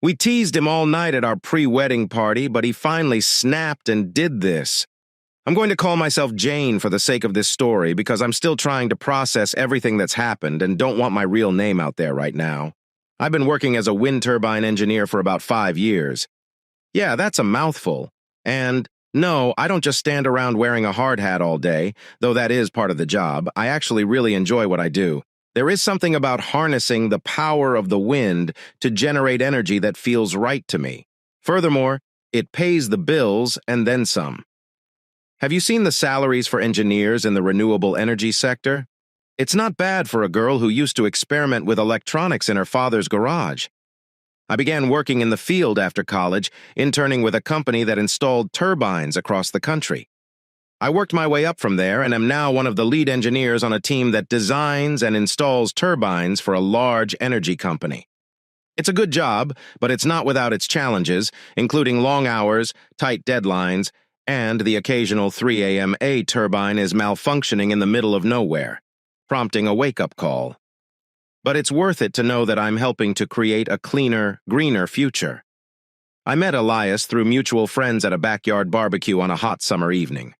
We teased him all night at our pre-wedding party, but he finally snapped and did this. I'm going to call myself Jane for the sake of this story because I'm still trying to process everything that's happened and don't want my real name out there right now. I've been working as a wind turbine engineer for about 5 years. Yeah, that's a mouthful. And no, I don't just stand around wearing a hard hat all day, though that is part of the job. I actually really enjoy what I do. There is something about harnessing the power of the wind to generate energy that feels right to me. Furthermore, it pays the bills and then some. Have you seen the salaries for engineers in the renewable energy sector? It's not bad for a girl who used to experiment with electronics in her father's garage. I began working in the field after college, interning with a company that installed turbines across the country. I worked my way up from there and am now one of the lead engineers on a team that designs and installs turbines for a large energy company. It's a good job, but it's not without its challenges, including long hours, tight deadlines, and the occasional 3 a.m. A turbine is malfunctioning in the middle of nowhere, prompting a wake-up call. But it's worth it to know that I'm helping to create a cleaner, greener future. I met Elias through mutual friends at a backyard barbecue on a hot summer evening.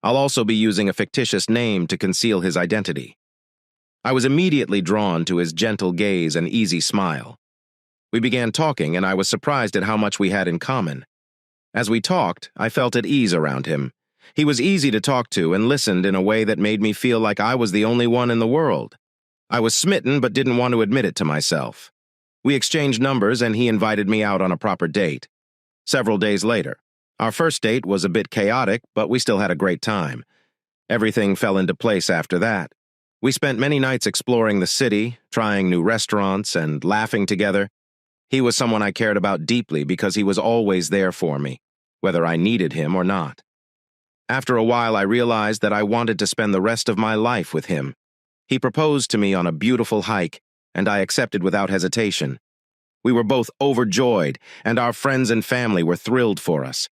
I'll also be using a fictitious name to conceal his identity. I was immediately drawn to his gentle gaze and easy smile. We began talking, and I was surprised at how much we had in common. As we talked, I felt at ease around him. He was easy to talk to and listened in a way that made me feel like I was the only one in the world. I was smitten but didn't want to admit it to myself. We exchanged numbers and he invited me out on a proper date. Several days later, our first date was a bit chaotic, but we still had a great time. Everything fell into place after that. We spent many nights exploring the city, trying new restaurants, and laughing together. He was someone I cared about deeply because he was always there for me, whether I needed him or not. After a while, I realized that I wanted to spend the rest of my life with him. He proposed to me on a beautiful hike, and I accepted without hesitation. We were both overjoyed, and our friends and family were thrilled for us.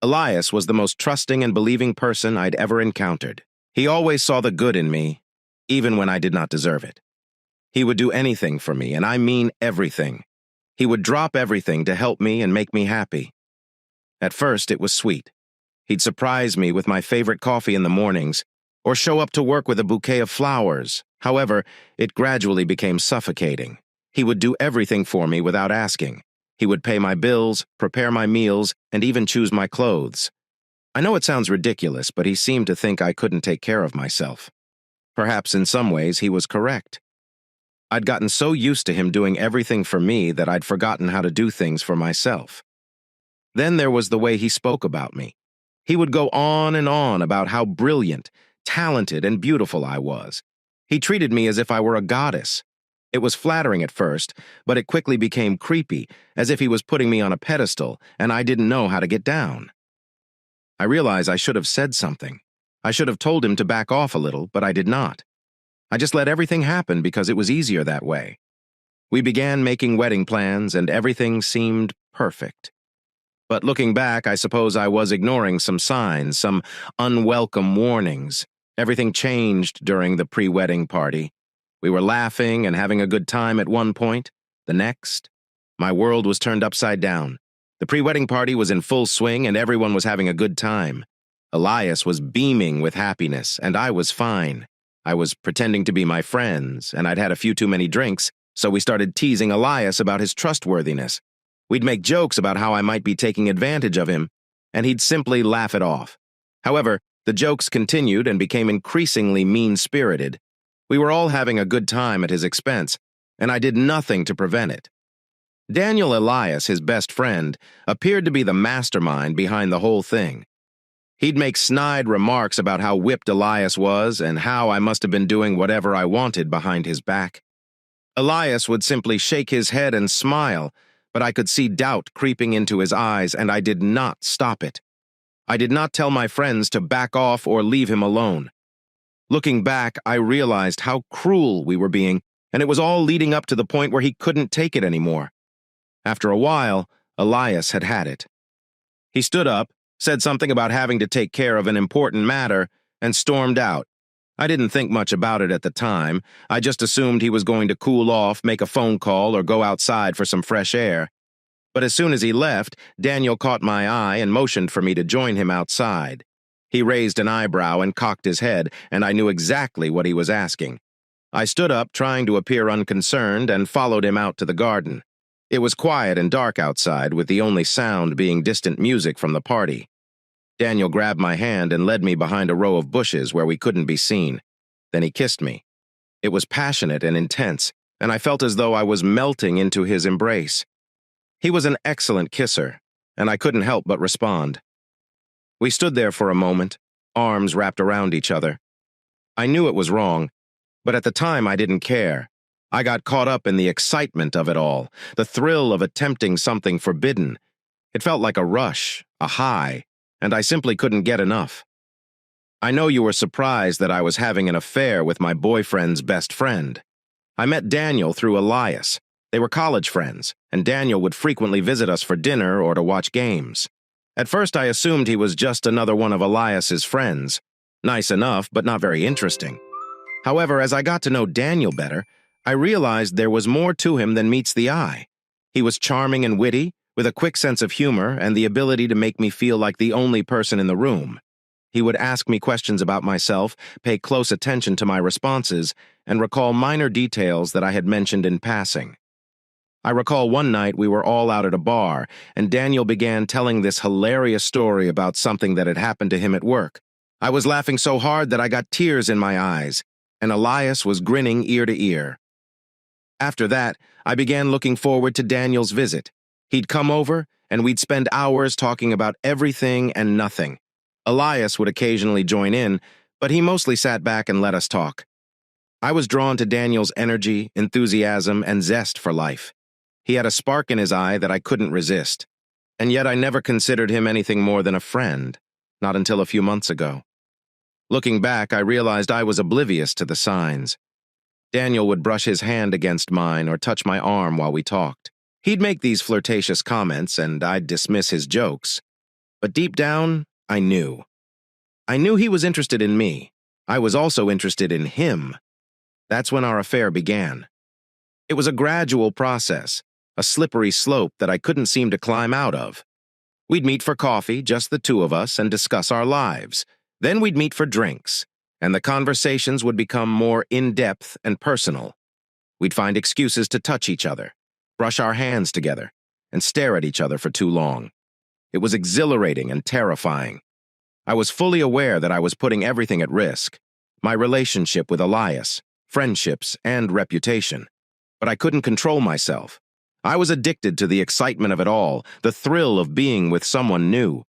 Elias was the most trusting and believing person I'd ever encountered. He always saw the good in me, even when I did not deserve it. He would do anything for me, and I mean everything. He would drop everything to help me and make me happy. At first, it was sweet. He'd surprise me with my favorite coffee in the mornings, or show up to work with a bouquet of flowers. However, it gradually became suffocating. He would do everything for me without asking. He would pay my bills, prepare my meals, and even choose my clothes. I know it sounds ridiculous, but he seemed to think I couldn't take care of myself. Perhaps in some ways he was correct. I'd gotten so used to him doing everything for me that I'd forgotten how to do things for myself. Then there was the way he spoke about me. He would go on and on about how brilliant, talented, and beautiful I was. He treated me as if I were a goddess. It was flattering at first, but it quickly became creepy, as if he was putting me on a pedestal and I didn't know how to get down. I realized I should have said something. I should have told him to back off a little, but I did not. I just let everything happen because it was easier that way. We began making wedding plans and everything seemed perfect. But looking back, I suppose I was ignoring some signs, some unwelcome warnings. Everything changed during the pre-wedding party. We were laughing and having a good time at one point. The next, my world was turned upside down. The pre-wedding party was in full swing and everyone was having a good time. Elias was beaming with happiness, and I was fine. I was pretending to be my friends, and I'd had a few too many drinks, so we started teasing Elias about his trustworthiness. We'd make jokes about how I might be taking advantage of him, and he'd simply laugh it off. However, the jokes continued and became increasingly mean-spirited. We were all having a good time at his expense, and I did nothing to prevent it. Daniel Elias, his best friend, appeared to be the mastermind behind the whole thing. He'd make snide remarks about how whipped Elias was and how I must have been doing whatever I wanted behind his back. Elias would simply shake his head and smile, but I could see doubt creeping into his eyes, and I did not stop it. I did not tell my friends to back off or leave him alone. Looking back, I realized how cruel we were being, and it was all leading up to the point where he couldn't take it anymore. After a while, Elias had had it. He stood up, said something about having to take care of an important matter, and stormed out. I didn't think much about it at the time. I just assumed he was going to cool off, make a phone call, or go outside for some fresh air. But as soon as he left, Daniel caught my eye and motioned for me to join him outside. He raised an eyebrow and cocked his head, and I knew exactly what he was asking. I stood up, trying to appear unconcerned, and followed him out to the garden. It was quiet and dark outside, with the only sound being distant music from the party. Daniel grabbed my hand and led me behind a row of bushes where we couldn't be seen. Then he kissed me. It was passionate and intense, and I felt as though I was melting into his embrace. He was an excellent kisser, and I couldn't help but respond. We stood there for a moment, arms wrapped around each other. I knew it was wrong, but at the time I didn't care. I got caught up in the excitement of it all, the thrill of attempting something forbidden. It felt like a rush, a high, and I simply couldn't get enough. I know you were surprised that I was having an affair with my boyfriend's best friend. I met Daniel through Elias. They were college friends, and Daniel would frequently visit us for dinner or to watch games. At first I assumed he was just another one of Elias's friends. Nice enough, but not very interesting. However, as I got to know Daniel better, I realized there was more to him than meets the eye. He was charming and witty, with a quick sense of humor and the ability to make me feel like the only person in the room. He would ask me questions about myself, pay close attention to my responses, and recall minor details that I had mentioned in passing. I recall one night we were all out at a bar, and Daniel began telling this hilarious story about something that had happened to him at work. I was laughing so hard that I got tears in my eyes, and Elias was grinning ear to ear. After that, I began looking forward to Daniel's visit. He'd come over, and we'd spend hours talking about everything and nothing. Elias would occasionally join in, but he mostly sat back and let us talk. I was drawn to Daniel's energy, enthusiasm, and zest for life. He had a spark in his eye that I couldn't resist, and yet I never considered him anything more than a friend, not until a few months ago. Looking back, I realized I was oblivious to the signs. Daniel would brush his hand against mine or touch my arm while we talked. He'd make these flirtatious comments, and I'd dismiss his jokes. But deep down, I knew. I knew he was interested in me. I was also interested in him. That's when our affair began. It was a gradual process, a slippery slope that I couldn't seem to climb out of. We'd meet for coffee, just the two of us, and discuss our lives. Then we'd meet for drinks, and the conversations would become more in-depth and personal. We'd find excuses to touch each other, brush our hands together, and stare at each other for too long. It was exhilarating and terrifying. I was fully aware that I was putting everything at risk, my relationship with Elias, friendships, and reputation. But I couldn't control myself. I was addicted to the excitement of it all, the thrill of being with someone new.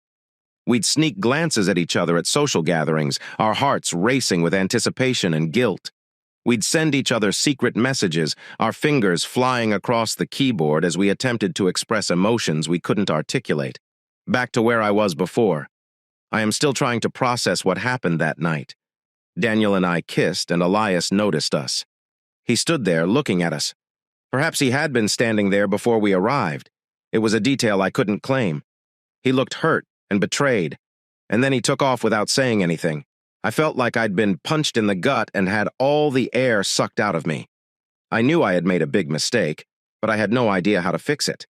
We'd sneak glances at each other at social gatherings, our hearts racing with anticipation and guilt. We'd send each other secret messages, our fingers flying across the keyboard as we attempted to express emotions we couldn't articulate. Back to where I was before. I am still trying to process what happened that night. Daniel and I kissed, and Elias noticed us. He stood there looking at us. Perhaps he had been standing there before we arrived. It was a detail I couldn't claim. He looked hurt and betrayed, and then he took off without saying anything. I felt like I'd been punched in the gut and had all the air sucked out of me. I knew I had made a big mistake, but I had no idea how to fix it.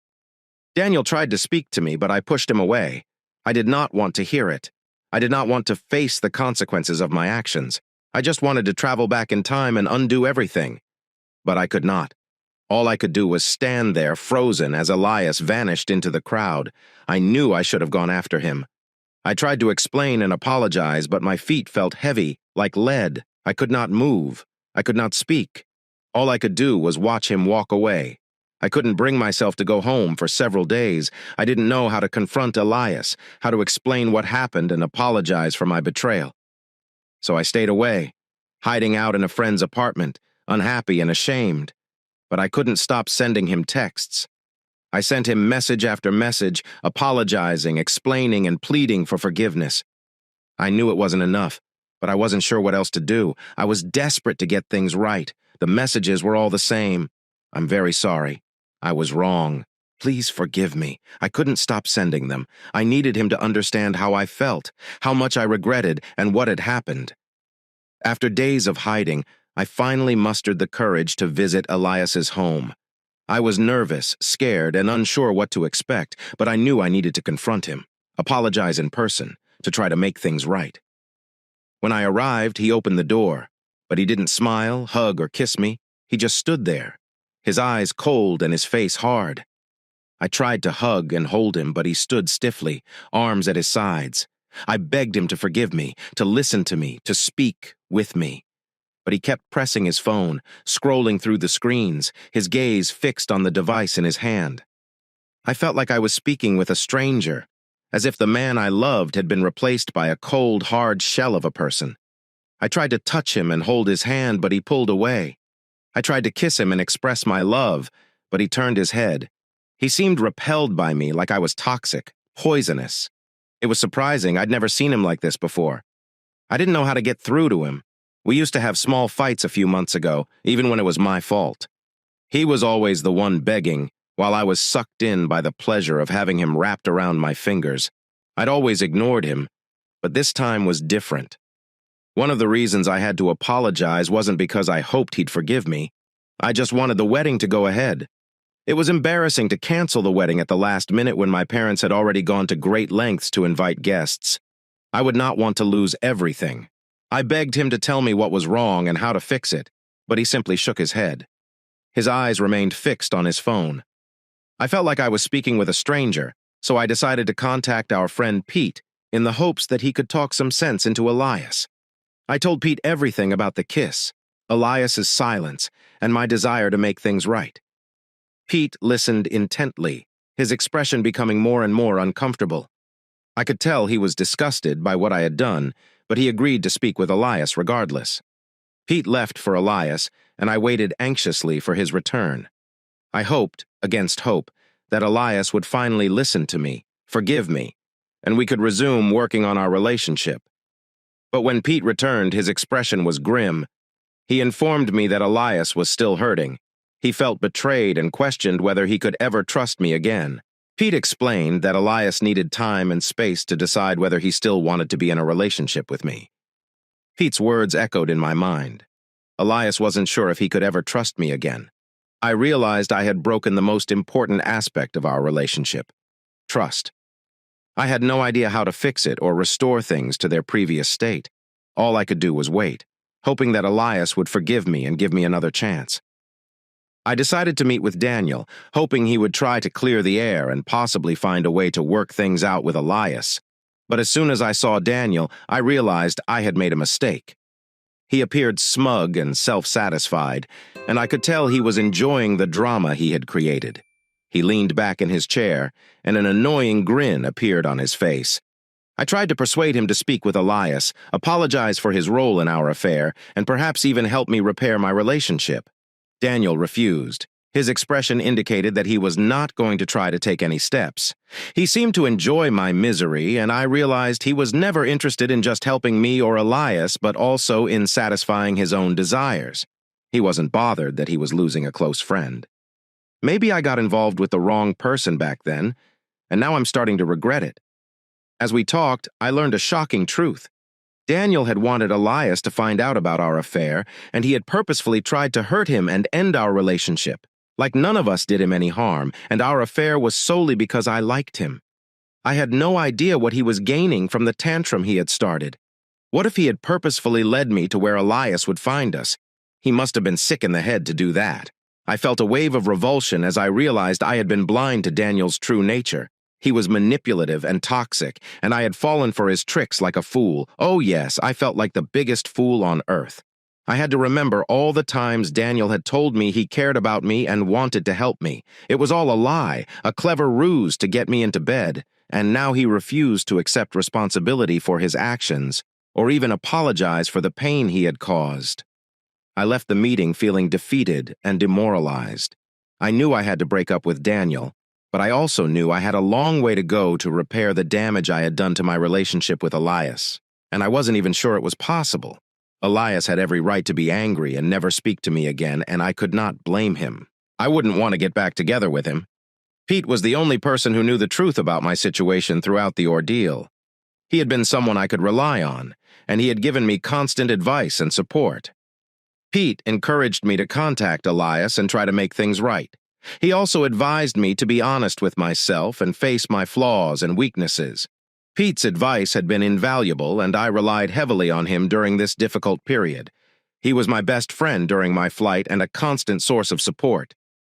Daniel tried to speak to me, but I pushed him away. I did not want to hear it. I did not want to face the consequences of my actions. I just wanted to travel back in time and undo everything. But I could not. All I could do was stand there, frozen, as Elias vanished into the crowd. I knew I should have gone after him. I tried to explain and apologize, but my feet felt heavy, like lead. I could not move. I could not speak. All I could do was watch him walk away. I couldn't bring myself to go home for several days. I didn't know how to confront Elias, how to explain what happened and apologize for my betrayal. So I stayed away, hiding out in a friend's apartment, unhappy and ashamed. But I couldn't stop sending him texts. I sent him message after message, apologizing, explaining, and pleading for forgiveness. I knew it wasn't enough, but I wasn't sure what else to do. I was desperate to get things right. The messages were all the same. I'm very sorry. I was wrong. Please forgive me. I couldn't stop sending them. I needed him to understand how I felt, how much I regretted, and what had happened. After days of hiding, I finally mustered the courage to visit Elias's home. I was nervous, scared, and unsure what to expect, but I knew I needed to confront him, apologize in person, to try to make things right. When I arrived, he opened the door, but he didn't smile, hug, or kiss me. He just stood there, his eyes cold and his face hard. I tried to hug and hold him, but he stood stiffly, arms at his sides. I begged him to forgive me, to listen to me, to speak with me. But he kept pressing his phone, scrolling through the screens, his gaze fixed on the device in his hand. I felt like I was speaking with a stranger, as if the man I loved had been replaced by a cold, hard shell of a person. I tried to touch him and hold his hand, but he pulled away. I tried to kiss him and express my love, but he turned his head. He seemed repelled by me, like I was toxic, poisonous. It was surprising. I'd never seen him like this before. I didn't know how to get through to him. We used to have small fights a few months ago, even when it was my fault. He was always the one begging, while I was sucked in by the pleasure of having him wrapped around my fingers. I'd always ignored him, but this time was different. One of the reasons I had to apologize wasn't because I hoped he'd forgive me. I just wanted the wedding to go ahead. It was embarrassing to cancel the wedding at the last minute when my parents had already gone to great lengths to invite guests. I would not want to lose everything. I begged him to tell me what was wrong and how to fix it, but he simply shook his head. His eyes remained fixed on his phone. I felt like I was speaking with a stranger, so I decided to contact our friend Pete in the hopes that he could talk some sense into Elias. I told Pete everything about the kiss, Elias's silence, and my desire to make things right. Pete listened intently, his expression becoming more and more uncomfortable. I could tell he was disgusted by what I had done, but he agreed to speak with Elias regardless. Pete left for Elias, and I waited anxiously for his return. I hoped, against hope, that Elias would finally listen to me, forgive me, and we could resume working on our relationship. But when Pete returned, his expression was grim. He informed me that Elias was still hurting. He felt betrayed and questioned whether he could ever trust me again. Pete explained that Elias needed time and space to decide whether he still wanted to be in a relationship with me. Pete's words echoed in my mind. Elias wasn't sure if he could ever trust me again. I realized I had broken the most important aspect of our relationship: trust. I had no idea how to fix it or restore things to their previous state. All I could do was wait, hoping that Elias would forgive me and give me another chance. I decided to meet with Daniel, hoping he would try to clear the air and possibly find a way to work things out with Elias. But as soon as I saw Daniel, I realized I had made a mistake. He appeared smug and self-satisfied, and I could tell he was enjoying the drama he had created. He leaned back in his chair, and an annoying grin appeared on his face. I tried to persuade him to speak with Elias, apologize for his role in our affair, and perhaps even help me repair my relationship. Daniel refused. His expression indicated that he was not going to try to take any steps. He seemed to enjoy my misery, and I realized he was never interested in just helping me or Elias, but also in satisfying his own desires. He wasn't bothered that he was losing a close friend. Maybe I got involved with the wrong person back then, and now I'm starting to regret it. As we talked, I learned a shocking truth. Daniel had wanted Elias to find out about our affair, and he had purposefully tried to hurt him and end our relationship. Like none of us did him any harm, and our affair was solely because I liked him. I had no idea what he was gaining from the tantrum he had started. What if he had purposefully led me to where Elias would find us? He must have been sick in the head to do that. I felt a wave of revulsion as I realized I had been blind to Daniel's true nature. He was manipulative and toxic, and I had fallen for his tricks like a fool. Oh yes, I felt like the biggest fool on earth. I had to remember all the times Daniel had told me he cared about me and wanted to help me. It was all a lie, a clever ruse to get me into bed, and now he refused to accept responsibility for his actions, or even apologize for the pain he had caused. I left the meeting feeling defeated and demoralized. I knew I had to break up with Daniel, but I also knew I had a long way to go to repair the damage I had done to my relationship with Elias, and I wasn't even sure it was possible. Elias had every right to be angry and never speak to me again, and I could not blame him. I wouldn't want to get back together with him. Pete was the only person who knew the truth about my situation throughout the ordeal. He had been someone I could rely on, and he had given me constant advice and support. Pete encouraged me to contact Elias and try to make things right. He also advised me to be honest with myself and face my flaws and weaknesses. Pete's advice had been invaluable, and I relied heavily on him during this difficult period. He was my best friend during my flight and a constant source of support.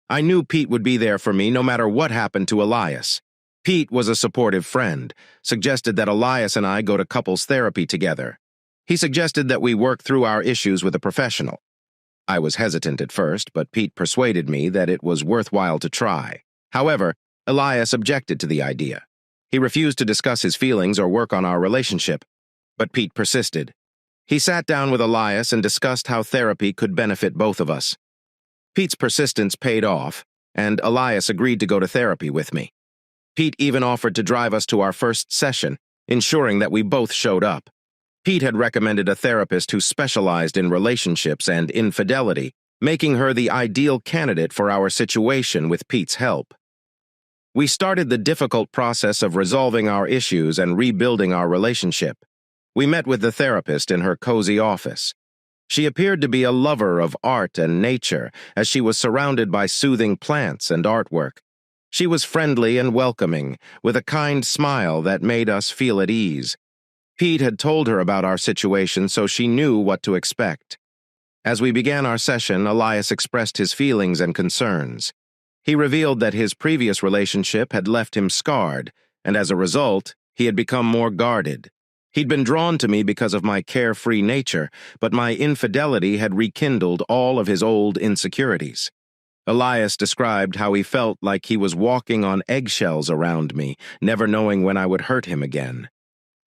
I knew Pete would be there for me no matter what happened to Elias. Pete was a supportive friend, suggested that Elias and I go to couples therapy together. He suggested that we work through our issues with a professional. I was hesitant at first, but Pete persuaded me that it was worthwhile to try. However, Elias objected to the idea. He refused to discuss his feelings or work on our relationship, but Pete persisted. He sat down with Elias and discussed how therapy could benefit both of us. Pete's persistence paid off, and Elias agreed to go to therapy with me. Pete even offered to drive us to our first session, ensuring that we both showed up. Pete had recommended a therapist who specialized in relationships and infidelity, making her the ideal candidate for our situation with Pete's help. We started the difficult process of resolving our issues and rebuilding our relationship. We met with the therapist in her cozy office. She appeared to be a lover of art and nature, as she was surrounded by soothing plants and artwork. She was friendly and welcoming, with a kind smile that made us feel at ease. Pete had told her about our situation, so she knew what to expect. As we began our session, Elias expressed his feelings and concerns. He revealed that his previous relationship had left him scarred, and as a result, he had become more guarded. He'd been drawn to me because of my carefree nature, but my infidelity had rekindled all of his old insecurities. Elias described how he felt like he was walking on eggshells around me, never knowing when I would hurt him again.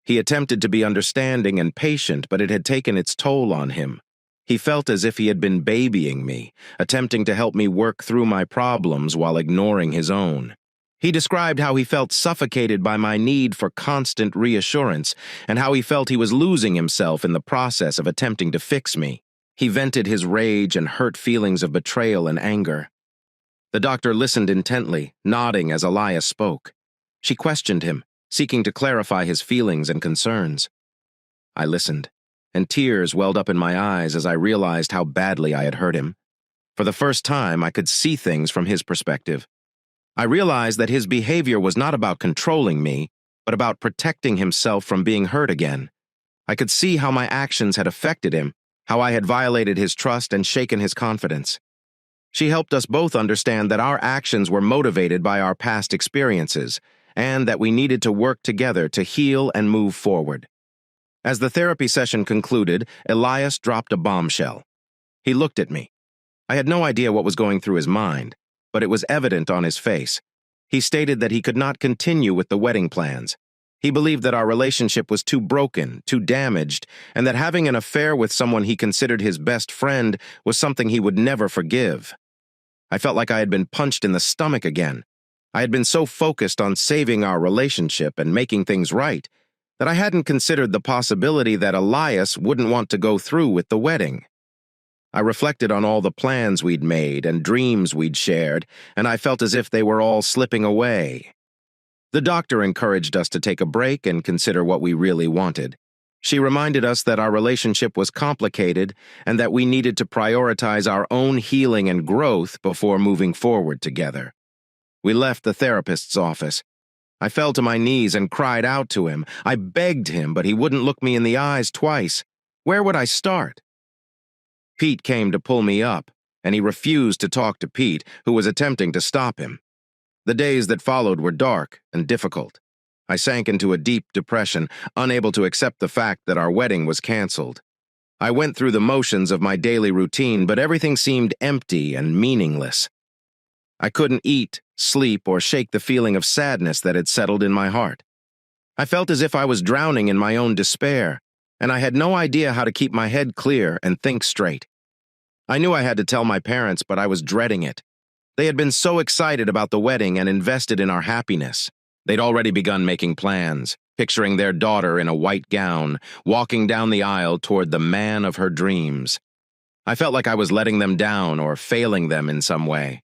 He attempted to be understanding and patient, but it had taken its toll on him. He felt as if he had been babying me, attempting to help me work through my problems while ignoring his own. He described how he felt suffocated by my need for constant reassurance, and how he felt he was losing himself in the process of attempting to fix me. He vented his rage and hurt feelings of betrayal and anger. The doctor listened intently, nodding as Elias spoke. She questioned him, seeking to clarify his feelings and concerns. I listened, and tears welled up in my eyes as I realized how badly I had hurt him. For the first time, I could see things from his perspective. I realized that his behavior was not about controlling me, but about protecting himself from being hurt again. I could see how my actions had affected him, how I had violated his trust and shaken his confidence. She helped us both understand that our actions were motivated by our past experiences, and that we needed to work together to heal and move forward. As the therapy session concluded, Elias dropped a bombshell. He looked at me. I had no idea what was going through his mind, but it was evident on his face. He stated that he could not continue with the wedding plans. He believed that our relationship was too broken, too damaged, and that having an affair with someone he considered his best friend was something he would never forgive. I felt like I had been punched in the stomach again. I had been so focused on saving our relationship and making things right that I hadn't considered the possibility that Elias wouldn't want to go through with the wedding. I reflected on all the plans we'd made and dreams we'd shared, and I felt as if they were all slipping away. The doctor encouraged us to take a break and consider what we really wanted. She reminded us that our relationship was complicated and that we needed to prioritize our own healing and growth before moving forward together. We left the therapist's office. I fell to my knees and cried out to him. I begged him, but he wouldn't look me in the eyes twice. Where would I start? Pete came to pull me up, and he refused to talk to Pete, who was attempting to stop him. The days that followed were dark and difficult. I sank into a deep depression, unable to accept the fact that our wedding was canceled. I went through the motions of my daily routine, but everything seemed empty and meaningless. I couldn't eat, sleep, or shake the feeling of sadness that had settled in my heart. I felt as if I was drowning in my own despair, and I had no idea how to keep my head clear and think straight. I knew I had to tell my parents, but I was dreading it. They had been so excited about the wedding and invested in our happiness. They'd already begun making plans, picturing their daughter in a white gown, walking down the aisle toward the man of her dreams. I felt like I was letting them down or failing them in some way.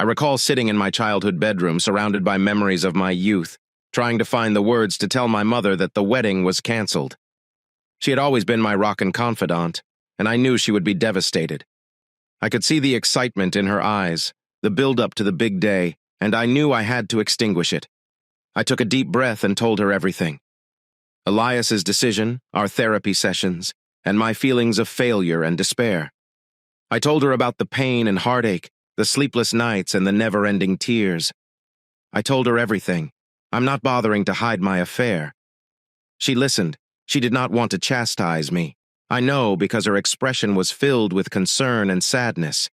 I recall sitting in my childhood bedroom surrounded by memories of my youth, trying to find the words to tell my mother that the wedding was canceled. She had always been my rock and confidant, and I knew she would be devastated. I could see the excitement in her eyes, the build-up to the big day, and I knew I had to extinguish it. I took a deep breath and told her everything. Elias's decision, our therapy sessions, and my feelings of failure and despair. I told her about the pain and heartache, the sleepless nights and the never-ending tears. I told her everything. I'm not bothering to hide my affair. She listened. She did not want to chastise me. I know because her expression was filled with concern and sadness.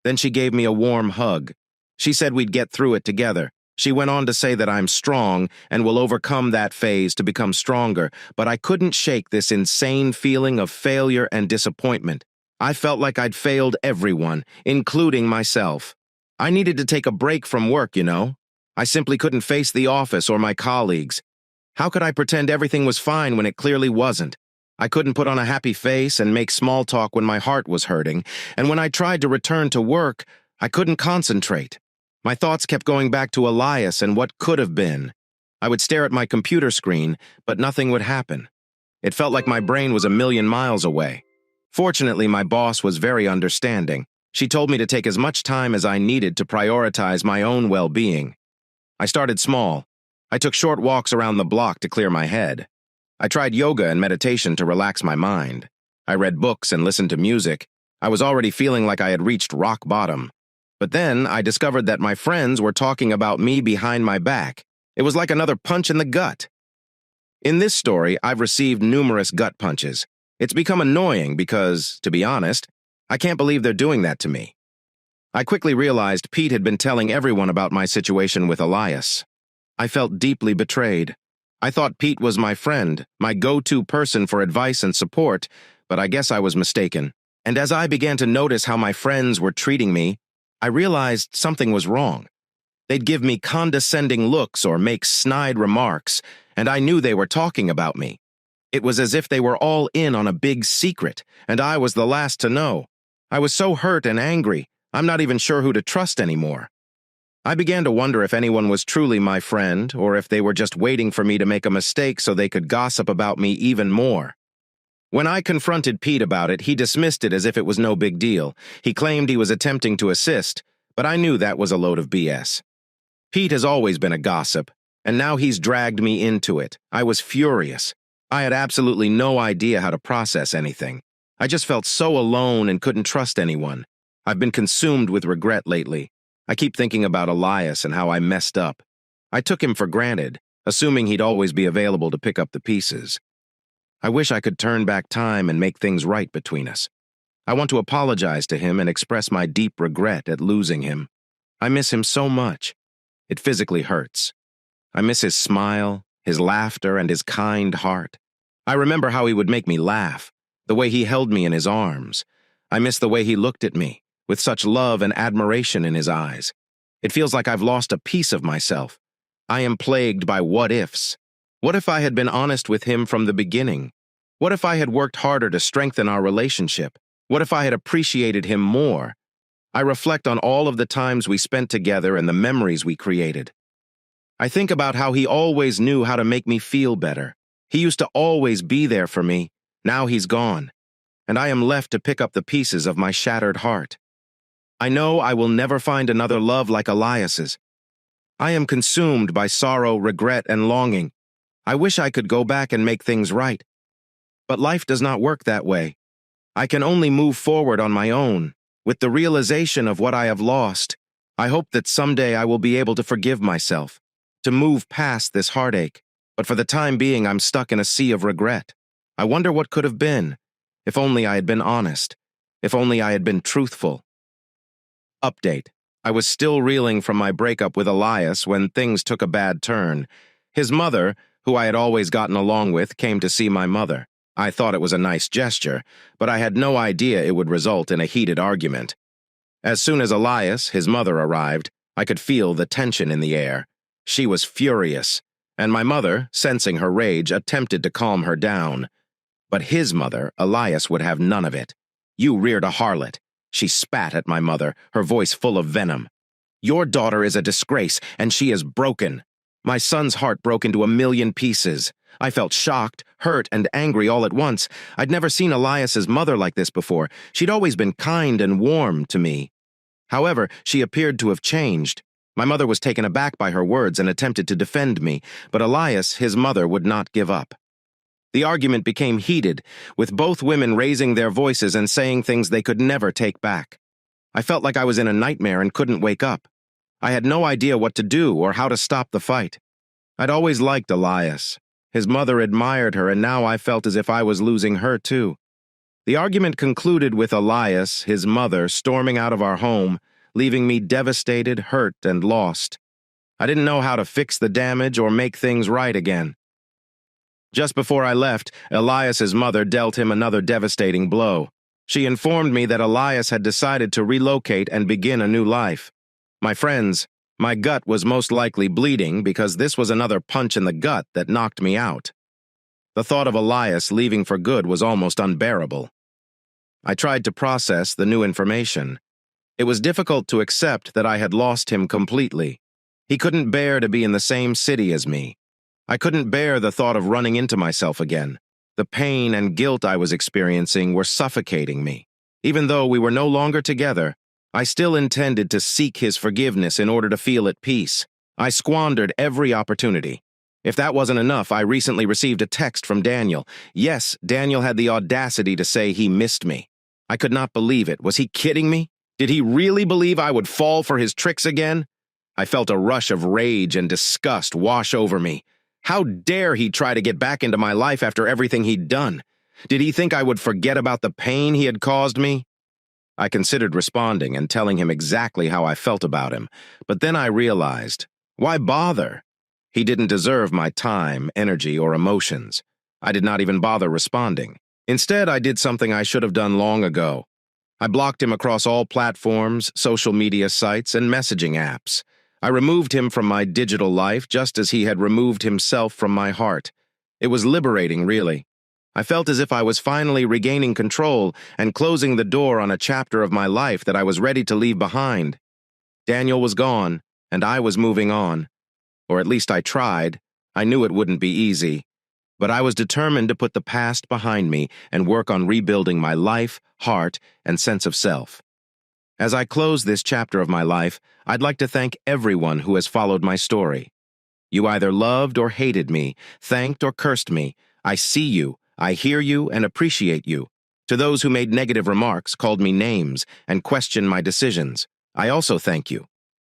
Then she gave me a warm hug. She said we'd get through it together. She went on to say that I'm strong and will overcome that phase to become stronger, but I couldn't shake this insane feeling of failure and disappointment. I felt like I'd failed everyone, including myself. I needed to take a break from work, you know. I simply couldn't face the office or my colleagues. How could I pretend everything was fine when it clearly wasn't? I couldn't put on a happy face and make small talk when my heart was hurting, and when I tried to return to work, I couldn't concentrate. My thoughts kept going back to Elias and what could have been. I would stare at my computer screen, but nothing would happen. It felt like my brain was a million miles away. Fortunately, my boss was very understanding. She told me to take as much time as I needed to prioritize my own well-being. I started small. I took short walks around the block to clear my head. I tried yoga and meditation to relax my mind. I read books and listened to music. I was already feeling like I had reached rock bottom. But then I discovered that my friends were talking about me behind my back. It was like another punch in the gut. In this story, I've received numerous gut punches. It's become annoying because, to be honest, I can't believe they're doing that to me. I quickly realized Pete had been telling everyone about my situation with Elias. I felt deeply betrayed. I thought Pete was my friend, my go-to person for advice and support, but I guess I was mistaken. And as I began to notice how my friends were treating me, I realized something was wrong. They'd give me condescending looks or make snide remarks, and I knew they were talking about me. It was as if they were all in on a big secret, and I was the last to know. I was so hurt and angry, I'm not even sure who to trust anymore. I began to wonder if anyone was truly my friend, or if they were just waiting for me to make a mistake so they could gossip about me even more. When I confronted Pete about it, he dismissed it as if it was no big deal. He claimed he was attempting to assist, but I knew that was a load of BS. Pete has always been a gossip, and now he's dragged me into it. I was furious. I had absolutely no idea how to process anything. I just felt so alone and couldn't trust anyone. I've been consumed with regret lately. I keep thinking about Elias and how I messed up. I took him for granted, assuming he'd always be available to pick up the pieces. I wish I could turn back time and make things right between us. I want to apologize to him and express my deep regret at losing him. I miss him so much. It physically hurts. I miss his smile, his laughter, and his kind heart. I remember how he would make me laugh, the way he held me in his arms. I miss the way he looked at me, with such love and admiration in his eyes. It feels like I've lost a piece of myself. I am plagued by what-ifs. What if I had been honest with him from the beginning? What if I had worked harder to strengthen our relationship? What if I had appreciated him more? I reflect on all of the times we spent together and the memories we created. I think about how he always knew how to make me feel better. He used to always be there for me. Now he's gone, and I am left to pick up the pieces of my shattered heart. I know I will never find another love like Elias's. I am consumed by sorrow, regret, and longing. I wish I could go back and make things right. But life does not work that way. I can only move forward on my own, with the realization of what I have lost. I hope that someday I will be able to forgive myself, to move past this heartache. But for the time being, I'm stuck in a sea of regret. I wonder what could have been, if only I had been honest, if only I had been truthful. Update. I was still reeling from my breakup with Elias when things took a bad turn. His mother, who I had always gotten along with, came to see my mother. I thought it was a nice gesture, but I had no idea it would result in a heated argument. As soon as Elias, his mother, arrived, I could feel the tension in the air. She was furious, and my mother, sensing her rage, attempted to calm her down. But his mother, Elias, would have none of it. "You reared a harlot." She spat at my mother, her voice full of venom. "Your daughter is a disgrace, and she is broken." My son's heart broke into a million pieces. I felt shocked, hurt, and angry all at once. I'd never seen Elias's mother like this before. She'd always been kind and warm to me. However, she appeared to have changed. My mother was taken aback by her words and attempted to defend me, but Elias, his mother, would not give up. The argument became heated, with both women raising their voices and saying things they could never take back. I felt like I was in a nightmare and couldn't wake up. I had no idea what to do or how to stop the fight. I'd always liked Elias. His mother admired her, and now I felt as if I was losing her too. The argument concluded with Elias, his mother, storming out of our home, leaving me devastated, hurt, and lost. I didn't know how to fix the damage or make things right again. Just before I left, Elias's mother dealt him another devastating blow. She informed me that Elias had decided to relocate and begin a new life. My friends, my gut was most likely bleeding because this was another punch in the gut that knocked me out. The thought of Elias leaving for good was almost unbearable. I tried to process the new information. It was difficult to accept that I had lost him completely. He couldn't bear to be in the same city as me. I couldn't bear the thought of running into myself again. The pain and guilt I was experiencing were suffocating me. Even though we were no longer together, I still intended to seek his forgiveness in order to feel at peace. I squandered every opportunity. If that wasn't enough, I recently received a text from Daniel. Yes, Daniel had the audacity to say he missed me. I could not believe it. Was he kidding me? Did he really believe I would fall for his tricks again? I felt a rush of rage and disgust wash over me. How dare he try to get back into my life after everything he'd done? Did he think I would forget about the pain he had caused me? I considered responding and telling him exactly how I felt about him, but then I realized, why bother? He didn't deserve my time, energy, or emotions. I did not even bother responding. Instead, I did something I should have done long ago. I blocked him across all platforms, social media sites, and messaging apps. I removed him from my digital life just as he had removed himself from my heart. It was liberating, really. I felt as if I was finally regaining control and closing the door on a chapter of my life that I was ready to leave behind. Daniel was gone, and I was moving on. Or at least I tried. I knew it wouldn't be easy. But I was determined to put the past behind me and work on rebuilding my life, heart, and sense of self. As I close this chapter of my life, I'd like to thank everyone who has followed my story. You either loved or hated me, thanked or cursed me. I see you, I hear you, and appreciate you. To those who made negative remarks, called me names, and questioned my decisions, I also thank you.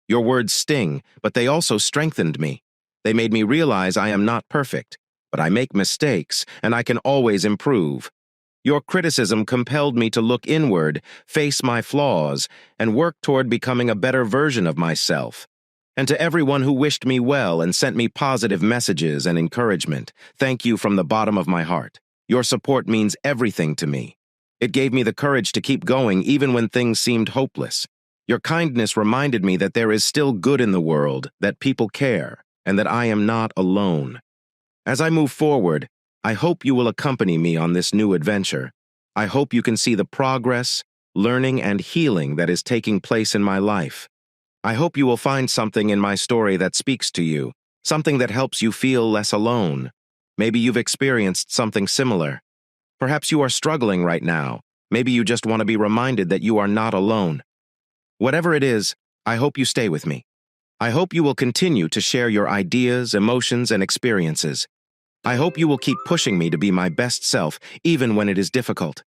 Your words sting, but they also strengthened me. They made me realize I am not perfect, but I make mistakes, and I can always improve. Your criticism compelled me to look inward, face my flaws, and work toward becoming a better version of myself. And to everyone who wished me well and sent me positive messages and encouragement, thank you from the bottom of my heart. Your support means everything to me. It gave me the courage to keep going even when things seemed hopeless. Your kindness reminded me that there is still good in the world, that people care, and that I am not alone. As I move forward, I hope you will accompany me on this new adventure. I hope you can see the progress, learning, and healing that is taking place in my life. I hope you will find something in my story that speaks to you, something that helps you feel less alone. Maybe you've experienced something similar. Perhaps you are struggling right now. Maybe you just want to be reminded that you are not alone. Whatever it is, I hope you stay with me. I hope you will continue to share your ideas, emotions, and experiences. I hope you will keep pushing me to be my best self, even when it is difficult.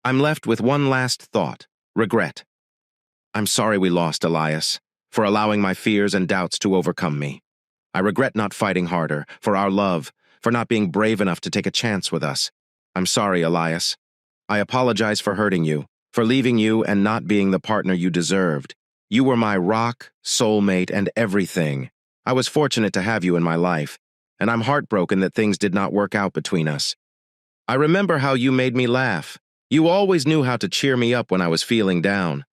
I'm left with one last thought: regret. I'm sorry we lost Elias, for allowing my fears and doubts to overcome me. I regret not fighting harder, for our love, for not being brave enough to take a chance with us. I'm sorry, Elias. I apologize for hurting you, for leaving you and not being the partner you deserved. You were my rock, soulmate, and everything. I was fortunate to have you in my life, and I'm heartbroken that things did not work out between us. I remember how you made me laugh. You always knew how to cheer me up when I was feeling down.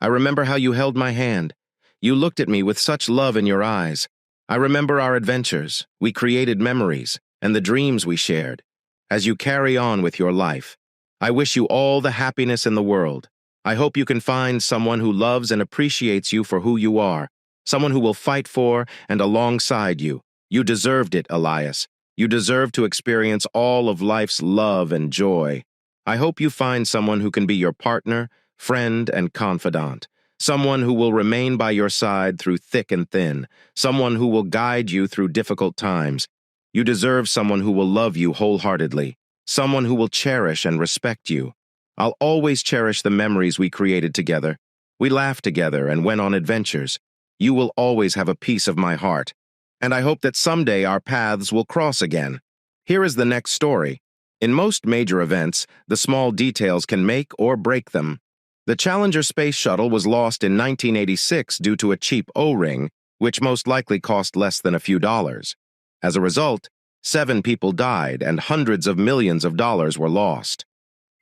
I remember how you held my hand. You looked at me with such love in your eyes. I remember our adventures. We created memories, and the dreams we shared. As you carry on with your life, I wish you all the happiness in the world. I hope you can find someone who loves and appreciates you for who you are, someone who will fight for and alongside you. You deserved it, Elias. You deserve to experience all of life's love and joy. I hope you find someone who can be your partner, friend, and confidant, someone who will remain by your side through thick and thin, someone who will guide you through difficult times. You deserve someone who will love you wholeheartedly, someone who will cherish and respect you. I'll always cherish the memories we created together. We laughed together and went on adventures. You will always have a piece of my heart, and I hope that someday our paths will cross again. Here is the next story. In most major events, the small details can make or break them. The Challenger space shuttle was lost in 1986 due to a cheap O-ring, which most likely cost less than a few dollars. As a result, 7 people died and hundreds of millions of dollars were lost.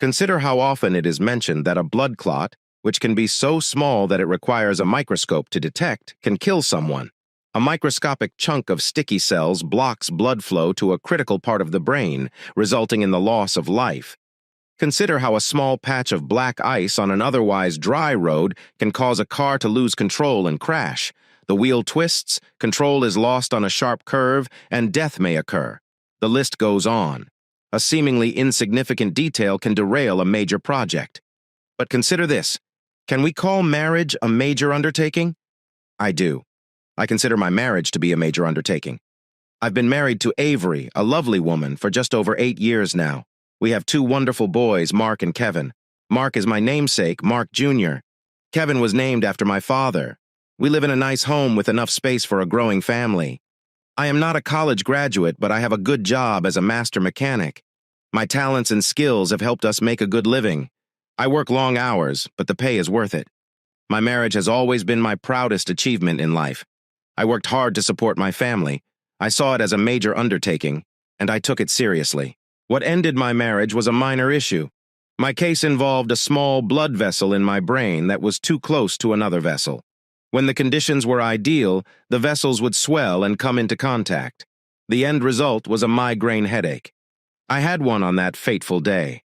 Consider how often it is mentioned that a blood clot, which can be so small that it requires a microscope to detect, can kill someone. A microscopic chunk of sticky cells blocks blood flow to a critical part of the brain, resulting in the loss of life. Consider how a small patch of black ice on an otherwise dry road can cause a car to lose control and crash. The wheel twists, control is lost on a sharp curve, and death may occur. The list goes on. A seemingly insignificant detail can derail a major project. But consider this. Can we call marriage a major undertaking? I do. I consider my marriage to be a major undertaking. I've been married to Avery, a lovely woman, for just over 8 years now. We have 2 wonderful boys, Mark and Kevin. Mark is my namesake, Mark Jr. Kevin was named after my father. We live in a nice home with enough space for a growing family. I am not a college graduate, but I have a good job as a master mechanic. My talents and skills have helped us make a good living. I work long hours, but the pay is worth it. My marriage has always been my proudest achievement in life. I worked hard to support my family. I saw it as a major undertaking, and I took it seriously. What ended my marriage was a minor issue. My case involved a small blood vessel in my brain that was too close to another vessel. When the conditions were ideal, the vessels would swell and come into contact. The end result was a migraine headache. I had one on that fateful day.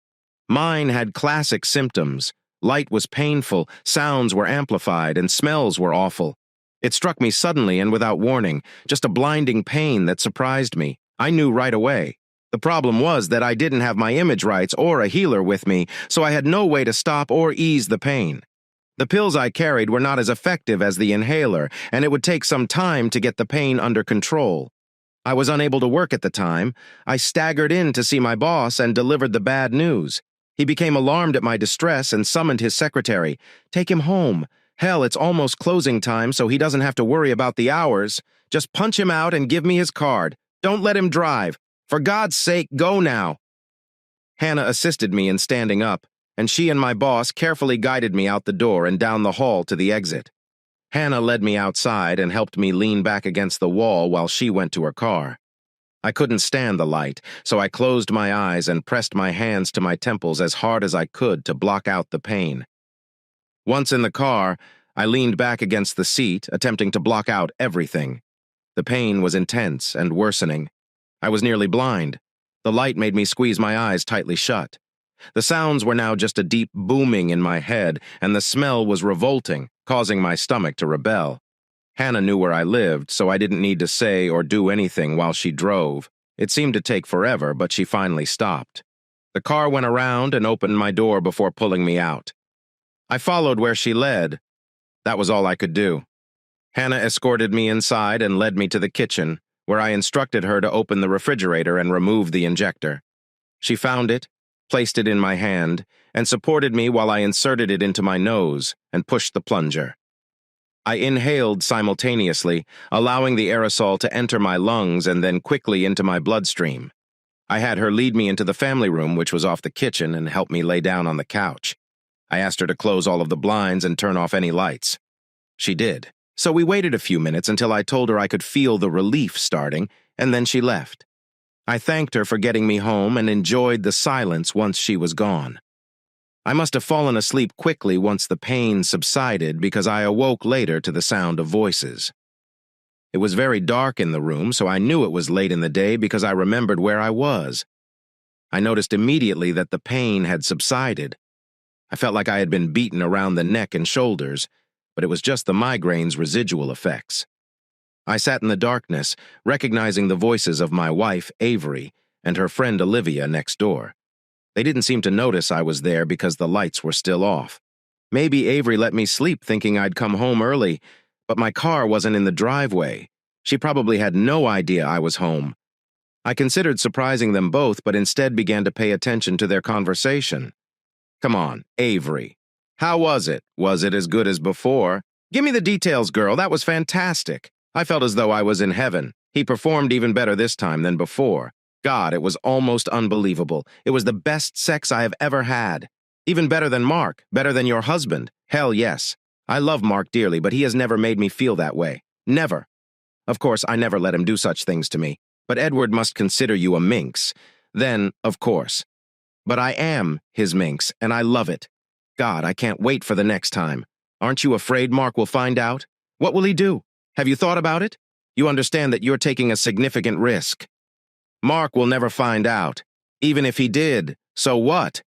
Mine had classic symptoms. Light was painful, sounds were amplified, and smells were awful. It struck me suddenly and without warning, just a blinding pain that surprised me. I knew right away. The problem was that I didn't have my image rights or a healer with me, so I had no way to stop or ease the pain. The pills I carried were not as effective as the inhaler, and it would take some time to get the pain under control. I was unable to work at the time. I staggered in to see my boss and delivered the bad news. He became alarmed at my distress and summoned his secretary. "Take him home. Hell, it's almost closing time, so he doesn't have to worry about the hours. Just punch him out and give me his card. Don't let him drive. For God's sake, go now." Hannah assisted me in standing up, and she and my boss carefully guided me out the door and down the hall to the exit. Hannah led me outside and helped me lean back against the wall while she went to her car. I couldn't stand the light, so I closed my eyes and pressed my hands to my temples as hard as I could to block out the pain. Once in the car, I leaned back against the seat, attempting to block out everything. The pain was intense and worsening. I was nearly blind. The light made me squeeze my eyes tightly shut. The sounds were now just a deep booming in my head, and the smell was revolting, causing my stomach to rebel. Hannah knew where I lived, so I didn't need to say or do anything while she drove. It seemed to take forever, but she finally stopped. The car went around and opened my door before pulling me out. I followed where she led. That was all I could do. Hannah escorted me inside and led me to the kitchen, where I instructed her to open the refrigerator and remove the injector. She found it, placed it in my hand, and supported me while I inserted it into my nose and pushed the plunger. I inhaled simultaneously, allowing the aerosol to enter my lungs and then quickly into my bloodstream. I had her lead me into the family room, which was off the kitchen, and help me lay down on the couch. I asked her to close all of the blinds and turn off any lights. She did. So we waited a few minutes until I told her I could feel the relief starting, and then she left. I thanked her for getting me home and enjoyed the silence once she was gone. I must have fallen asleep quickly once the pain subsided because I awoke later to the sound of voices. It was very dark in the room, so I knew it was late in the day because I remembered where I was. I noticed immediately that the pain had subsided. I felt like I had been beaten around the neck and shoulders, but it was just the migraine's residual effects. I sat in the darkness, recognizing the voices of my wife, Avery, and her friend Olivia next door. They didn't seem to notice I was there because the lights were still off. Maybe Avery let me sleep thinking I'd come home early, but my car wasn't in the driveway. She probably had no idea I was home. I considered surprising them both, but instead began to pay attention to their conversation. Come on, Avery. How was it? Was it as good as before? Give me the details, girl. That was fantastic. I felt as though I was in heaven. He performed even better this time than before. God, it was almost unbelievable. It was the best sex I have ever had. Even better than Mark, better than your husband. Hell yes. I love Mark dearly, but he has never made me feel that way. Never. Of course, I never let him do such things to me. But Edward must consider you a minx. Then, of course. But I am his minx, and I love it. God, I can't wait for the next time. Aren't you afraid Mark will find out? What will he do? Have you thought about it? You understand that you're taking a significant risk. Mark will never find out. Even if he did, so what?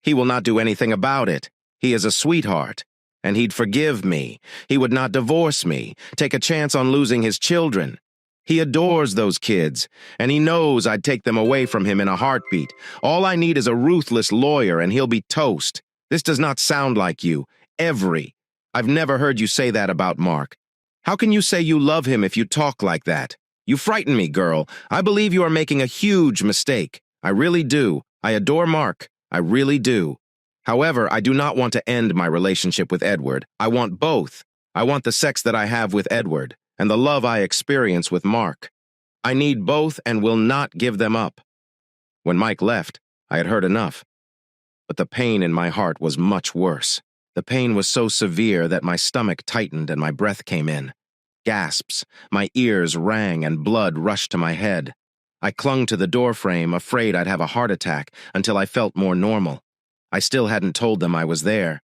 He will not do anything about it. He is a sweetheart. And he'd forgive me. He would not divorce me, take a chance on losing his children. He adores those kids, and he knows I'd take them away from him in a heartbeat. All I need is a ruthless lawyer, and he'll be toast. This does not sound like you. I've never heard you say that about Mark. How can you say you love him if you talk like that? You frighten me, girl. I believe you are making a huge mistake. I really do. I adore Mark. I really do. However, I do not want to end my relationship with Edward. I want both. I want the sex that I have with Edward and the love I experience with Mark. I need both and will not give them up. When Mike left, I had heard enough. But the pain in my heart was much worse. The pain was so severe that my stomach tightened and my breath came in. Gasps, my ears rang and blood rushed to my head. I clung to the doorframe, afraid I'd have a heart attack, until I felt more normal. I still hadn't told them I was there.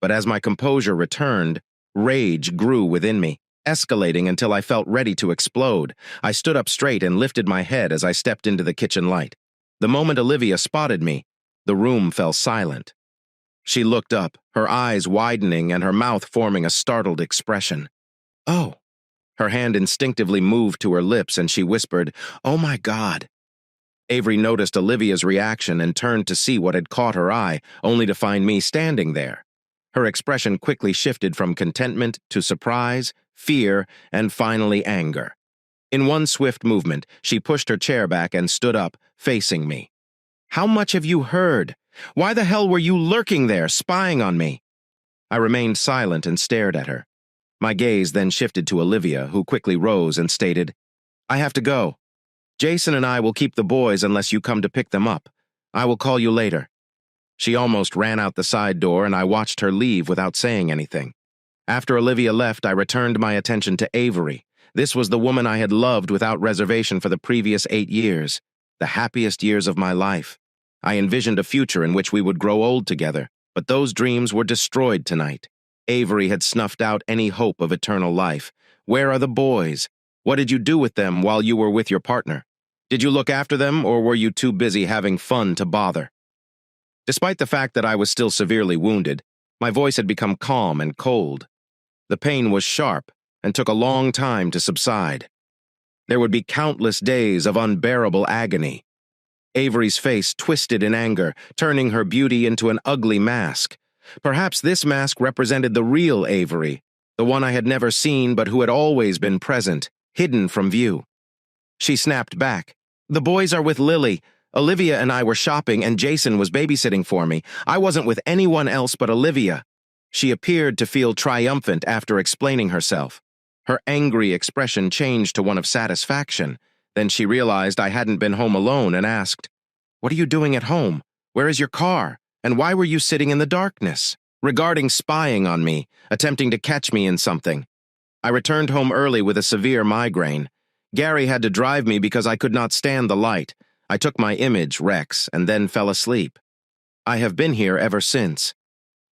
But as my composure returned, rage grew within me, escalating until I felt ready to explode. I stood up straight and lifted my head as I stepped into the kitchen light. The moment Olivia spotted me, the room fell silent. She looked up, her eyes widening and her mouth forming a startled expression. "Oh." Her hand instinctively moved to her lips and she whispered, "Oh my God." Avery noticed Olivia's reaction and turned to see what had caught her eye, only to find me standing there. Her expression quickly shifted from contentment to surprise, fear, and finally anger. In one swift movement, she pushed her chair back and stood up, facing me. "How much have you heard? Why the hell were you lurking there, spying on me?" I remained silent and stared at her. My gaze then shifted to Olivia, who quickly rose and stated, "I have to go. Jason and I will keep the boys unless you come to pick them up. I will call you later." She almost ran out the side door and I watched her leave without saying anything. After Olivia left, I returned my attention to Avery. This was the woman I had loved without reservation for the previous 8 years, the happiest years of my life. I envisioned a future in which we would grow old together, but those dreams were destroyed tonight. Avery had snuffed out any hope of eternal life. Where are the boys? What did you do with them while you were with your partner? Did you look after them, or were you too busy having fun to bother? Despite the fact that I was still severely wounded, my voice had become calm and cold. The pain was sharp and took a long time to subside. There would be countless days of unbearable agony. Avery's face twisted in anger, turning her beauty into an ugly mask. Perhaps this mask represented the real Avery, the one I had never seen but who had always been present, hidden from view. She snapped back. "The boys are with Lily. Olivia and I were shopping and Jason was babysitting for me. I wasn't with anyone else but Olivia." She appeared to feel triumphant after explaining herself. Her angry expression changed to one of satisfaction. Then she realized I hadn't been home alone and asked, "What are you doing at home? Where is your car? And why were you sitting in the darkness?" Regarding spying on me, attempting to catch me in something. I returned home early with a severe migraine. Gary had to drive me because I could not stand the light. I took my image, Rex, and then fell asleep. I have been here ever since.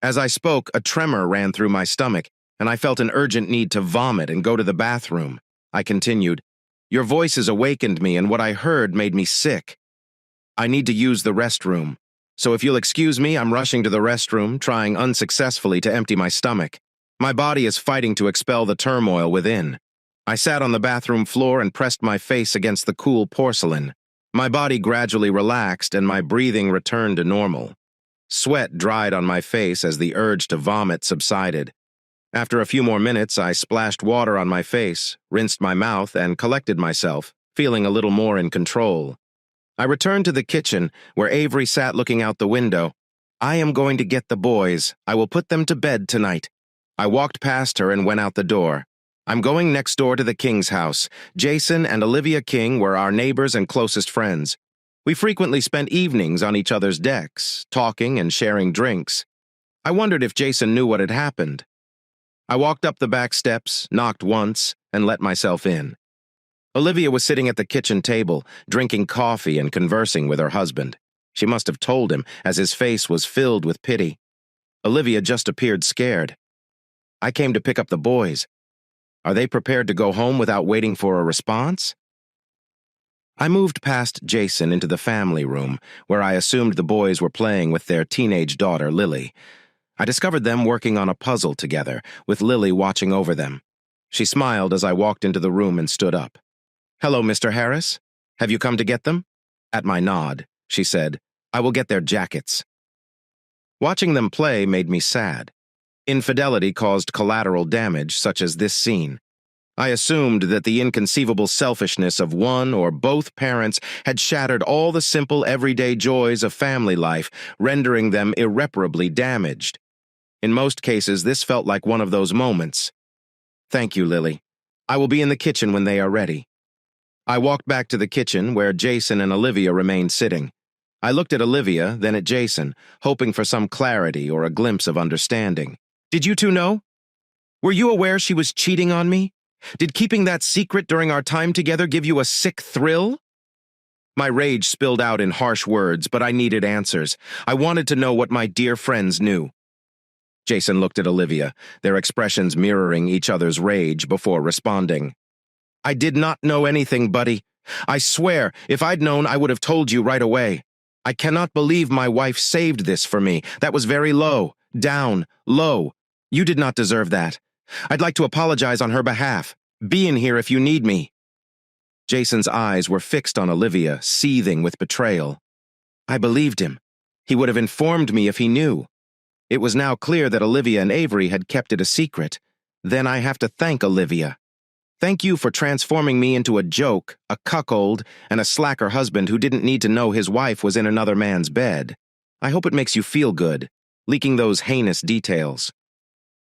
As I spoke, a tremor ran through my stomach, and I felt an urgent need to vomit and go to the bathroom. I continued, "Your voices awakened me, and what I heard made me sick. I need to use the restroom. So if you'll excuse me, I'm rushing to the restroom, trying unsuccessfully to empty my stomach. My body is fighting to expel the turmoil within." I sat on the bathroom floor and pressed my face against the cool porcelain. My body gradually relaxed and my breathing returned to normal. Sweat dried on my face as the urge to vomit subsided. After a few more minutes, I splashed water on my face, rinsed my mouth, and collected myself, feeling a little more in control. I returned to the kitchen, where Avery sat looking out the window. "I am going to get the boys. I will put them to bed tonight." I walked past her and went out the door. "I'm going next door to the King's house. Jason and Olivia King were our neighbors and closest friends. We frequently spent evenings on each other's decks, talking and sharing drinks. I wondered if Jason knew what had happened. I walked up the back steps, knocked once, and let myself in. Olivia was sitting at the kitchen table, drinking coffee and conversing with her husband. She must have told him, as his face was filled with pity. Olivia just appeared scared. "I came to pick up the boys. Are they prepared to go home without waiting for a response?" I moved past Jason into the family room, where I assumed the boys were playing with their teenage daughter, Lily. I discovered them working on a puzzle together, with Lily watching over them. She smiled as I walked into the room and stood up. "Hello, Mr. Harris. Have you come to get them?" At my nod, she said, "I will get their jackets." Watching them play made me sad. Infidelity caused collateral damage, such as this scene. I assumed that the inconceivable selfishness of one or both parents had shattered all the simple everyday joys of family life, rendering them irreparably damaged. In most cases, this felt like one of those moments. "Thank you, Lily. I will be in the kitchen when they are ready." I walked back to the kitchen, where Jason and Olivia remained sitting. I looked at Olivia, then at Jason, hoping for some clarity or a glimpse of understanding. "Did you two know? Were you aware she was cheating on me? Did keeping that secret during our time together give you a sick thrill?" My rage spilled out in harsh words, but I needed answers. I wanted to know what my dear friends knew. Jason looked at Olivia, their expressions mirroring each other's rage, before responding. "I did not know anything, buddy. I swear, if I'd known, I would have told you right away. I cannot believe my wife saved this for me. That was very low. Down. Low. You did not deserve that. I'd like to apologize on her behalf. Be in here if you need me." Jason's eyes were fixed on Olivia, seething with betrayal. I believed him. He would have informed me if he knew. It was now clear that Olivia and Avery had kept it a secret. Then I have to thank Olivia. Thank you for transforming me into a joke, a cuckold, and a slacker husband who didn't need to know his wife was in another man's bed. I hope it makes you feel good, leaking those heinous details.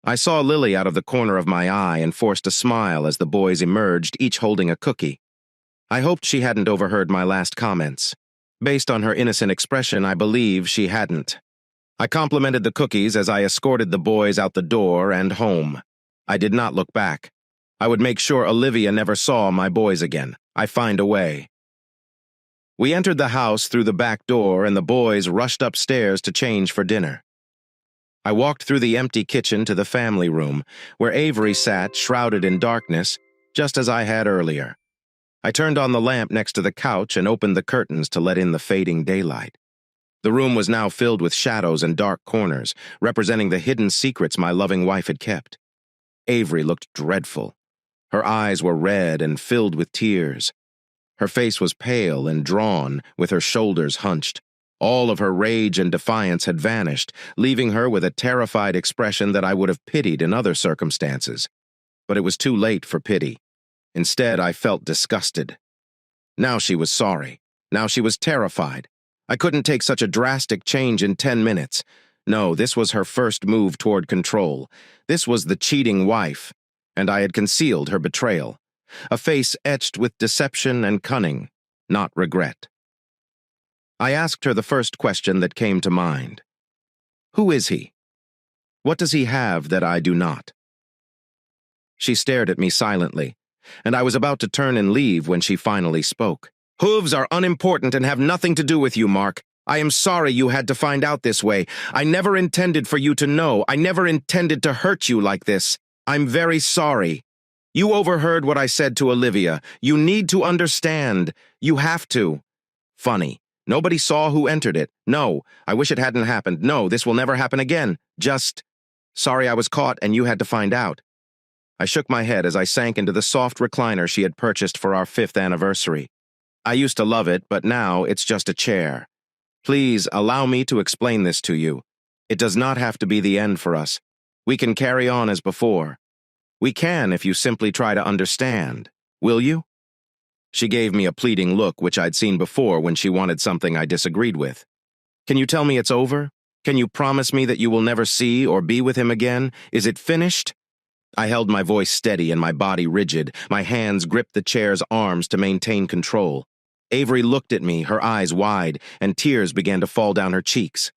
I saw Lily out of the corner of my eye and forced a smile as the boys emerged, each holding a cookie. I hoped she hadn't overheard my last comments. Based on her innocent expression, I believe she hadn't. I complimented the cookies as I escorted the boys out the door and home. I did not look back. I would make sure Olivia never saw my boys again. I'd find a way. We entered the house through the back door, and the boys rushed upstairs to change for dinner. I walked through the empty kitchen to the family room, where Avery sat, shrouded in darkness, just as I had earlier. I turned on the lamp next to the couch and opened the curtains to let in the fading daylight. The room was now filled with shadows and dark corners, representing the hidden secrets my loving wife had kept. Avery looked dreadful. Her eyes were red and filled with tears. Her face was pale and drawn, with her shoulders hunched. All of her rage and defiance had vanished, leaving her with a terrified expression that I would have pitied in other circumstances. But it was too late for pity. Instead, I felt disgusted. Now she was sorry. Now she was terrified. I couldn't take such a drastic change in 10 minutes. No, this was her first move toward control. This was the cheating wife, and I had concealed her betrayal. A face etched with deception and cunning, not regret. I asked her the first question that came to mind. Who is he? What does he have that I do not? She stared at me silently, and I was about to turn and leave when she finally spoke. Hooves are unimportant and have nothing to do with you, Mark. I am sorry you had to find out this way. I never intended for you to know. I never intended to hurt you like this. I'm very sorry. You overheard what I said to Olivia. You need to understand. You have to. Funny. Nobody saw who entered it. No, I wish it hadn't happened. No, this will never happen again. Just, sorry I was caught and you had to find out. I shook my head as I sank into the soft recliner she had purchased for our 5th anniversary. I used to love it, but now it's just a chair. Please allow me to explain this to you. It does not have to be the end for us. We can carry on as before. We can if you simply try to understand. Will you? She gave me a pleading look which I'd seen before when she wanted something I disagreed with. Can you tell me it's over? Can you promise me that you will never see or be with him again? Is it finished? I held my voice steady and my body rigid. My hands gripped the chair's arms to maintain control. Avery looked at me, her eyes wide, and tears began to fall down her cheeks.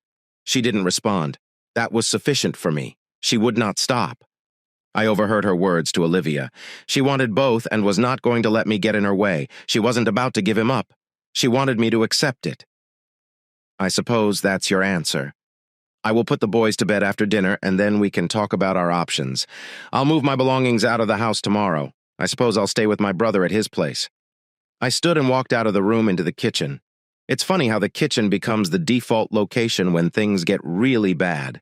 She didn't respond. That was sufficient for me. She would not stop. I overheard her words to Olivia. She wanted both and was not going to let me get in her way. She wasn't about to give him up. She wanted me to accept it. I suppose that's your answer. I will put the boys to bed after dinner, and then we can talk about our options. I'll move my belongings out of the house tomorrow. I suppose I'll stay with my brother at his place. I stood and walked out of the room into the kitchen. It's funny how the kitchen becomes the default location when things get really bad.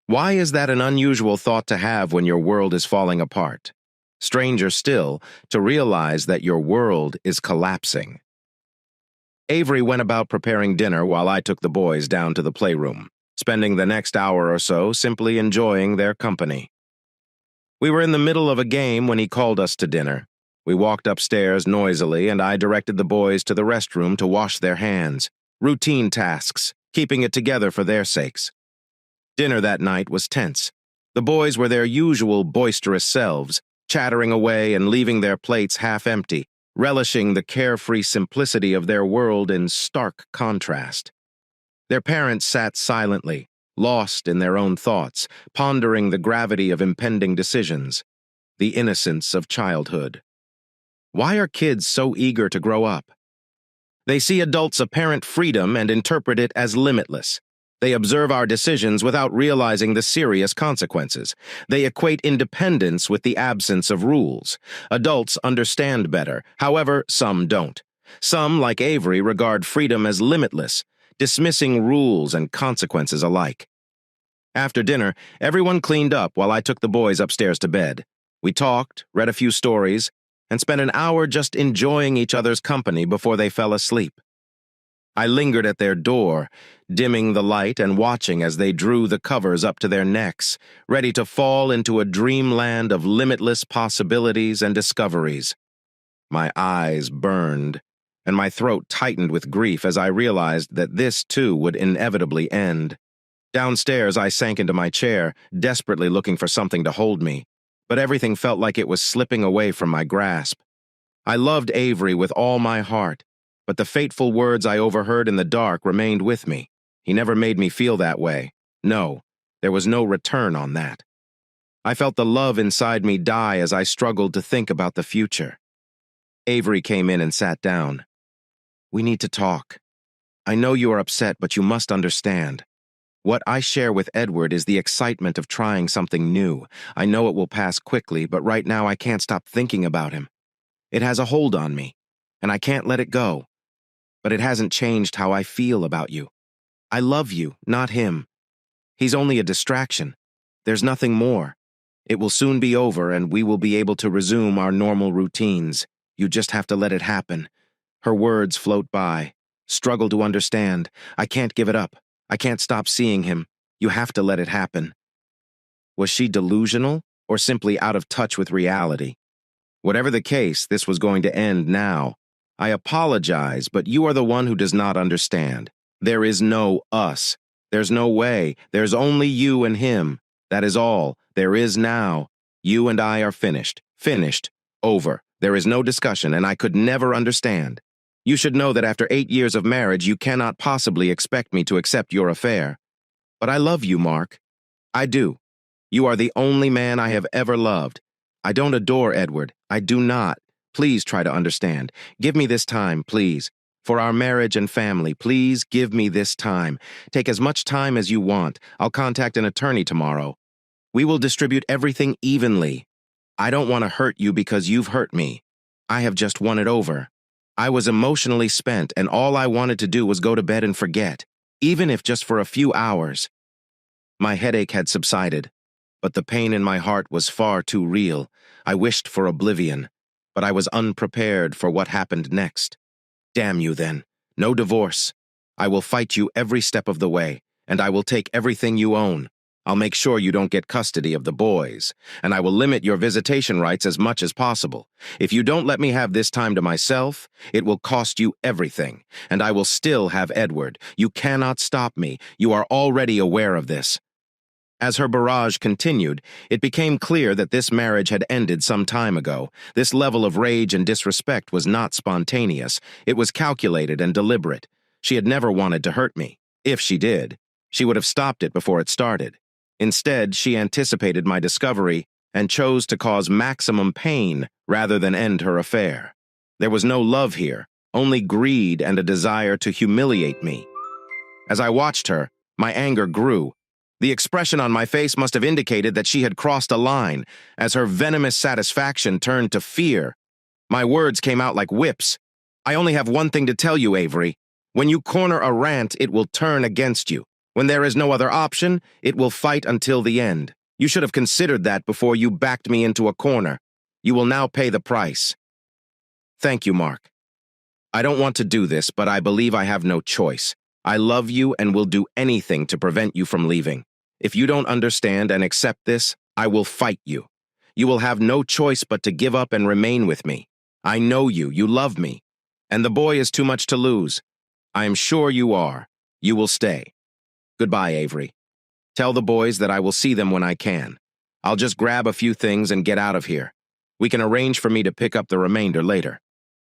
Why is that an unusual thought to have when your world is falling apart? Stranger still, to realize that your world is collapsing. Avery went about preparing dinner while I took the boys down to the playroom, spending the next hour or so simply enjoying their company. We were in the middle of a game when he called us to dinner. We walked upstairs noisily, and I directed the boys to the restroom to wash their hands. Routine tasks, keeping it together for their sakes. Dinner that night was tense. The boys were their usual boisterous selves, chattering away and leaving their plates half empty, relishing the carefree simplicity of their world in stark contrast. Their parents sat silently, lost in their own thoughts, pondering the gravity of impending decisions, the innocence of childhood. Why are kids so eager to grow up? They see adults' apparent freedom and interpret it as limitless. They observe our decisions without realizing the serious consequences. They equate independence with the absence of rules. Adults understand better, however, some don't. Some, like Avery, regard freedom as limitless, dismissing rules and consequences alike. After dinner, everyone cleaned up while I took the boys upstairs to bed. We talked, read a few stories, and spent an hour just enjoying each other's company before they fell asleep. I lingered at their door, dimming the light and watching as they drew the covers up to their necks, ready to fall into a dreamland of limitless possibilities and discoveries. My eyes burned, and my throat tightened with grief as I realized that this, too, would inevitably end. Downstairs, I sank into my chair, desperately looking for something to hold me, but everything felt like it was slipping away from my grasp. I loved Avery with all my heart, but the fateful words I overheard in the dark remained with me. He never made me feel that way. No, there was no return on that. I felt the love inside me die as I struggled to think about the future. Avery came in and sat down. We need to talk. I know you are upset, but you must understand. What I share with Edward is the excitement of trying something new. I know it will pass quickly, but right now I can't stop thinking about him. It has a hold on me, and I can't let it go. But it hasn't changed how I feel about you. I love you, not him. He's only a distraction. There's nothing more. It will soon be over, and we will be able to resume our normal routines. You just have to let it happen. Her words float by. Struggle to understand. I can't give it up. I can't stop seeing him. You have to let it happen. Was she delusional or simply out of touch with reality? Whatever the case, this was going to end now. I apologize, but you are the one who does not understand. There is no us. There's no way. There's only you and him. That is all. There is now. You and I are finished. Finished. Over. There is no discussion, and I could never understand. You should know that after 8 years of marriage, you cannot possibly expect me to accept your affair. But I love you, Mark. I do. You are the only man I have ever loved. I don't adore Edward. I do not. Please try to understand. Give me this time, please. For our marriage and family, please give me this time. Take as much time as you want. I'll contact an attorney tomorrow. We will distribute everything evenly. I don't want to hurt you because you've hurt me. I have just won it over. I was emotionally spent, and all I wanted to do was go to bed and forget, even if just for a few hours. My headache had subsided, but the pain in my heart was far too real. I wished for oblivion, but I was unprepared for what happened next. Damn you then. No divorce. I will fight you every step of the way, and I will take everything you own. I'll make sure you don't get custody of the boys, and I will limit your visitation rights as much as possible. If you don't let me have this time to myself, it will cost you everything, and I will still have Edward. You cannot stop me. You are already aware of this." As her barrage continued, it became clear that this marriage had ended some time ago. This level of rage and disrespect was not spontaneous. It was calculated and deliberate. She had never wanted to hurt me. If she did, she would have stopped it before it started. Instead, she anticipated my discovery and chose to cause maximum pain rather than end her affair. There was no love here, only greed and a desire to humiliate me. As I watched her, my anger grew. The expression on my face must have indicated that she had crossed a line, as her venomous satisfaction turned to fear. My words came out like whips. "I only have one thing to tell you, Avery. When you corner a rant, it will turn against you. When there is no other option, it will fight until the end. You should have considered that before you backed me into a corner. You will now pay the price." "Thank you, Mark. I don't want to do this, but I believe I have no choice. I love you and will do anything to prevent you from leaving. If you don't understand and accept this, I will fight you. You will have no choice but to give up and remain with me. I know you, you love me. And the boy is too much to lose. I am sure you are. You will stay. Goodbye, Avery. Tell the boys that I will see them when I can. I'll just grab a few things and get out of here. We can arrange for me to pick up the remainder later."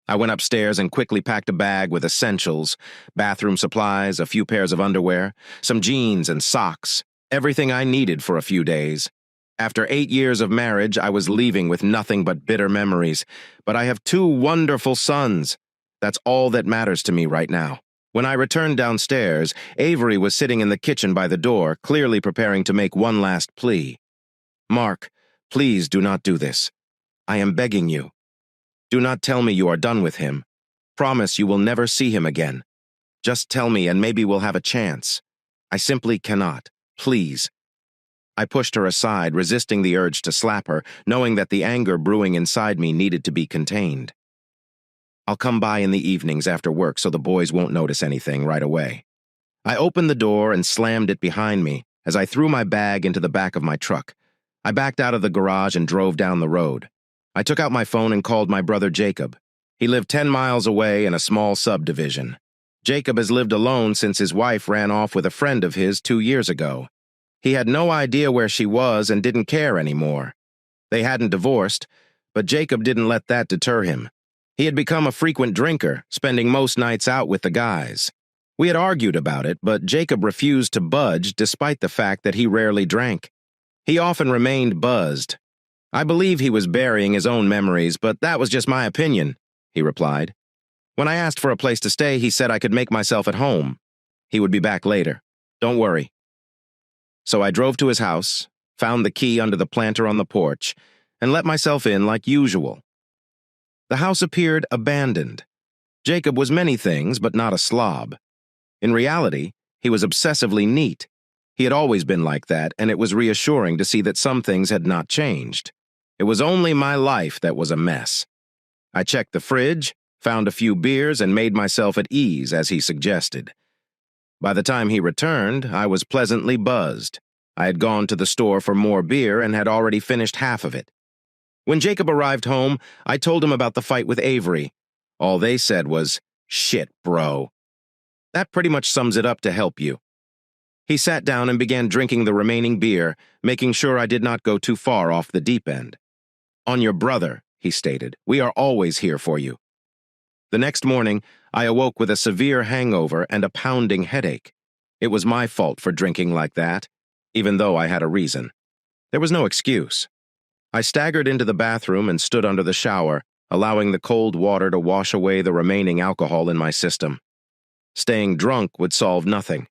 I went upstairs and quickly packed a bag with essentials, bathroom supplies, a few pairs of underwear, some jeans and socks, everything I needed for a few days. After 8 years of marriage, I was leaving with nothing but bitter memories, but I have 2 wonderful sons. That's all that matters to me right now. When I returned downstairs, Avery was sitting in the kitchen by the door, clearly preparing to make one last plea. "Mark, please do not do this. I am begging you. Do not tell me you are done with him. Promise you will never see him again. Just tell me and maybe we'll have a chance. I simply cannot. Please." I pushed her aside, resisting the urge to slap her, knowing that the anger brewing inside me needed to be contained. "I'll come by in the evenings after work so the boys won't notice anything right away." I opened the door and slammed it behind me as I threw my bag into the back of my truck. I backed out of the garage and drove down the road. I took out my phone and called my brother Jacob. He lived 10 miles away in a small subdivision. Jacob has lived alone since his wife ran off with a friend of his 2 years ago. He had no idea where she was and didn't care anymore. They hadn't divorced, but Jacob didn't let that deter him. He had become a frequent drinker, spending most nights out with the guys. We had argued about it, but Jacob refused to budge despite the fact that he rarely drank. He often remained buzzed. "I believe he was burying his own memories, but that was just my opinion," he replied. When I asked for a place to stay, he said I could make myself at home. He would be back later. Don't worry. So I drove to his house, found the key under the planter on the porch, and let myself in like usual. The house appeared abandoned. Jacob was many things, but not a slob. In reality, he was obsessively neat. He had always been like that, and it was reassuring to see that some things had not changed. It was only my life that was a mess. I checked the fridge, found a few beers, and made myself at ease, as he suggested. By the time he returned, I was pleasantly buzzed. I had gone to the store for more beer and had already finished half of it. When Jacob arrived home, I told him about the fight with Avery. All they said was, "Shit, bro." That pretty much sums it up to help you. He sat down and began drinking the remaining beer, making sure I did not go too far off the deep end. "On your brother," he stated. "We are always here for you." The next morning, I awoke with a severe hangover and a pounding headache. It was my fault for drinking like that, even though I had a reason. There was no excuse. I staggered into the bathroom and stood under the shower, allowing the cold water to wash away the remaining alcohol in my system. Staying drunk would solve nothing.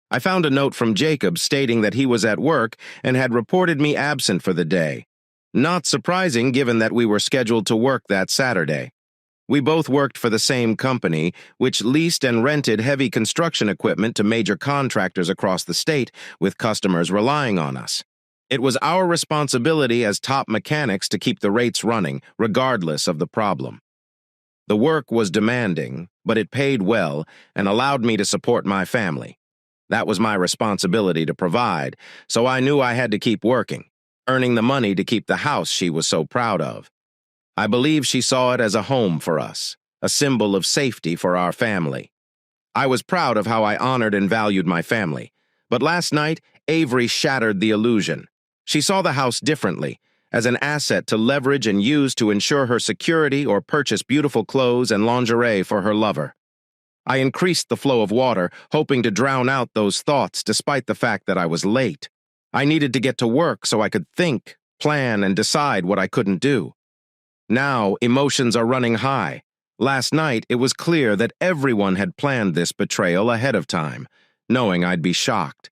I found a note from Jacob stating that he was at work and had reported me absent for the day. Not surprising given that we were scheduled to work that Saturday. We both worked for the same company, which leased and rented heavy construction equipment to major contractors across the state, with customers relying on us. It was our responsibility as top mechanics to keep the rates running, regardless of the problem. The work was demanding, but it paid well and allowed me to support my family. That was my responsibility to provide, so I knew I had to keep working, earning the money to keep the house she was so proud of. I believe she saw it as a home for us, a symbol of safety for our family. I was proud of how I honored and valued my family, but last night, Avery shattered the illusion. She saw the house differently, as an asset to leverage and use to ensure her security or purchase beautiful clothes and lingerie for her lover. I increased the flow of water, hoping to drown out those thoughts despite the fact that I was late. I needed to get to work so I could think, plan, and decide what I couldn't do. Now, emotions are running high. Last night, it was clear that everyone had planned this betrayal ahead of time, knowing I'd be shocked.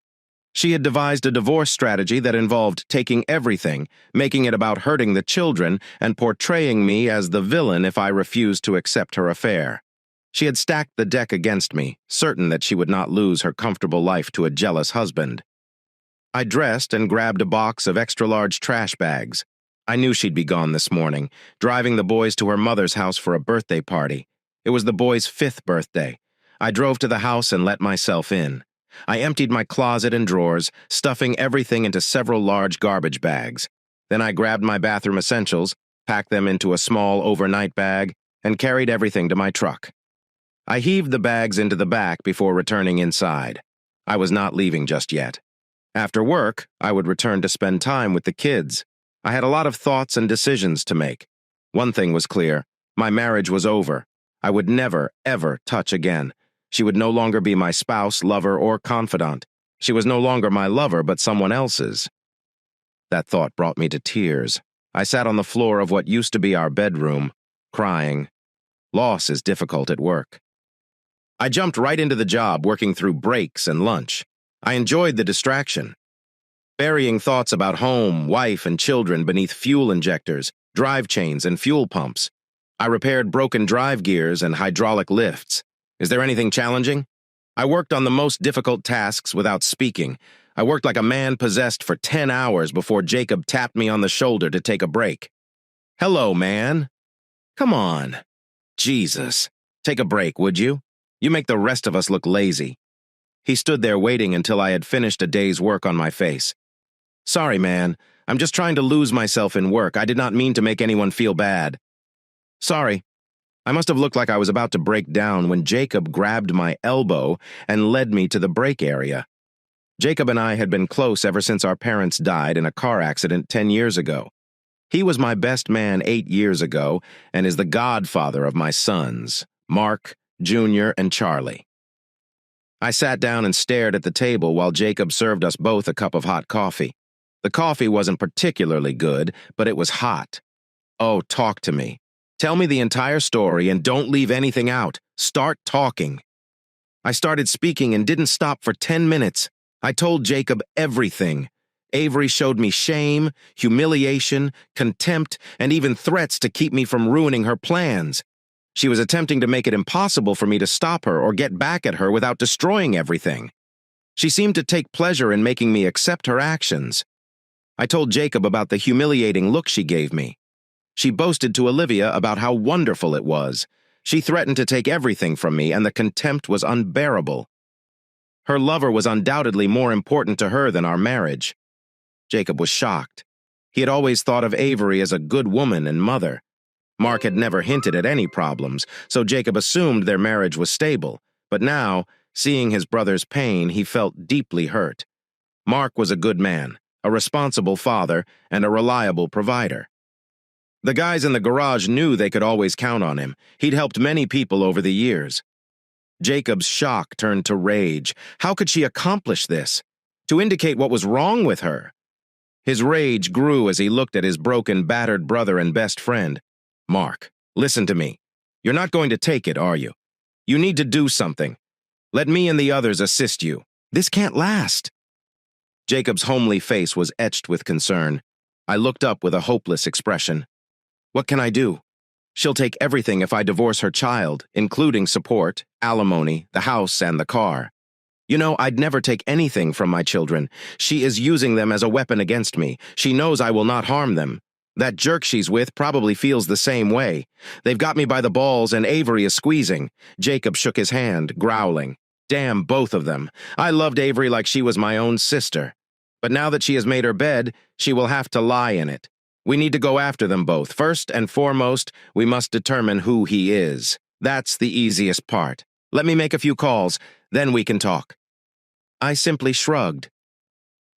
She had devised a divorce strategy that involved taking everything, making it about hurting the children, and portraying me as the villain if I refused to accept her affair. She had stacked the deck against me, certain that she would not lose her comfortable life to a jealous husband. I dressed and grabbed a box of extra-large trash bags. I knew she'd be gone this morning, driving the boys to her mother's house for a birthday party. It was the boys' 5th birthday. I drove to the house and let myself in. I emptied my closet and drawers, stuffing everything into several large garbage bags. Then I grabbed my bathroom essentials, packed them into a small overnight bag, and carried everything to my truck. I heaved the bags into the back before returning inside. I was not leaving just yet. After work, I would return to spend time with the kids. I had a lot of thoughts and decisions to make. One thing was clear: my marriage was over. I would never, ever touch again. She would no longer be my spouse, lover, or confidant. She was no longer my lover, but someone else's. That thought brought me to tears. I sat on the floor of what used to be our bedroom, crying. Loss is difficult at work. I jumped right into the job, working through breaks and lunch. I enjoyed the distraction. Burying thoughts about home, wife, and children beneath fuel injectors, drive chains, and fuel pumps. I repaired broken drive gears and hydraulic lifts. Is there anything challenging? I worked on the most difficult tasks without speaking. I worked like a man possessed for 10 hours before Jacob tapped me on the shoulder to take a break. Hello, man. Come on. Jesus. Take a break, would you? You make the rest of us look lazy. He stood there waiting until I had finished a day's work on my face. Sorry, man. I'm just trying to lose myself in work. I did not mean to make anyone feel bad. Sorry. I must have looked like I was about to break down when Jacob grabbed my elbow and led me to the break area. Jacob and I had been close ever since our parents died in a car accident 10 years ago. He was my best man 8 years ago and is the godfather of my sons, Mark, Junior, and Charlie. I sat down and stared at the table while Jacob served us both a cup of hot coffee. The coffee wasn't particularly good, but it was hot. Oh, talk to me. Tell me the entire story and don't leave anything out. Start talking. I started speaking and didn't stop for 10 minutes. I told Jacob everything. Avery showed me shame, humiliation, contempt, and even threats to keep me from ruining her plans. She was attempting to make it impossible for me to stop her or get back at her without destroying everything. She seemed to take pleasure in making me accept her actions. I told Jacob about the humiliating look she gave me. She boasted to Olivia about how wonderful it was. She threatened to take everything from me, and the contempt was unbearable. Her lover was undoubtedly more important to her than our marriage. Jacob was shocked. He had always thought of Avery as a good woman and mother. Mark had never hinted at any problems, so Jacob assumed their marriage was stable. But now, seeing his brother's pain, he felt deeply hurt. Mark was a good man, a responsible father, and a reliable provider. The guys in the garage knew they could always count on him. He'd helped many people over the years. Jacob's shock turned to rage. How could she accomplish this? To indicate what was wrong with her? His rage grew as he looked at his broken, battered brother and best friend. Mark, listen to me. You're not going to take it, are you? You need to do something. Let me and the others assist you. This can't last. Jacob's homely face was etched with concern. I looked up with a hopeless expression. What can I do? She'll take everything if I divorce her child, including support, alimony, the house, and the car. You know, I'd never take anything from my children. She is using them as a weapon against me. She knows I will not harm them. That jerk she's with probably feels the same way. They've got me by the balls and Avery is squeezing. Jacob shook his hand, growling. Damn both of them. I loved Avery like she was my own sister. But now that she has made her bed, she will have to lie in it. We need to go after them both. First and foremost, we must determine who he is. That's the easiest part. Let me make a few calls, then we can talk. I simply shrugged.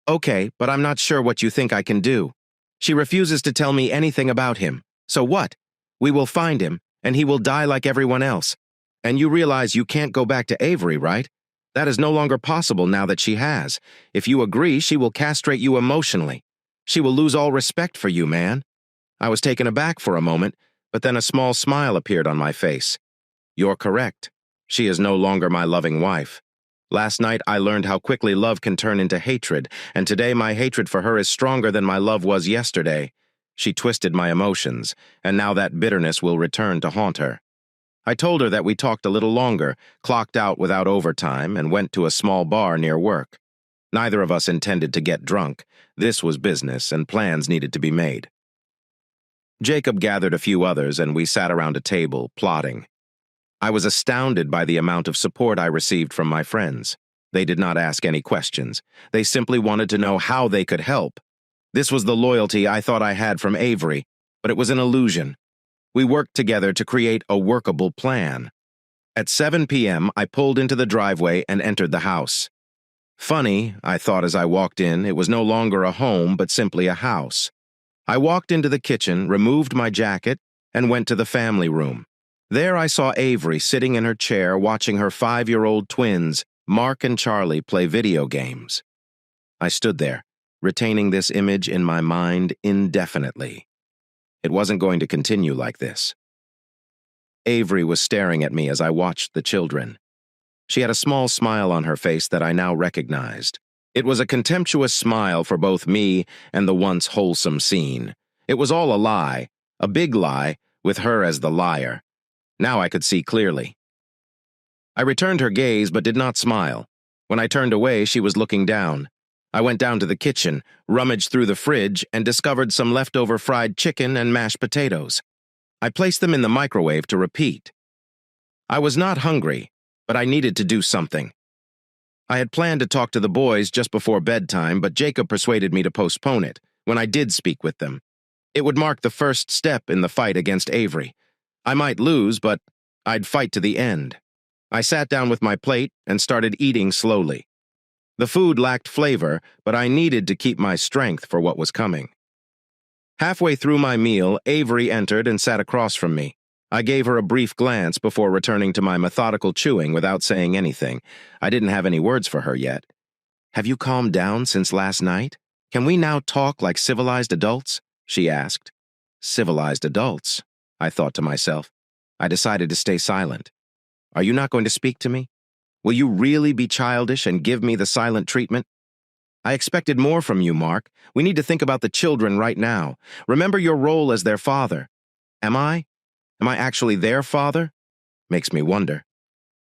Okay, but I'm not sure what you think I can do. She refuses to tell me anything about him. So what? We will find him, and he will die like everyone else. And you realize you can't go back to Avery, right? That is no longer possible now that she has. If you agree, she will castrate you emotionally. She will lose all respect for you, man. I was taken aback for a moment, but then a small smile appeared on my face. You're correct. She is no longer my loving wife. Last night I learned how quickly love can turn into hatred, and today my hatred for her is stronger than my love was yesterday. She twisted my emotions, and now that bitterness will return to haunt her. I told her that we talked a little longer, clocked out without overtime, and went to a small bar near work. Neither of us intended to get drunk. This was business, and plans needed to be made. Jacob gathered a few others, and we sat around a table, plotting. I was astounded by the amount of support I received from my friends. They did not ask any questions. They simply wanted to know how they could help. This was the loyalty I thought I had from Avery, but it was an illusion. We worked together to create a workable plan. At 7 p.m., I pulled into the driveway and entered the house. Funny, I thought as I walked in, it was no longer a home, but simply a house. I walked into the kitchen, removed my jacket, and went to the family room. There I saw Avery sitting in her chair watching her 5-year-old twins, Mark and Charlie, play video games. I stood there, retaining this image in my mind indefinitely. It wasn't going to continue like this. Avery was staring at me as I watched the children. She had a small smile on her face that I now recognized. It was a contemptuous smile for both me and the once wholesome scene. It was all a lie, a big lie, with her as the liar. Now I could see clearly. I returned her gaze but did not smile. When I turned away, she was looking down. I went down to the kitchen, rummaged through the fridge, and discovered some leftover fried chicken and mashed potatoes. I placed them in the microwave to repeat. I was not hungry, but I needed to do something. I had planned to talk to the boys just before bedtime, but Jacob persuaded me to postpone it when I did speak with them. It would mark the first step in the fight against Avery. I might lose, but I'd fight to the end. I sat down with my plate and started eating slowly. The food lacked flavor, but I needed to keep my strength for what was coming. Halfway through my meal, Avery entered and sat across from me. I gave her a brief glance before returning to my methodical chewing without saying anything. I didn't have any words for her yet. Have you calmed down since last night? Can we now talk like civilized adults? She asked. Civilized adults? I thought to myself. I decided to stay silent. Are you not going to speak to me? Will you really be childish and give me the silent treatment? I expected more from you, Mark. We need to think about the children right now. Remember your role as their father. Am I? Am I actually their father? Makes me wonder.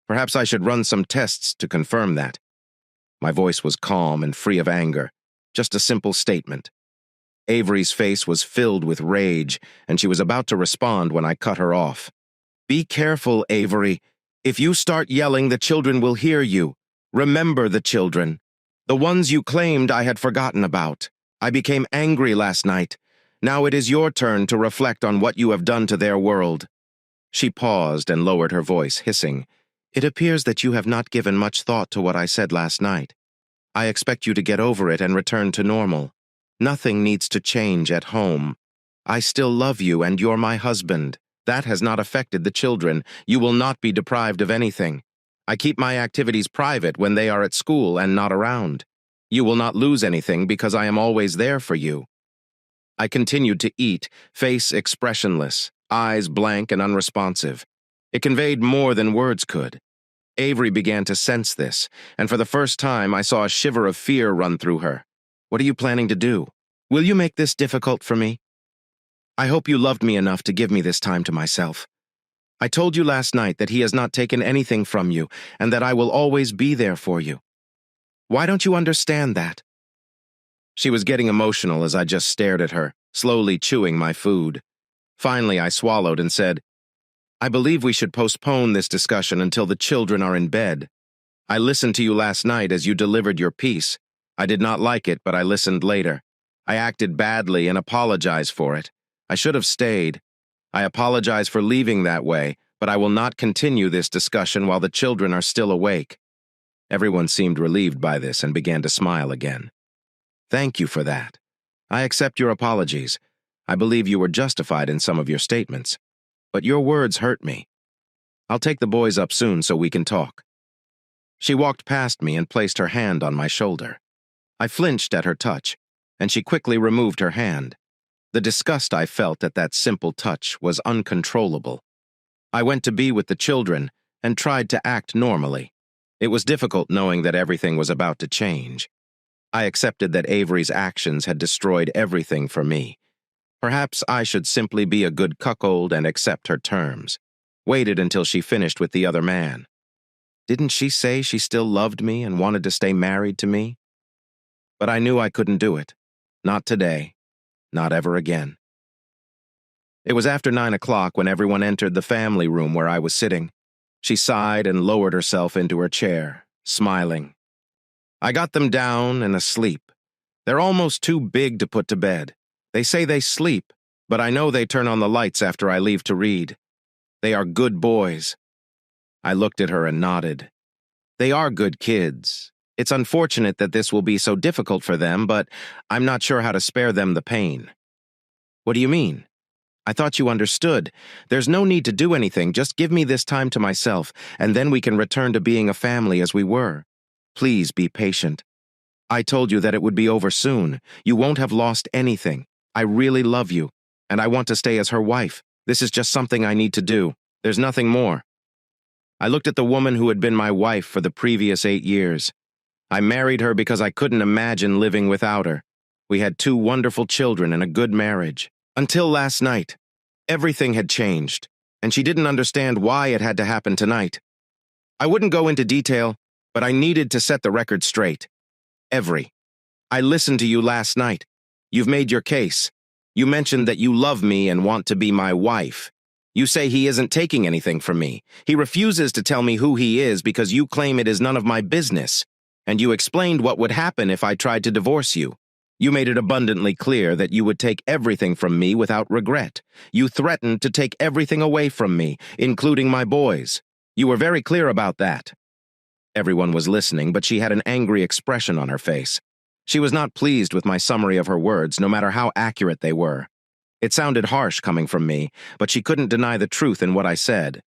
Perhaps I should run some tests to confirm that. My voice was calm and free of anger. Just a simple statement. Avery's face was filled with rage, and she was about to respond when I cut her off. Be careful, Avery. If you start yelling, the children will hear you. Remember the children. The ones you claimed I had forgotten about. I became angry last night. Now it is your turn to reflect on what you have done to their world. She paused and lowered her voice, hissing. It appears that you have not given much thought to what I said last night. I expect you to get over it and return to normal. Nothing needs to change at home. I still love you and you're my husband. That has not affected the children. You will not be deprived of anything. I keep my activities private when they are at school and not around. You will not lose anything because I am always there for you. I continued to eat, face expressionless, eyes blank and unresponsive. It conveyed more than words could. Avery began to sense this, and for the first time I saw a shiver of fear run through her. What are you planning to do? Will you make this difficult for me? I hope you loved me enough to give me this time to myself. I told you last night that he has not taken anything from you and that I will always be there for you. Why don't you understand that? She was getting emotional as I just stared at her, slowly chewing my food. Finally, I swallowed and said, I believe we should postpone this discussion until the children are in bed. I listened to you last night as you delivered your piece. I did not like it, but I listened later. I acted badly and apologize for it. I should have stayed. I apologize for leaving that way, but I will not continue this discussion while the children are still awake. Everyone seemed relieved by this and began to smile again. Thank you for that. I accept your apologies. I believe you were justified in some of your statements. But your words hurt me. I'll take the boys up soon so we can talk. She walked past me and placed her hand on my shoulder. I flinched at her touch, and she quickly removed her hand. The disgust I felt at that simple touch was uncontrollable. I went to be with the children and tried to act normally. It was difficult knowing that everything was about to change. I accepted that Avery's actions had destroyed everything for me. Perhaps I should simply be a good cuckold and accept her terms. Waited until she finished with the other man. Didn't she say she still loved me and wanted to stay married to me? But I knew I couldn't do it. Not today. Not ever again. It was after 9 o'clock when everyone entered the family room where I was sitting. She sighed and lowered herself into her chair, smiling. I got them down and asleep. They're almost too big to put to bed. They say they sleep, but I know they turn on the lights after I leave to read. They are good boys. I looked at her and nodded. They are good kids. It's unfortunate that this will be so difficult for them, but I'm not sure how to spare them the pain. What do you mean? I thought you understood. There's no need to do anything. Just give me this time to myself, and then we can return to being a family as we were. Please be patient. I told you that it would be over soon. You won't have lost anything. I really love you, and I want to stay as her wife. This is just something I need to do. There's nothing more. I looked at the woman who had been my wife for the previous 8 years. I married her because I couldn't imagine living without her. We had 2 wonderful children and a good marriage. Until last night, everything had changed, and she didn't understand why it had to happen tonight. I wouldn't go into detail, but I needed to set the record straight. I listened to you last night. You've made your case. You mentioned that you love me and want to be my wife. You say he isn't taking anything from me. He refuses to tell me who he is because you claim it is none of my business. And you explained what would happen if I tried to divorce you. You made it abundantly clear that you would take everything from me without regret. You threatened to take everything away from me, including my boys. You were very clear about that. Everyone was listening, but she had an angry expression on her face. She was not pleased with my summary of her words, no matter how accurate they were. It sounded harsh coming from me, but she couldn't deny the truth in what I said.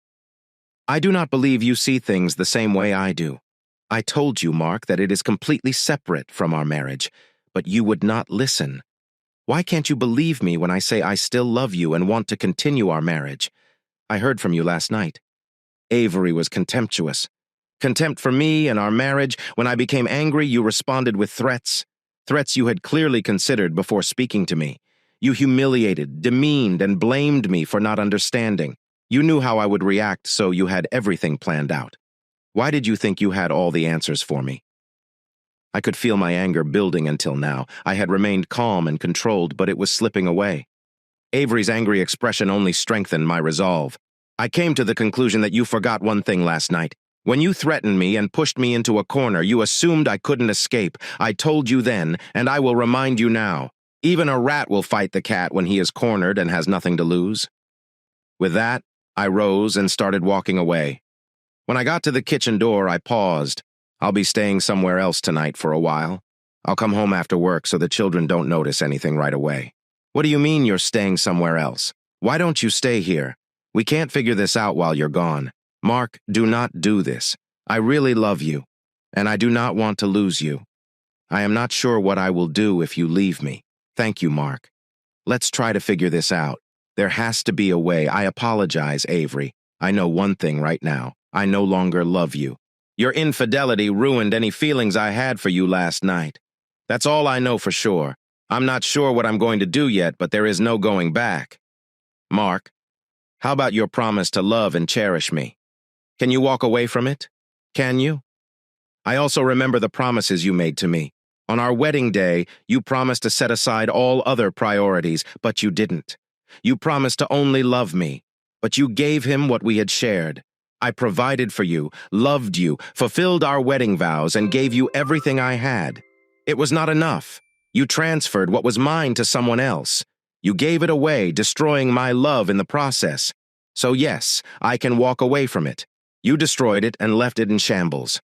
I do not believe you see things the same way I do. I told you, Mark, that it is completely separate from our marriage, but you would not listen. Why can't you believe me when I say I still love you and want to continue our marriage? I heard from you last night. Avery was contemptuous. Contempt for me and our marriage. When I became angry, you responded with threats. Threats you had clearly considered before speaking to me. You humiliated, demeaned, and blamed me for not understanding. You knew how I would react, so you had everything planned out. Why did you think you had all the answers for me? I could feel my anger building until now. I had remained calm and controlled, but it was slipping away. Avery's angry expression only strengthened my resolve. I came to the conclusion that you forgot one thing last night. When you threatened me and pushed me into a corner, you assumed I couldn't escape. I told you then, and I will remind you now. Even a rat will fight the cat when he is cornered and has nothing to lose. With that, I rose and started walking away. When I got to the kitchen door, I paused. I'll be staying somewhere else tonight for a while. I'll come home after work so the children don't notice anything right away. What do you mean you're staying somewhere else? Why don't you stay here? We can't figure this out while you're gone. Mark, do not do this. I really love you, and I do not want to lose you. I am not sure what I will do if you leave me. Thank you, Mark. Let's try to figure this out. There has to be a way. I apologize, Avery. I know one thing right now. I no longer love you. Your infidelity ruined any feelings I had for you last night. That's all I know for sure. I'm not sure what I'm going to do yet, but there is no going back. Mark, how about your promise to love and cherish me? Can you walk away from it? Can you? I also remember the promises you made to me. On our wedding day, you promised to set aside all other priorities, but you didn't. You promised to only love me, but you gave him what we had shared. I provided for you, loved you, fulfilled our wedding vows, and gave you everything I had. It was not enough. You transferred what was mine to someone else. You gave it away, destroying my love in the process. So yes, I can walk away from it. You destroyed it and left it in shambles.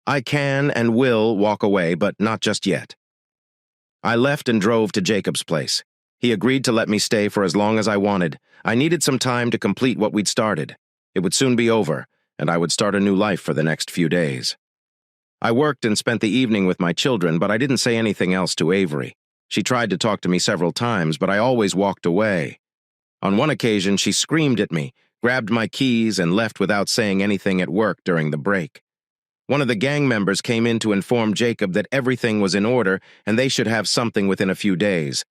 I can and will walk away, but not just yet. I left and drove to Jacob's place. He agreed to let me stay for as long as I wanted. I needed some time to complete what we'd started. It would soon be over, and I would start a new life for the next few days. I worked and spent the evening with my children, but I didn't say anything else to Avery. She tried to talk to me several times, but I always walked away. On one occasion, she screamed at me, grabbed my keys, and left without saying anything at work during the break. One of the gang members came in to inform Jacob that everything was in order and they should have something within a few days.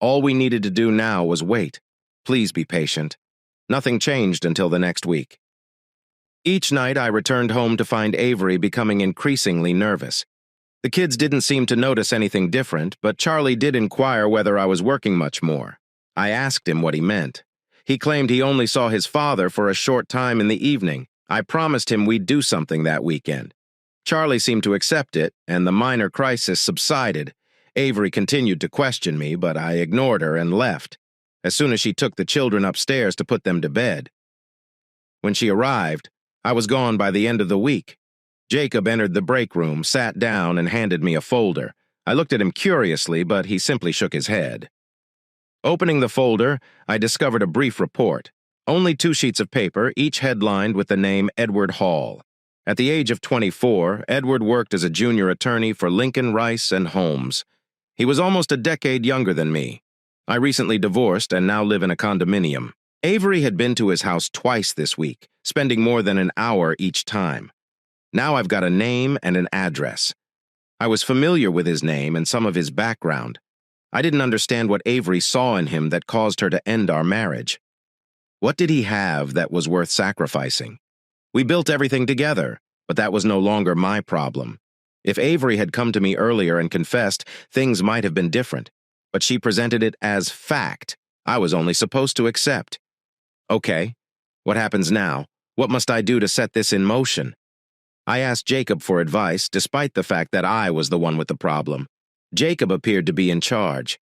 All we needed to do now was wait. Please be patient. Nothing changed until the next week. Each night I returned home to find Avery becoming increasingly nervous. The kids didn't seem to notice anything different, but Charlie did inquire whether I was working much more. I asked him what he meant. He claimed he only saw his father for a short time in the evening. I promised him we'd do something that weekend. Charlie seemed to accept it, and the minor crisis subsided. Avery continued to question me, but I ignored her and left, as soon as she took the children upstairs to put them to bed. When she arrived, I was gone by the end of the week. Jacob entered the break room, sat down, and handed me a folder. I looked at him curiously, but he simply shook his head. Opening the folder, I discovered a brief report. Only 2 sheets of paper, each headlined with the name Edward Hall. At the age of 24, Edward worked as a junior attorney for Lincoln, Rice, and Holmes. He was almost a decade younger than me. I recently divorced and now live in a condominium. Avery had been to his house twice this week, spending more than an hour each time. Now I've got a name and an address. I was familiar with his name and some of his background. I didn't understand what Avery saw in him that caused her to end our marriage. What did he have that was worth sacrificing? We built everything together, but that was no longer my problem. If Avery had come to me earlier and confessed, things might have been different. But she presented it as fact. I was only supposed to accept. Okay, what happens now? What must I do to set this in motion? I asked Jacob for advice, despite the fact that I was the one with the problem. Jacob appeared to be in charge.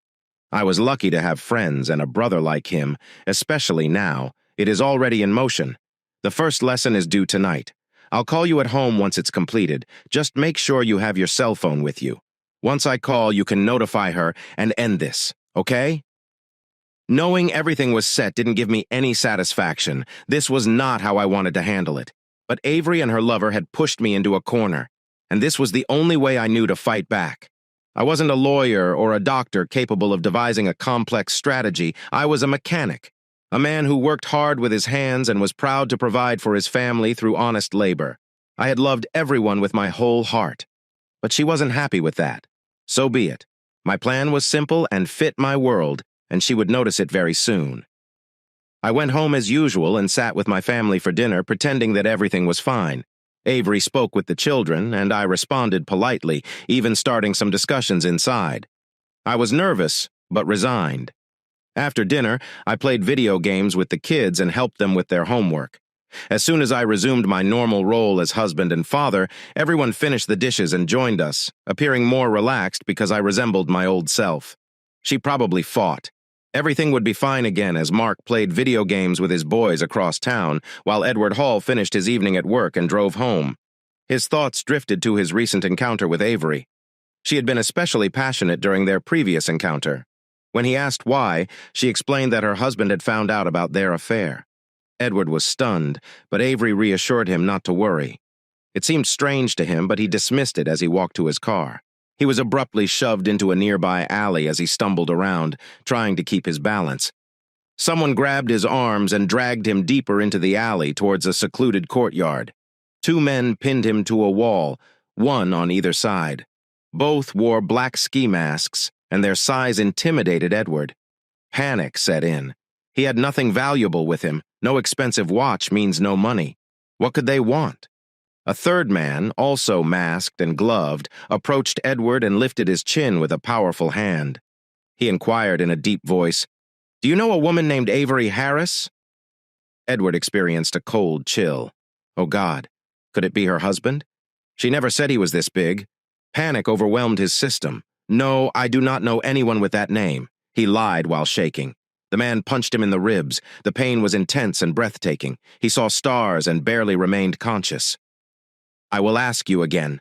I was lucky to have friends and a brother like him, especially now. It is already in motion. The first lesson is due tonight. I'll call you at home once it's completed. Just make sure you have your cell phone with you. Once I call, you can notify her and end this, okay? Knowing everything was set didn't give me any satisfaction. This was not how I wanted to handle it. But Avery and her lover had pushed me into a corner, and this was the only way I knew to fight back. I wasn't a lawyer or a doctor capable of devising a complex strategy. I was a mechanic. A man who worked hard with his hands and was proud to provide for his family through honest labor. I had loved everyone with my whole heart. But she wasn't happy with that. So be it. My plan was simple and fit my world, and she would notice it very soon. I went home as usual and sat with my family for dinner, pretending that everything was fine. Avery spoke with the children, and I responded politely, even starting some discussions inside. I was nervous, but resigned. After dinner, I played video games with the kids and helped them with their homework. As soon as I resumed my normal role as husband and father, everyone finished the dishes and joined us, appearing more relaxed because I resembled my old self. She probably fought. Everything would be fine again as Mark played video games with his boys across town, while Edward Hall finished his evening at work and drove home. His thoughts drifted to his recent encounter with Avery. She had been especially passionate during their previous encounter. When he asked why, she explained that her husband had found out about their affair. Edward was stunned, but Avery reassured him not to worry. It seemed strange to him, but he dismissed it as he walked to his car. He was abruptly shoved into a nearby alley as he stumbled around, trying to keep his balance. Someone grabbed his arms and dragged him deeper into the alley towards a secluded courtyard. 2 men pinned him to a wall, one on either side. Both wore black ski masks, and their size intimidated Edward. Panic set in. He had nothing valuable with him. No expensive watch means no money. What could they want? A third man, also masked and gloved, approached Edward and lifted his chin with a powerful hand. He inquired in a deep voice, "Do you know a woman named Avery Harris?" Edward experienced a cold chill. Oh God, could it be her husband? She never said he was this big. Panic overwhelmed his system. "No, I do not know anyone with that name." He lied while shaking. The man punched him in the ribs. The pain was intense and breathtaking. He saw stars and barely remained conscious. "I will ask you again.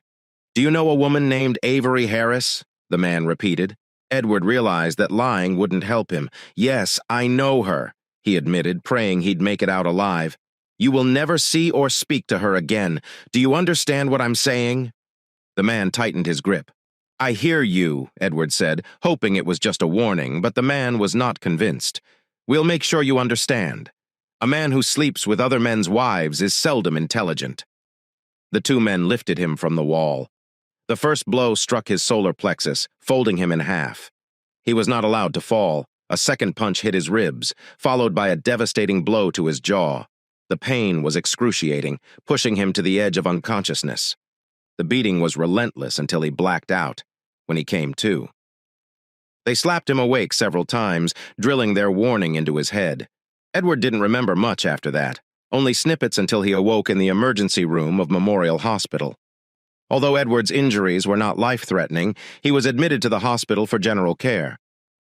Do you know a woman named Avery Harris?" the man repeated. Edward realized that lying wouldn't help him. "Yes, I know her," he admitted, praying he'd make it out alive. "You will never see or speak to her again. Do you understand what I'm saying?" The man tightened his grip. "I hear you," Edward said, hoping it was just a warning, but the man was not convinced. "We'll make sure you understand. A man who sleeps with other men's wives is seldom intelligent." The two men lifted him from the wall. The first blow struck his solar plexus, folding him in half. He was not allowed to fall. A second punch hit his ribs, followed by a devastating blow to his jaw. The pain was excruciating, pushing him to the edge of unconsciousness. The beating was relentless until he blacked out, when he came to. They slapped him awake several times, drilling their warning into his head. Edward didn't remember much after that, only snippets until he awoke in the emergency room of Memorial Hospital. Although Edward's injuries were not life-threatening, he was admitted to the hospital for general care.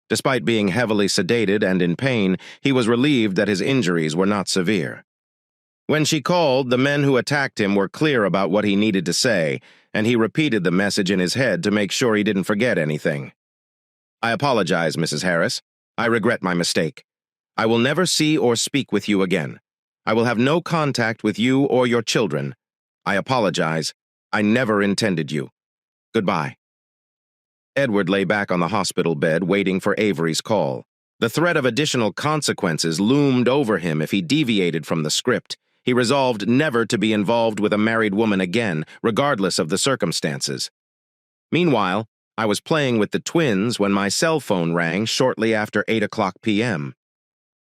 Despite being heavily sedated and in pain, he was relieved that his injuries were not severe. When she called, the men who attacked him were clear about what he needed to say, and he repeated the message in his head to make sure he didn't forget anything. "I apologize, Mrs. Harris. I regret my mistake. I will never see or speak with you again. I will have no contact with you or your children. I apologize. I never intended you. Goodbye." Edward lay back on the hospital bed, waiting for Avery's call. The threat of additional consequences loomed over him if he deviated from the script. He resolved never to be involved with a married woman again, regardless of the circumstances. Meanwhile, I was playing with the twins when my cell phone rang shortly after 8:00 p.m.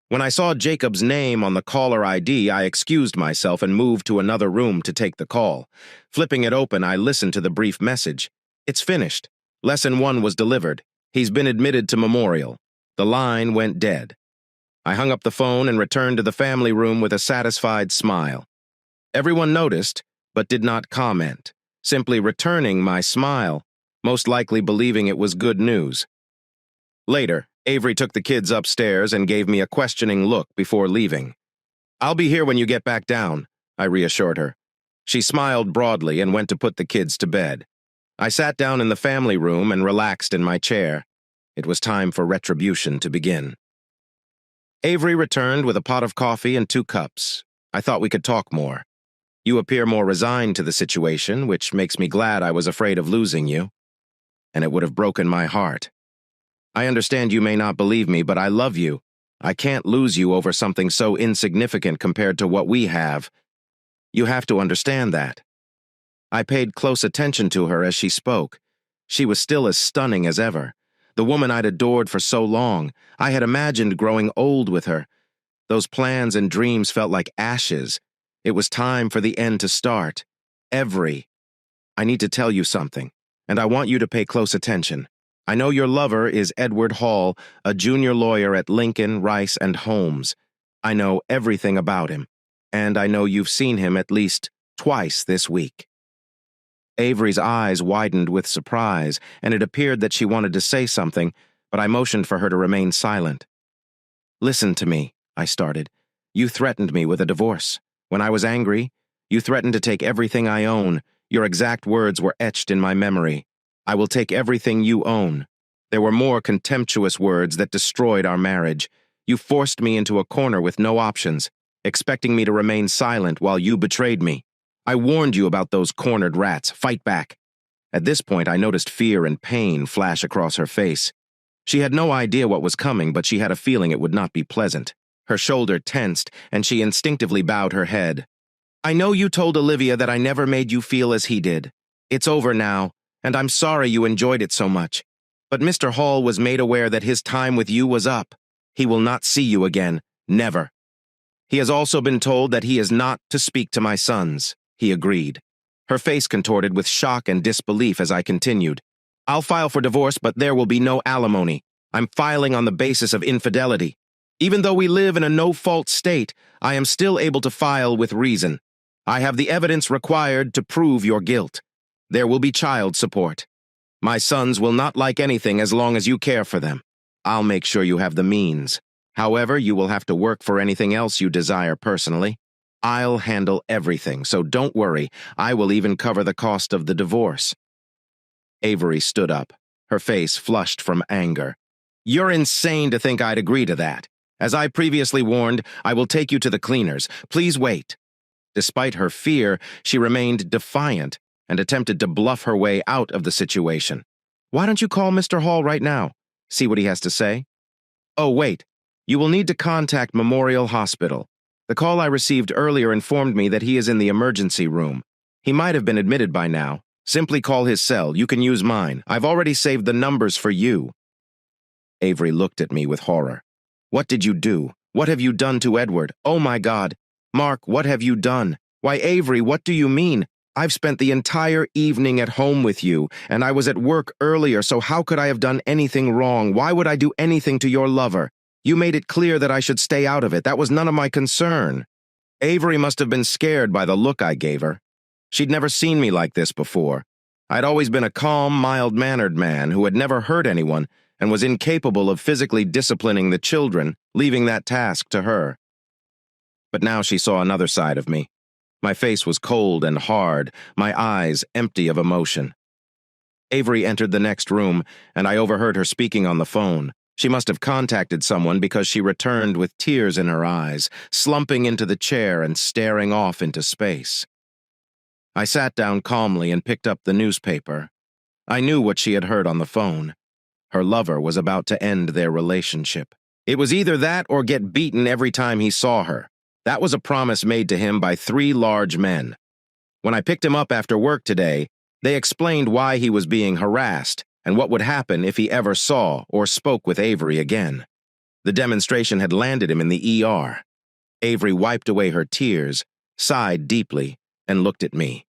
When I saw Jacob's name on the caller ID, I excused myself and moved to another room to take the call. Flipping it open, I listened to the brief message. "It's finished. Lesson 1 was delivered. He's been admitted to Memorial." The line went dead. I hung up the phone and returned to the family room with a satisfied smile. Everyone noticed, but did not comment, simply returning my smile, most likely believing it was good news. Later, Avery took the kids upstairs and gave me a questioning look before leaving. "I'll be here when you get back down," I reassured her. She smiled broadly and went to put the kids to bed. I sat down in the family room and relaxed in my chair. It was time for retribution to begin. Avery returned with a pot of coffee and 2 cups. "I thought we could talk more. You appear more resigned to the situation, which makes me glad. I was afraid of losing you, and it would have broken my heart. I understand you may not believe me, but I love you. I can't lose you over something so insignificant compared to what we have. You have to understand that." I paid close attention to her as she spoke. She was still as stunning as ever. The woman I'd adored for so long. I had imagined growing old with her. Those plans and dreams felt like ashes. It was time for the end to start. I need to tell you something, and I want you to pay close attention. I know your lover is Edward Hall, a junior lawyer at Lincoln, Rice, and Holmes. I know everything about him, and I know you've seen him at least twice this week." Avery's eyes widened with surprise, and it appeared that she wanted to say something, but I motioned for her to remain silent. "Listen to me," I started. "You threatened me with a divorce. When I was angry, you threatened to take everything I own. Your exact words were etched in my memory. I will take everything you own. There were more contemptuous words that destroyed our marriage. You forced me into a corner with no options, expecting me to remain silent while you betrayed me. I warned you about those cornered rats. Fight back." At this point, I noticed fear and pain flash across her face. She had no idea what was coming, but she had a feeling it would not be pleasant. Her shoulder tensed, and she instinctively bowed her head. "I know you told Olivia that I never made you feel as he did. It's over now, and I'm sorry you enjoyed it so much. But Mr. Hall was made aware that his time with you was up. He will not see you again. Never. He has also been told that he is not to speak to my sons." He agreed. Her face contorted with shock and disbelief as I continued. I'll file for divorce, but there will be no alimony. I'm filing on the basis of infidelity. Even though we live in a no-fault state, I am still able to file with reason. I have the evidence required to prove your guilt. There will be child support. My sons will not like anything as long as you care for them. I'll make sure you have the means. However, you will have to work for anything else you desire personally. I'll handle everything, so don't worry. I will even cover the cost of the divorce. Avery stood up, her face flushed from anger. You're insane to think I'd agree to that. As I previously warned, I will take you to the cleaners. Please wait. Despite her fear, she remained defiant and attempted to bluff her way out of the situation. Why don't you call Mr. Hall right now? See what he has to say? Oh, wait. You will need to contact Memorial Hospital. The call I received earlier informed me that he is in the emergency room. He might have been admitted by now. Simply call his cell. You can use mine. I've already saved the numbers for you. Avery looked at me with horror. What did you do? What have you done to Edward? Oh my God. Mark, what have you done? Why, Avery, what do you mean? I've spent the entire evening at home with you, and I was at work earlier, so how could I have done anything wrong? Why would I do anything to your lover? You made it clear that I should stay out of it. That was none of my concern. Avery must have been scared by the look I gave her. She'd never seen me like this before. I'd always been a calm, mild-mannered man who had never hurt anyone and was incapable of physically disciplining the children, leaving that task to her. But now she saw another side of me. My face was cold and hard, my eyes empty of emotion. Avery entered the next room, and I overheard her speaking on the phone. She must have contacted someone because she returned with tears in her eyes, slumping into the chair and staring off into space. I sat down calmly and picked up the newspaper. I knew what she had heard on the phone. Her lover was about to end their relationship. It was either that or get beaten every time he saw her. That was a promise made to him by 3 large men. When I picked him up after work today, they explained why he was being harassed and what would happen if he ever saw or spoke with Avery again. The demonstration had landed him in the ER. Avery wiped away her tears, sighed deeply, and looked at me.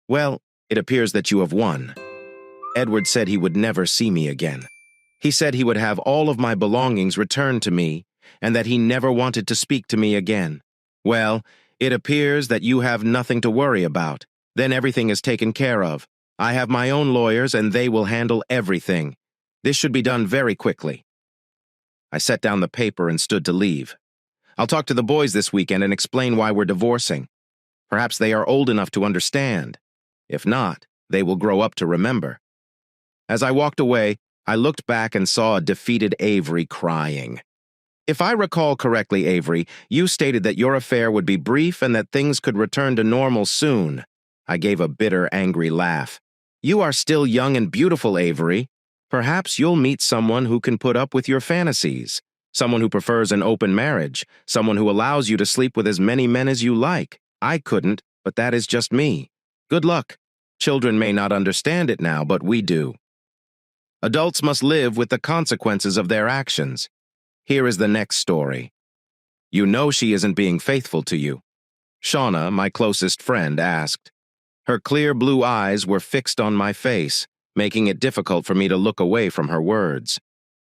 Well, it appears that you have won. Edward said he would never see me again. He said he would have all of my belongings returned to me and that he never wanted to speak to me again. Well, it appears that you have nothing to worry about. Then everything is taken care of. I have my own lawyers and they will handle everything. This should be done very quickly. I set down the paper and stood to leave. I'll talk to the boys this weekend and explain why we're divorcing. Perhaps they are old enough to understand. If not, they will grow up to remember. As I walked away, I looked back and saw a defeated Avery crying. If I recall correctly, Avery, you stated that your affair would be brief and that things could return to normal soon. I gave a bitter, angry laugh. You are still young and beautiful, Avery. Perhaps you'll meet someone who can put up with your fantasies. Someone who prefers an open marriage. Someone who allows you to sleep with as many men as you like. I couldn't, but that is just me. Good luck. Children may not understand it now, but we do. Adults must live with the consequences of their actions. Here is the next story. You know she isn't being faithful to you. Shauna, my closest friend, asked. Her clear blue eyes were fixed on my face, making it difficult for me to look away from her words.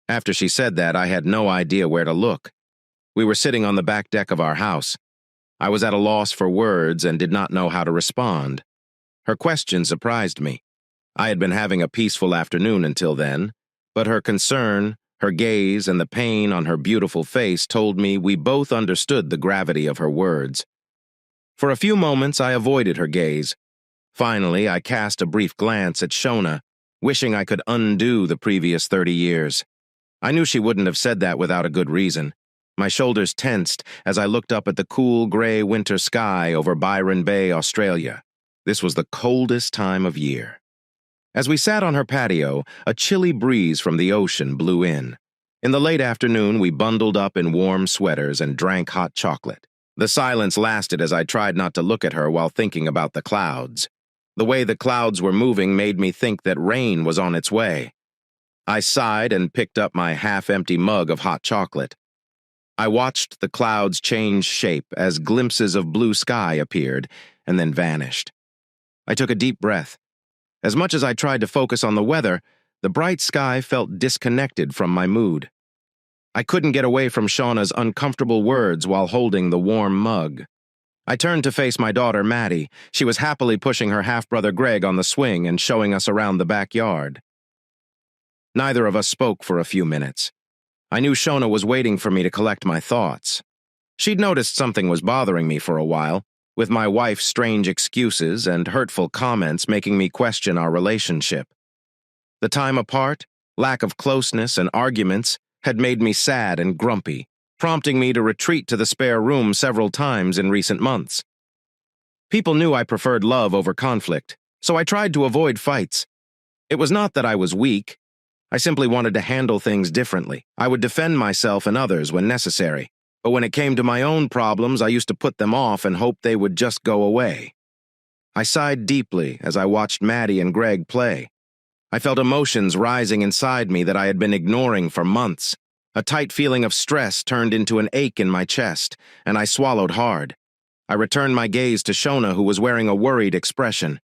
After she said that, I had no idea where to look. We were sitting on the back deck of our house. I was at a loss for words and did not know how to respond. Her question surprised me. I had been having a peaceful afternoon until then, but her concern, her gaze, and the pain on her beautiful face told me we both understood the gravity of her words. For a few moments, I avoided her gaze. Finally, I cast a brief glance at Shona, wishing I could undo the previous 30 years. I knew she wouldn't have said that without a good reason. My shoulders tensed as I looked up at the cool gray winter sky over Byron Bay, Australia. This was the coldest time of year. As we sat on her patio, a chilly breeze from the ocean blew in. In the late afternoon, we bundled up in warm sweaters and drank hot chocolate. The silence lasted as I tried not to look at her while thinking about the clouds. The way the clouds were moving made me think that rain was on its way. I sighed and picked up my half-empty mug of hot chocolate. I watched the clouds change shape as glimpses of blue sky appeared and then vanished. I took a deep breath. As much as I tried to focus on the weather, the bright sky felt disconnected from my mood. I couldn't get away from Shauna's uncomfortable words while holding the warm mug. I turned to face my daughter, Maddie. She was happily pushing her half-brother Greg on the swing and showing us around the backyard. Neither of us spoke for a few minutes. I knew Shauna was waiting for me to collect my thoughts. She'd noticed something was bothering me for a while, with my wife's strange excuses and hurtful comments making me question our relationship. The time apart, lack of closeness, and arguments had made me sad and grumpy, prompting me to retreat to the spare room several times in recent months. People knew I preferred love over conflict, so I tried to avoid fights. It was not that I was weak. I simply wanted to handle things differently. I would defend myself and others when necessary, but when it came to my own problems, I used to put them off and hope they would just go away. I sighed deeply as I watched Maddie and Greg play. I felt emotions rising inside me that I had been ignoring for months. A tight feeling of stress turned into an ache in my chest, and I swallowed hard. I returned my gaze to Shona, who was wearing a worried expression.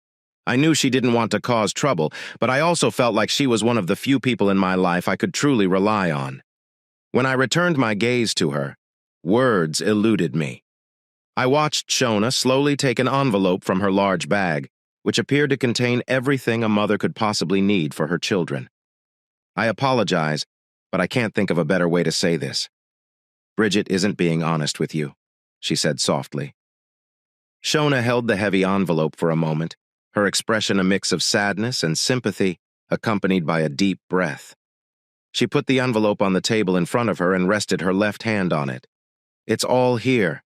I knew she didn't want to cause trouble, but I also felt like she was one of the few people in my life I could truly rely on. When I returned my gaze to her, words eluded me. I watched Shona slowly take an envelope from her large bag, which appeared to contain everything a mother could possibly need for her children. I apologize, but I can't think of a better way to say this. Bridget isn't being honest with you, she said softly. Shona held the heavy envelope for a moment, her expression a mix of sadness and sympathy, accompanied by a deep breath. She put the envelope on the table in front of her and rested her left hand on it. It's all here.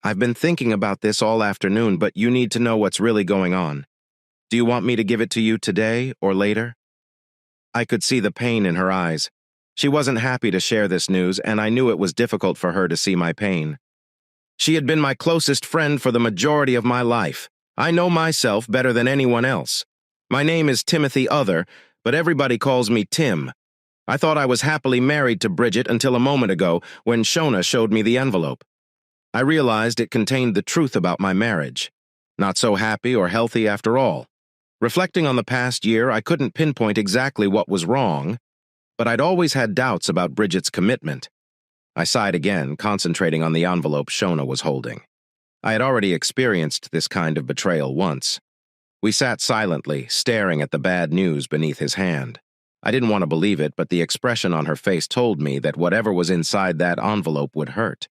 I've been thinking about this all afternoon, but you need to know what's really going on. Do you want me to give it to you today or later? I could see the pain in her eyes. She wasn't happy to share this news, and I knew it was difficult for her to see my pain. She had been my closest friend for the majority of my life. I know myself better than anyone else. My name is Timothy Other, but everybody calls me Tim. I thought I was happily married to Bridget until a moment ago when Shona showed me the envelope. I realized it contained the truth about my marriage. Not so happy or healthy after all. Reflecting on the past year, I couldn't pinpoint exactly what was wrong, but I'd always had doubts about Bridget's commitment. I sighed again, concentrating on the envelope Shona was holding. I had already experienced this kind of betrayal once. We sat silently, staring at the bad news beneath his hand. I didn't want to believe it, but the expression on her face told me that whatever was inside that envelope would hurt.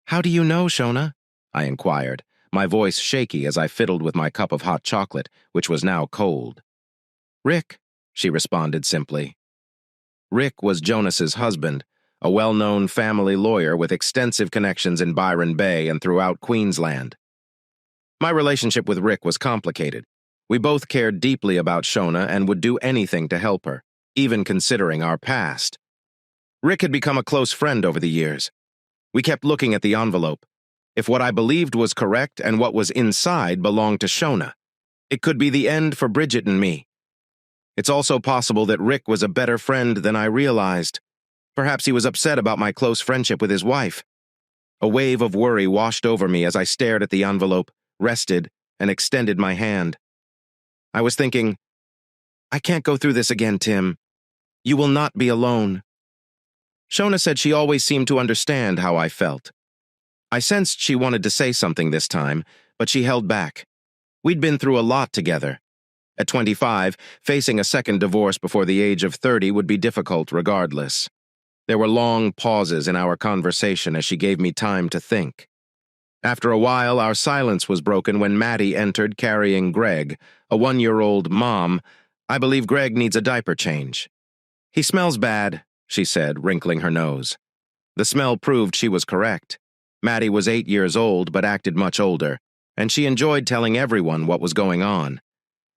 "How do you know, Shona?" I inquired, my voice shaky as I fiddled with my cup of hot chocolate, which was now cold. "Rick," she responded simply. Rick was Jonas's husband, a well-known family lawyer with extensive connections in Byron Bay and throughout Queensland. My relationship with Rick was complicated. We both cared deeply about Shona and would do anything to help her, even considering our past. Rick had become a close friend over the years. We kept looking at the envelope. If what I believed was correct and what was inside belonged to Shona, it could be the end for Bridget and me. It's also possible that Rick was a better friend than I realized. Perhaps he was upset about my close friendship with his wife. A wave of worry washed over me as I stared at the envelope, rested, and extended my hand. I was thinking, I can't go through this again, Tim. You will not be alone. Shona said she always seemed to understand how I felt. I sensed she wanted to say something this time, but she held back. We'd been through a lot together. At 25, facing a second divorce before the age of 30 would be difficult regardless. There were long pauses in our conversation as she gave me time to think. After a while, our silence was broken when Maddie entered carrying Greg, a 1-year-old mom. I believe Greg needs a diaper change. He smells bad, she said, wrinkling her nose. The smell proved she was correct. Maddie was 8 years old but acted much older, and she enjoyed telling everyone what was going on.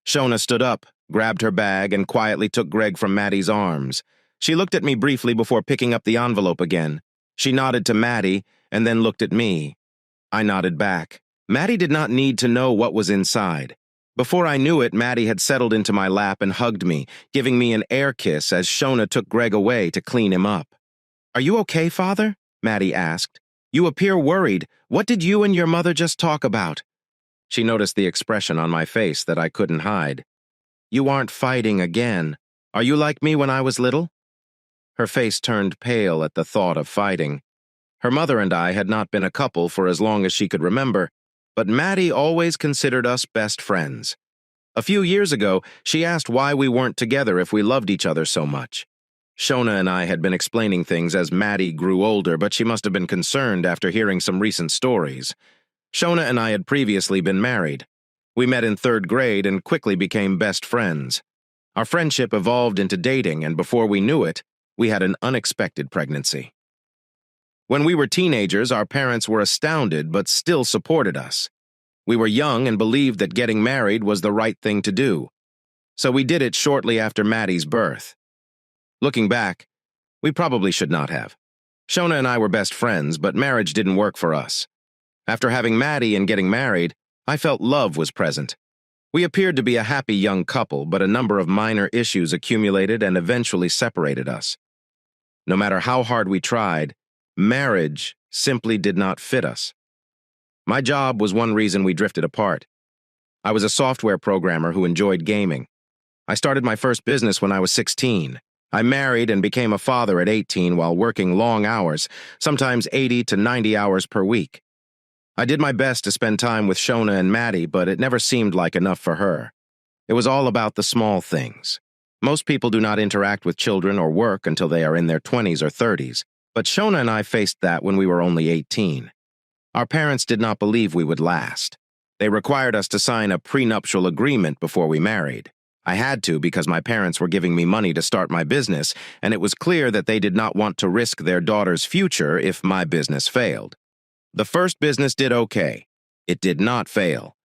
Shona stood up, grabbed her bag, and quietly took Greg from Maddie's arms. She looked at me briefly before picking up the envelope again. She nodded to Maddie and then looked at me. I nodded back. Maddie did not need to know what was inside. Before I knew it, Maddie had settled into my lap and hugged me, giving me an air kiss as Shona took Greg away to clean him up. "Are you okay, Father?" Maddie asked. "You appear worried. What did you and your mother just talk about?" She noticed the expression on my face that I couldn't hide. "You aren't fighting again. Are you like me when I was little?" Her face turned pale at the thought of fighting. Her mother and I had not been a couple for as long as she could remember, but Maddie always considered us best friends. A few years ago, she asked why we weren't together if we loved each other so much. Shona and I had been explaining things as Maddie grew older, but she must have been concerned after hearing some recent stories. Shona and I had previously been married. We met in 3rd grade and quickly became best friends. Our friendship evolved into dating, and before we knew it, we had an unexpected pregnancy. When we were teenagers, our parents were astounded but still supported us. We were young and believed that getting married was the right thing to do. So we did it shortly after Maddie's birth. Looking back, we probably should not have. Shona and I were best friends, but marriage didn't work for us. After having Maddie and getting married, I felt love was present. We appeared to be a happy young couple, but a number of minor issues accumulated and eventually separated us. No matter how hard we tried, marriage simply did not fit us. My job was one reason we drifted apart. I was a software programmer who enjoyed gaming. I started my first business when I was 16. I married and became a father at 18 while working long hours, sometimes 80 to 90 hours per week. I did my best to spend time with Shona and Maddie, but it never seemed like enough for her. It was all about the small things. Most people do not interact with children or work until they are in their 20s or 30s, but Shona and I faced that when we were only 18. Our parents did not believe we would last. They required us to sign a prenuptial agreement before we married. I had to because my parents were giving me money to start my business, and it was clear that they did not want to risk their daughter's future if my business failed. The first business did okay. It did not fail.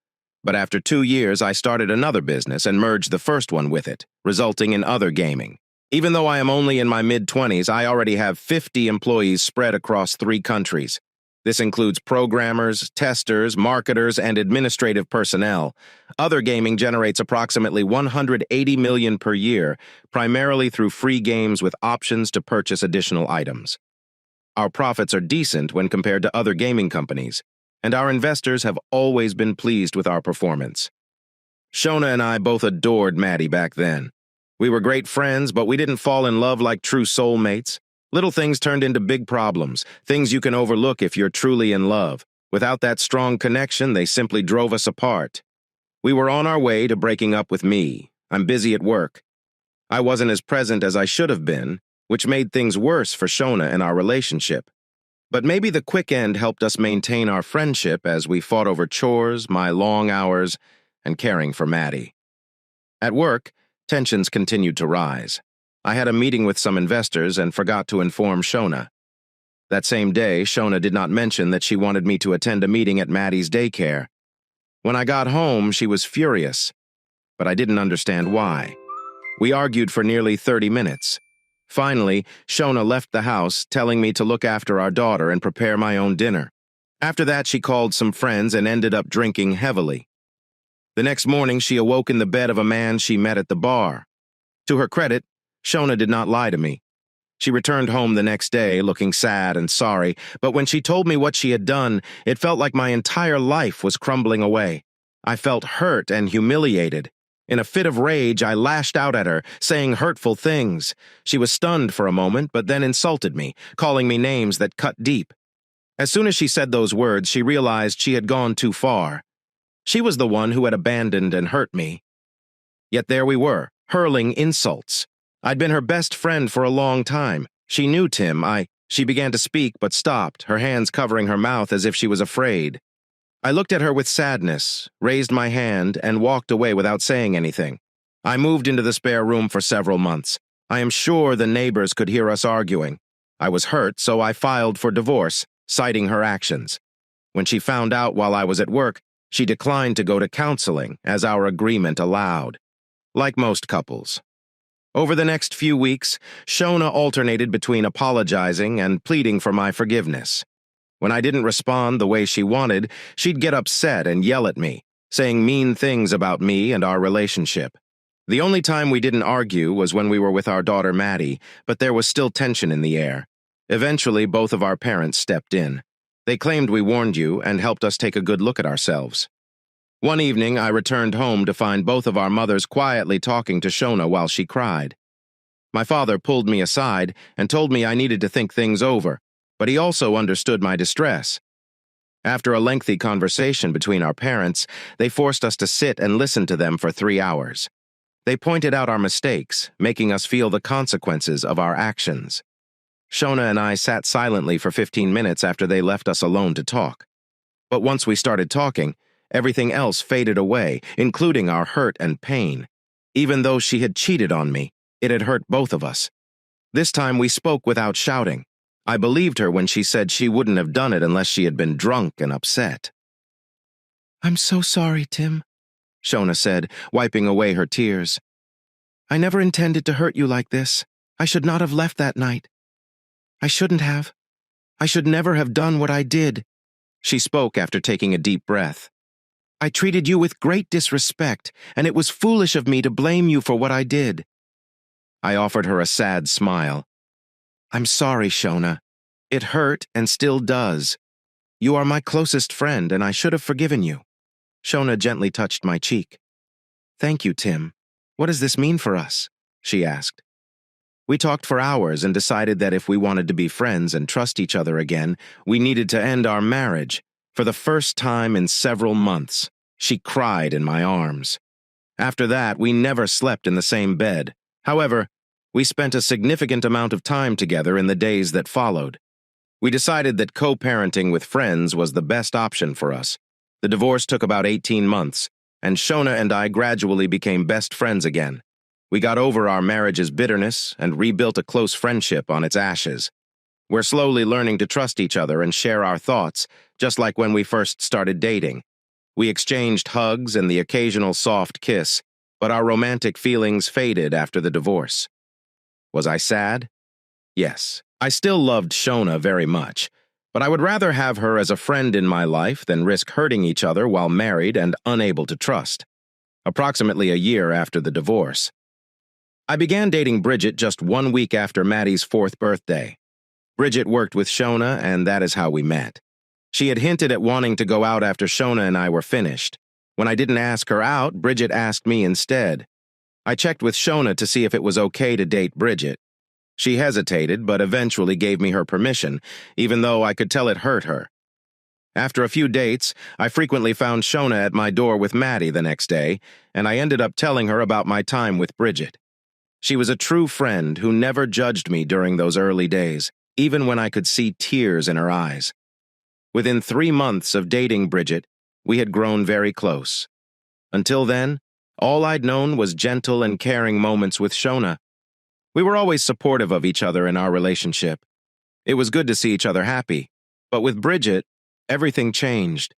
But after 2 years, I started another business and merged the first one with it, resulting in other gaming. Even though I am only in my mid-20s, I already have 50 employees spread across 3 countries. This includes programmers, testers, marketers, and administrative personnel. Other gaming generates approximately $180 million per year, primarily through free games with options to purchase additional items. Our profits are decent when compared to other gaming companies, and our investors have always been pleased with our performance. Shona and I both adored Maddie back then. We were great friends, but we didn't fall in love like true soulmates. Little things turned into big problems, things you can overlook if you're truly in love. Without that strong connection, they simply drove us apart. We were on our way to breaking up with me. I'm busy at work. I wasn't as present as I should have been, which made things worse for Shona and our relationship. But maybe the quick end helped us maintain our friendship as we fought over chores, my long hours, and caring for Maddie. At work, tensions continued to rise. I had a meeting with some investors and forgot to inform Shona. That same day, Shona did not mention that she wanted me to attend a meeting at Maddie's daycare. When I got home, she was furious, but I didn't understand why. We argued for nearly 30 minutes. Finally, Shona left the house, telling me to look after our daughter and prepare my own dinner. After that, she called some friends and ended up drinking heavily. The next morning, she awoke in the bed of a man she met at the bar. To her credit, Shona did not lie to me. She returned home the next day, looking sad and sorry, but when she told me what she had done, it felt like my entire life was crumbling away. I felt hurt and humiliated. In a fit of rage, I lashed out at her, saying hurtful things. She was stunned for a moment, but then insulted me, calling me names that cut deep. As soon as she said those words, she realized she had gone too far. She was the one who had abandoned and hurt me. Yet there we were, hurling insults. I'd been her best friend for a long time. She knew Tim. She began to speak but stopped, her hands covering her mouth as if she was afraid. I looked at her with sadness, raised my hand, and walked away without saying anything. I moved into the spare room for several months. I am sure the neighbors could hear us arguing. I was hurt, so I filed for divorce, citing her actions. When she found out while I was at work, she declined to go to counseling, as our agreement allowed. Like most couples. Over the next few weeks, Shona alternated between apologizing and pleading for my forgiveness. When I didn't respond the way she wanted, she'd get upset and yell at me, saying mean things about me and our relationship. The only time we didn't argue was when we were with our daughter Maddie, but there was still tension in the air. Eventually, both of our parents stepped in. They claimed we warned you and helped us take a good look at ourselves. One evening, I returned home to find both of our mothers quietly talking to Shona while she cried. My father pulled me aside and told me I needed to think things over, but he also understood my distress. After a lengthy conversation between our parents, they forced us to sit and listen to them for 3 hours. They pointed out our mistakes, making us feel the consequences of our actions. Shona and I sat silently for 15 minutes after they left us alone to talk. But once we started talking, everything else faded away, including our hurt and pain. Even though she had cheated on me, it had hurt both of us. This time we spoke without shouting. I believed her when she said she wouldn't have done it unless she had been drunk and upset. "I'm so sorry, Tim," Shona said, wiping away her tears. "I never intended to hurt you like this. I should not have left that night. I shouldn't have. I should never have done what I did." She spoke after taking a deep breath. "I treated you with great disrespect, and it was foolish of me to blame you for what I did." I offered her a sad smile. "I'm sorry, Shona. It hurt and still does. You are my closest friend, and I should have forgiven you." Shona gently touched my cheek. "Thank you, Tim. What does this mean for us?" she asked. We talked for hours and decided that if we wanted to be friends and trust each other again, we needed to end our marriage. For the first time in several months, she cried in my arms. After that, we never slept in the same bed. However, we spent a significant amount of time together in the days that followed. We decided that co-parenting with friends was the best option for us. The divorce took about 18 months, and Shona and I gradually became best friends again. We got over our marriage's bitterness and rebuilt a close friendship on its ashes. We're slowly learning to trust each other and share our thoughts, just like when we first started dating. We exchanged hugs and the occasional soft kiss, but our romantic feelings faded after the divorce. Was I sad? Yes. I still loved Shona very much, but I would rather have her as a friend in my life than risk hurting each other while married and unable to trust. Approximately a year after the divorce, I began dating Bridget just 1 week after Maddie's 4th birthday. Bridget worked with Shona, and that is how we met. She had hinted at wanting to go out after Shona and I were finished. When I didn't ask her out, Bridget asked me instead. I checked with Shona to see if it was okay to date Bridget. She hesitated, but eventually gave me her permission, even though I could tell it hurt her. After a few dates, I frequently found Shona at my door with Maddie the next day, and I ended up telling her about my time with Bridget. She was a true friend who never judged me during those early days, even when I could see tears in her eyes. Within 3 months of dating Bridget, we had grown very close. Until then, all I'd known was gentle and caring moments with Shona. We were always supportive of each other in our relationship. It was good to see each other happy, but with Bridget, everything changed.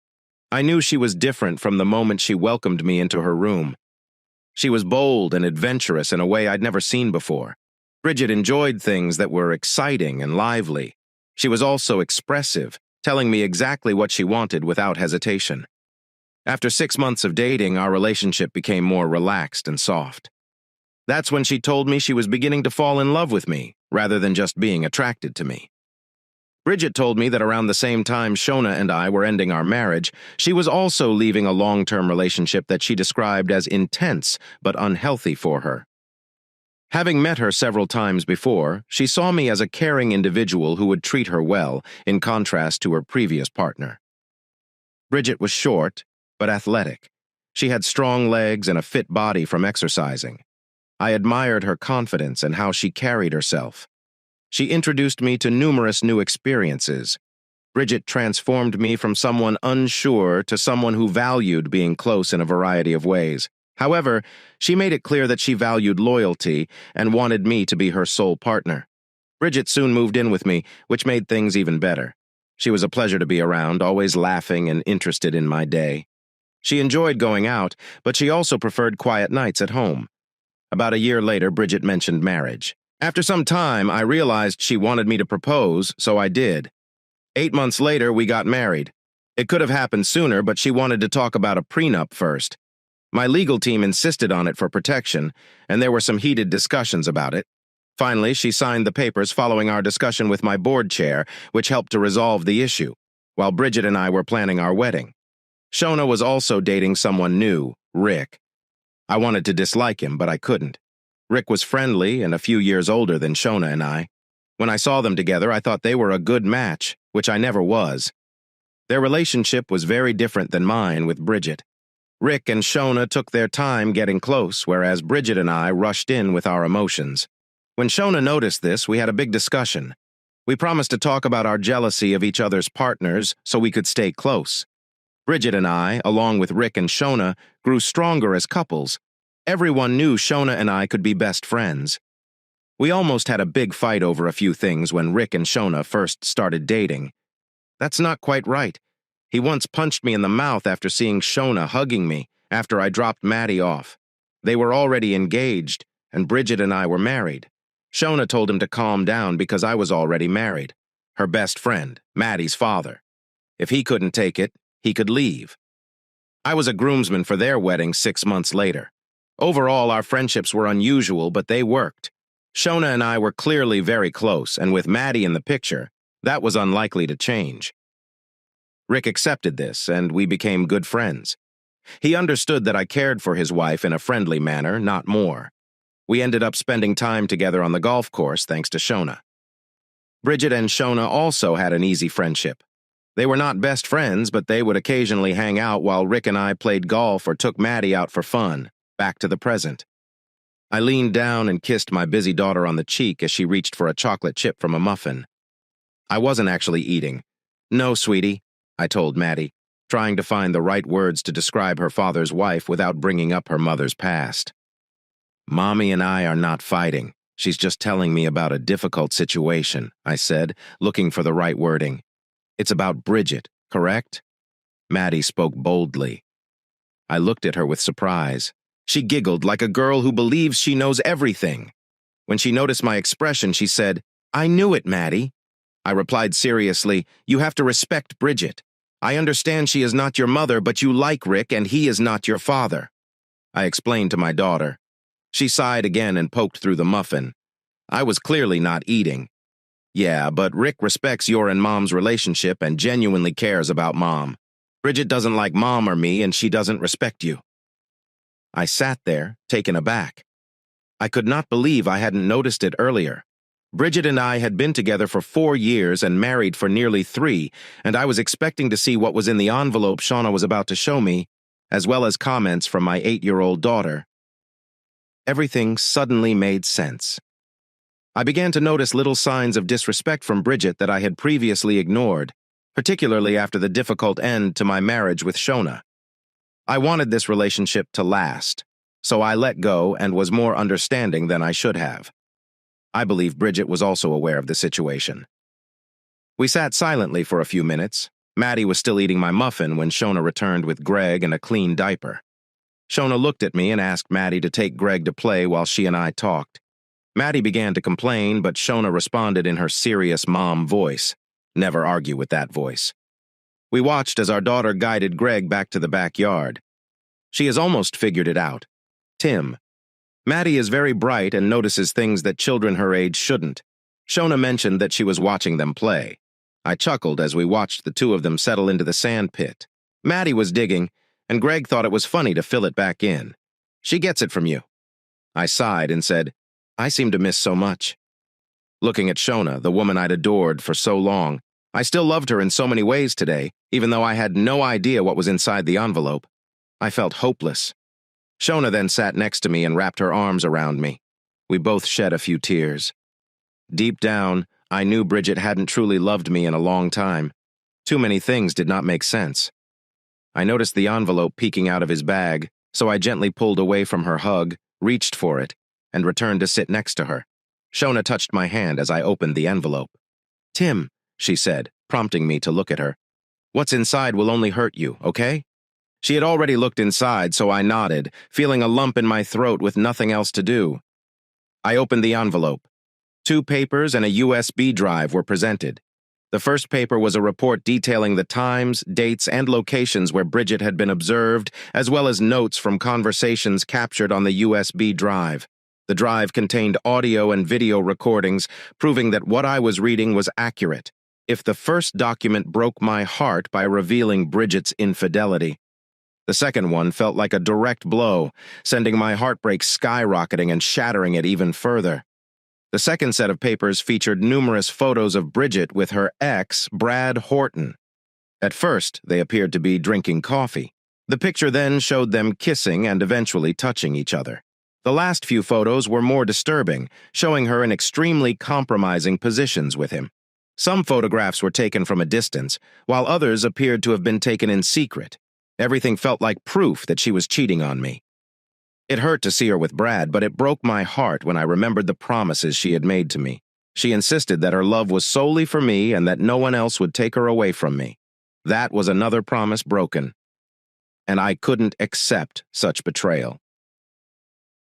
I knew she was different from the moment she welcomed me into her room. She was bold and adventurous in a way I'd never seen before. Bridget enjoyed things that were exciting and lively. She was also expressive, telling me exactly what she wanted without hesitation. After 6 months of dating, our relationship became more relaxed and soft. That's when she told me she was beginning to fall in love with me, rather than just being attracted to me. Bridget told me that around the same time Shona and I were ending our marriage, she was also leaving a long-term relationship that she described as intense but unhealthy for her. Having met her several times before, she saw me as a caring individual who would treat her well, in contrast to her previous partner. Bridget was short, but athletic. She had strong legs and a fit body from exercising. I admired her confidence and how she carried herself. She introduced me to numerous new experiences. Bridget transformed me from someone unsure to someone who valued being close in a variety of ways. However, she made it clear that she valued loyalty and wanted me to be her sole partner. Bridget soon moved in with me, which made things even better. She was a pleasure to be around, always laughing and interested in my day. She enjoyed going out, but she also preferred quiet nights at home. About a year later, Bridget mentioned marriage. After some time, I realized she wanted me to propose, so I did. 8 months later, we got married. It could have happened sooner, but she wanted to talk about a prenup first. My legal team insisted on it for protection, and there were some heated discussions about it. Finally, she signed the papers following our discussion with my board chair, which helped to resolve the issue, while Bridget and I were planning our wedding. Shona was also dating someone new, Rick. I wanted to dislike him, but I couldn't. Rick was friendly and a few years older than Shona and I. When I saw them together, I thought they were a good match, which I never was. Their relationship was very different than mine with Bridget. Rick and Shona took their time getting close, whereas Bridget and I rushed in with our emotions. When Shona noticed this, we had a big discussion. We promised to talk about our jealousy of each other's partners so we could stay close. Bridget and I, along with Rick and Shona, grew stronger as couples. Everyone knew Shona and I could be best friends. We almost had a big fight over a few things when Rick and Shona first started dating. That's not quite right. He once punched me in the mouth after seeing Shona hugging me after I dropped Maddie off. They were already engaged, and Bridget and I were married. Shona told him to calm down because I was already married. Her best friend, Maddie's father. If he couldn't take it, he could leave. I was a groomsman for their wedding 6 months later. Overall, our friendships were unusual, but they worked. Shona and I were clearly very close, and with Maddie in the picture, that was unlikely to change. Rick accepted this, and we became good friends. He understood that I cared for his wife in a friendly manner, not more. We ended up spending time together on the golf course thanks to Shona. Bridget and Shona also had an easy friendship. They were not best friends, but they would occasionally hang out while Rick and I played golf or took Maddie out for fun, back to the present. I leaned down and kissed my busy daughter on the cheek as she reached for a chocolate chip from a muffin. I wasn't actually eating. "No, sweetie," I told Maddie, trying to find the right words to describe her father's wife without bringing up her mother's past. "Mommy and I are not fighting. She's just telling me about a difficult situation," I said, looking for the right wording. "It's about Bridget, correct?" Maddie spoke boldly. I looked at her with surprise. She giggled like a girl who believes she knows everything. When she noticed my expression, she said, "I knew it, Maddie." I replied seriously, "You have to respect Bridget. I understand she is not your mother, but you like Rick and he is not your father." I explained to my daughter. She sighed again and poked through the muffin. I was clearly not eating. "Yeah, but Rick respects your and Mom's relationship and genuinely cares about Mom. Bridget doesn't like Mom or me and she doesn't respect you." I sat there, taken aback. I could not believe I hadn't noticed it earlier. Bridget and I had been together for 4 years and married for nearly 3, and I was expecting to see what was in the envelope Shona was about to show me, as well as comments from my 8-year-old daughter. Everything suddenly made sense. I began to notice little signs of disrespect from Bridget that I had previously ignored, particularly after the difficult end to my marriage with Shona. I wanted this relationship to last, so I let go and was more understanding than I should have. I believe Bridget was also aware of the situation. We sat silently for a few minutes. Maddie was still eating my muffin when Shona returned with Greg and a clean diaper. Shona looked at me and asked Maddie to take Greg to play while she and I talked. Maddie began to complain, but Shona responded in her serious mom voice. Never argue with that voice. We watched as our daughter guided Greg back to the backyard. She has almost figured it out. Tim. Maddie is very bright and notices things that children her age shouldn't. Shona mentioned that she was watching them play. I chuckled as we watched the two of them settle into the sand pit. Maddie was digging, and Greg thought it was funny to fill it back in. "She gets it from you." I sighed and said, "I seem to miss so much." Looking at Shona, the woman I'd adored for so long, I still loved her in so many ways today, even though I had no idea what was inside the envelope. I felt hopeless. Shona then sat next to me and wrapped her arms around me. We both shed a few tears. Deep down, I knew Bridget hadn't truly loved me in a long time. Too many things did not make sense. I noticed the envelope peeking out of his bag, so I gently pulled away from her hug, reached for it, and returned to sit next to her. Shona touched my hand as I opened the envelope. "Tim," she said, prompting me to look at her. "What's inside will only hurt you, okay?" She had already looked inside, so I nodded, feeling a lump in my throat with nothing else to do. I opened the envelope. 2 papers and a USB drive were presented. The first paper was a report detailing the times, dates, and locations where Bridget had been observed, as well as notes from conversations captured on the USB drive. The drive contained audio and video recordings, proving that what I was reading was accurate. If the first document broke my heart by revealing Bridget's infidelity, the second one felt like a direct blow, sending my heartbreak skyrocketing and shattering it even further. The second set of papers featured numerous photos of Bridget with her ex, Brad Horton. At first, they appeared to be drinking coffee. The picture then showed them kissing and eventually touching each other. The last few photos were more disturbing, showing her in extremely compromising positions with him. Some photographs were taken from a distance, while others appeared to have been taken in secret. Everything felt like proof that she was cheating on me. It hurt to see her with Brad, but it broke my heart when I remembered the promises she had made to me. She insisted that her love was solely for me and that no one else would take her away from me. That was another promise broken, and I couldn't accept such betrayal.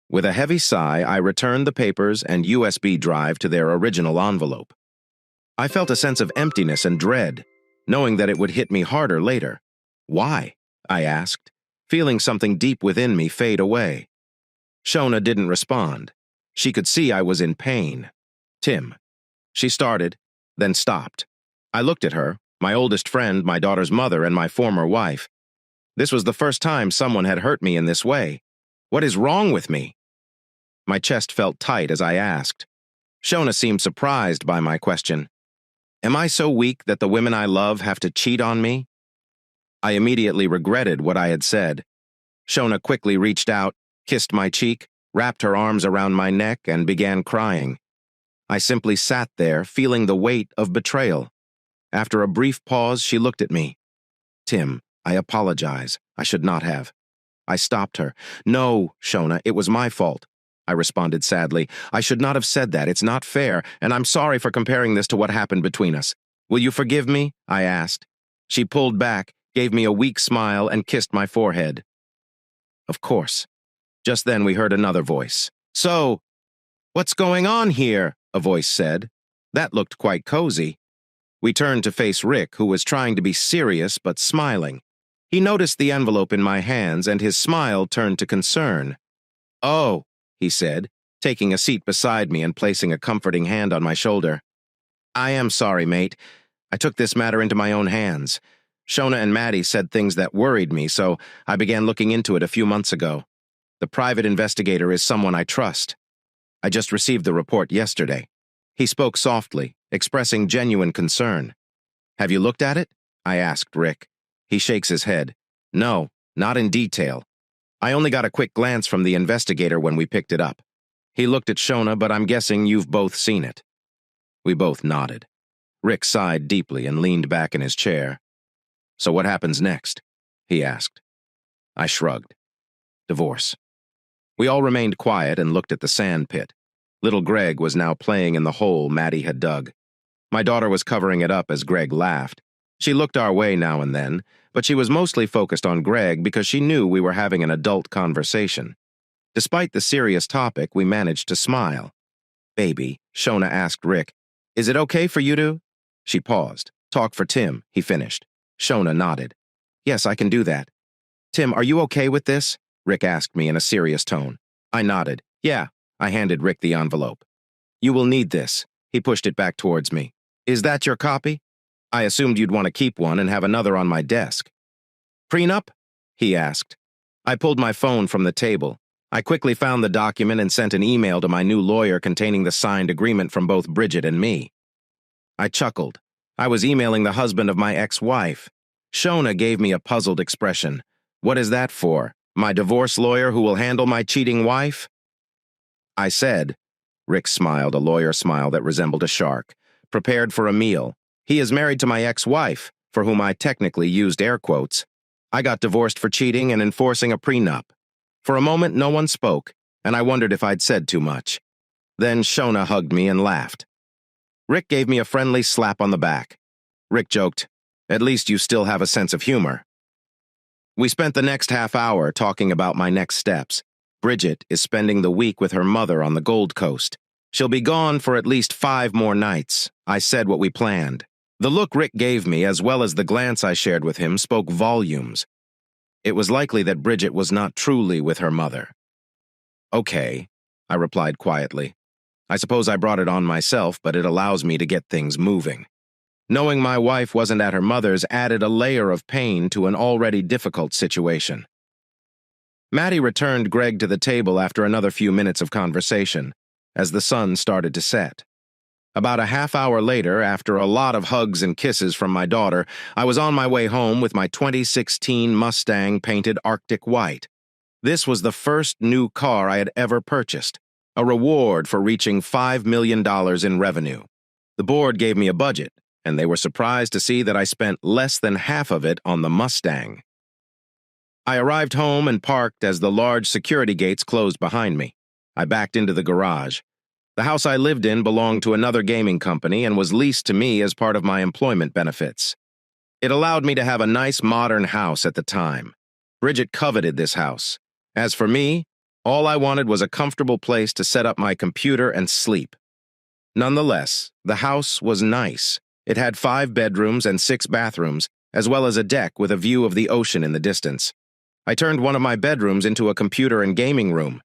With a heavy sigh, I returned the papers and USB drive to their original envelope. I felt a sense of emptiness and dread, knowing that it would hit me harder later. Why? I asked, feeling something deep within me fade away. Shona didn't respond. She could see I was in pain. Tim. She started, then stopped. I looked at her, my oldest friend, my daughter's mother, and my former wife. This was the first time someone had hurt me in this way. What is wrong with me? My chest felt tight as I asked. Shona seemed surprised by my question. Am I so weak that the women I love have to cheat on me? I immediately regretted what I had said. Shona quickly reached out, kissed my cheek, wrapped her arms around my neck, and began crying. I simply sat there, feeling the weight of betrayal. After a brief pause, she looked at me. Tim, I apologize. I should not have. I stopped her. No, Shona, it was my fault. I responded sadly. I should not have said that. It's not fair, and I'm sorry for comparing this to what happened between us. Will you forgive me? I asked. She pulled back, gave me a weak smile, and kissed my forehead. Of course. Just then we heard another voice. So, what's going on here? A voice said. That looked quite cozy. We turned to face Rick, who was trying to be serious but smiling. He noticed the envelope in my hands, and his smile turned to concern. Oh, he said, taking a seat beside me and placing a comforting hand on my shoulder. I am sorry, mate. I took this matter into my own hands. Shona and Maddie said things that worried me, so I began looking into it a few months ago. The private investigator is someone I trust. I just received the report yesterday. He spoke softly, expressing genuine concern. Have you looked at it? I asked Rick. He shakes his head. No, not in detail. I only got a quick glance from the investigator when we picked it up. He looked at Shona, but I'm guessing you've both seen it. We both nodded. Rick sighed deeply and leaned back in his chair. So what happens next? He asked. I shrugged. Divorce. We all remained quiet and looked at the sand pit. Little Greg was now playing in the hole Maddie had dug. My daughter was covering it up as Greg laughed. She looked our way now and then, but she was mostly focused on Greg because she knew we were having an adult conversation. Despite the serious topic, we managed to smile. Baby, Shona asked Rick, is it okay for you to? She paused. Talk for Tim, he finished. Shona nodded. Yes, I can do that. Tim, are you okay with this? Rick asked me in a serious tone. I nodded. Yeah. I handed Rick the envelope. You will need this. He pushed it back towards me. Is that your copy? I assumed you'd want to keep one and have another on my desk. Prenup? He asked. I pulled my phone from the table. I quickly found the document and sent an email to my new lawyer containing the signed agreement from both Bridget and me. I chuckled. I was emailing the husband of my ex-wife. Shona gave me a puzzled expression. What is that for? My divorce lawyer who will handle my cheating wife? I said, Rick smiled, a lawyer smile that resembled a shark, prepared for a meal. He is married to my ex-wife, for whom I technically used air quotes. I got divorced for cheating and enforcing a prenup. For a moment, no one spoke, and I wondered if I'd said too much. Then Shona hugged me and laughed. Rick gave me a friendly slap on the back. Rick joked, at least you still have a sense of humor. We spent the next half hour talking about my next steps. Bridget is spending the week with her mother on the Gold Coast. She'll be gone for at least 5 more nights. I said what we planned. The look Rick gave me, as well as the glance I shared with him, spoke volumes. It was likely that Bridget was not truly with her mother. Okay, I replied quietly. I suppose I brought it on myself, but it allows me to get things moving. Knowing my wife wasn't at her mother's added a layer of pain to an already difficult situation. Maddie returned Greg to the table after another few minutes of conversation, as the sun started to set. About a half hour later, after a lot of hugs and kisses from my daughter, I was on my way home with my 2016 Mustang painted Arctic white. This was the first new car I had ever purchased, a reward for reaching $5 million in revenue. The board gave me a budget, and they were surprised to see that I spent less than half of it on the Mustang. I arrived home and parked as the large security gates closed behind me. I backed into the garage. The house I lived in belonged to another gaming company and was leased to me as part of my employment benefits. It allowed me to have a nice modern house at the time. Bridget coveted this house. As for me, all I wanted was a comfortable place to set up my computer and sleep. Nonetheless, the house was nice. It had 5 bedrooms and 6 bathrooms, as well as a deck with a view of the ocean in the distance. I turned one of my bedrooms into a computer and gaming room.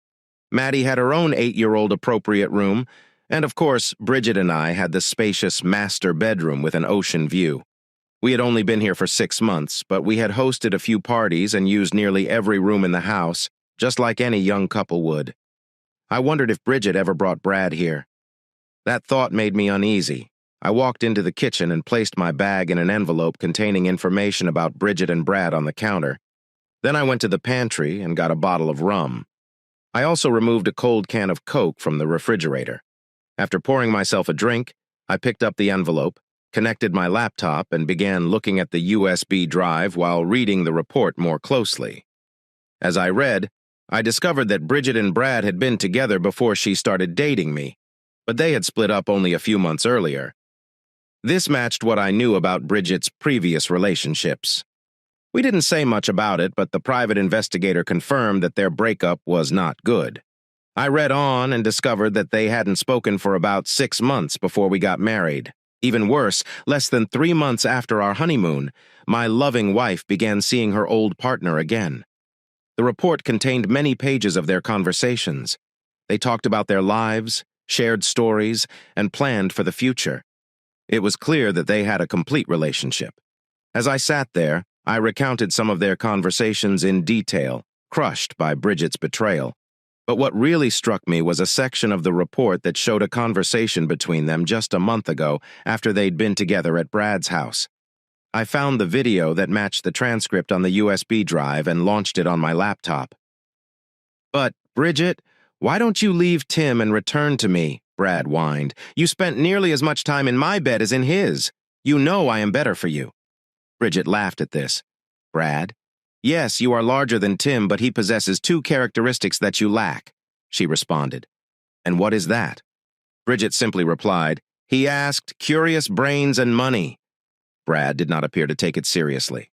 Maddie had her own 8-year-old appropriate room, and of course, Bridget and I had the spacious master bedroom with an ocean view. We had only been here for 6 months, but we had hosted a few parties and used nearly every room in the house, just like any young couple would. I wondered if Bridget ever brought Brad here. That thought made me uneasy. I walked into the kitchen and placed my bag in an envelope containing information about Bridget and Brad on the counter. Then I went to the pantry and got a bottle of rum. I also removed a cold can of Coke from the refrigerator. After pouring myself a drink, I picked up the envelope, connected my laptop, and began looking at the USB drive while reading the report more closely. As I read, I discovered that Bridget and Brad had been together before she started dating me, but they had split up only a few months earlier. This matched what I knew about Bridget's previous relationships. We didn't say much about it, but the private investigator confirmed that their breakup was not good. I read on and discovered that they hadn't spoken for about 6 months before we got married. Even worse, less than 3 months after our honeymoon, my loving wife began seeing her old partner again. The report contained many pages of their conversations. They talked about their lives, shared stories, and planned for the future. It was clear that they had a complete relationship. As I sat there, I recounted some of their conversations in detail, crushed by Bridget's betrayal. But what really struck me was a section of the report that showed a conversation between them just a month ago after they'd been together at Brad's house. I found the video that matched the transcript on the USB drive and launched it on my laptop. "But, Bridget, why don't you leave Tim and return to me?" Brad whined. "You spent nearly as much time in my bed as in his. You know I am better for you." Bridget laughed at this. "Brad? Yes, you are larger than Tim, but he possesses 2 characteristics that you lack," she responded. "And what is that?" Bridget simply replied, "He asked curious brains and money." Brad did not appear to take it seriously.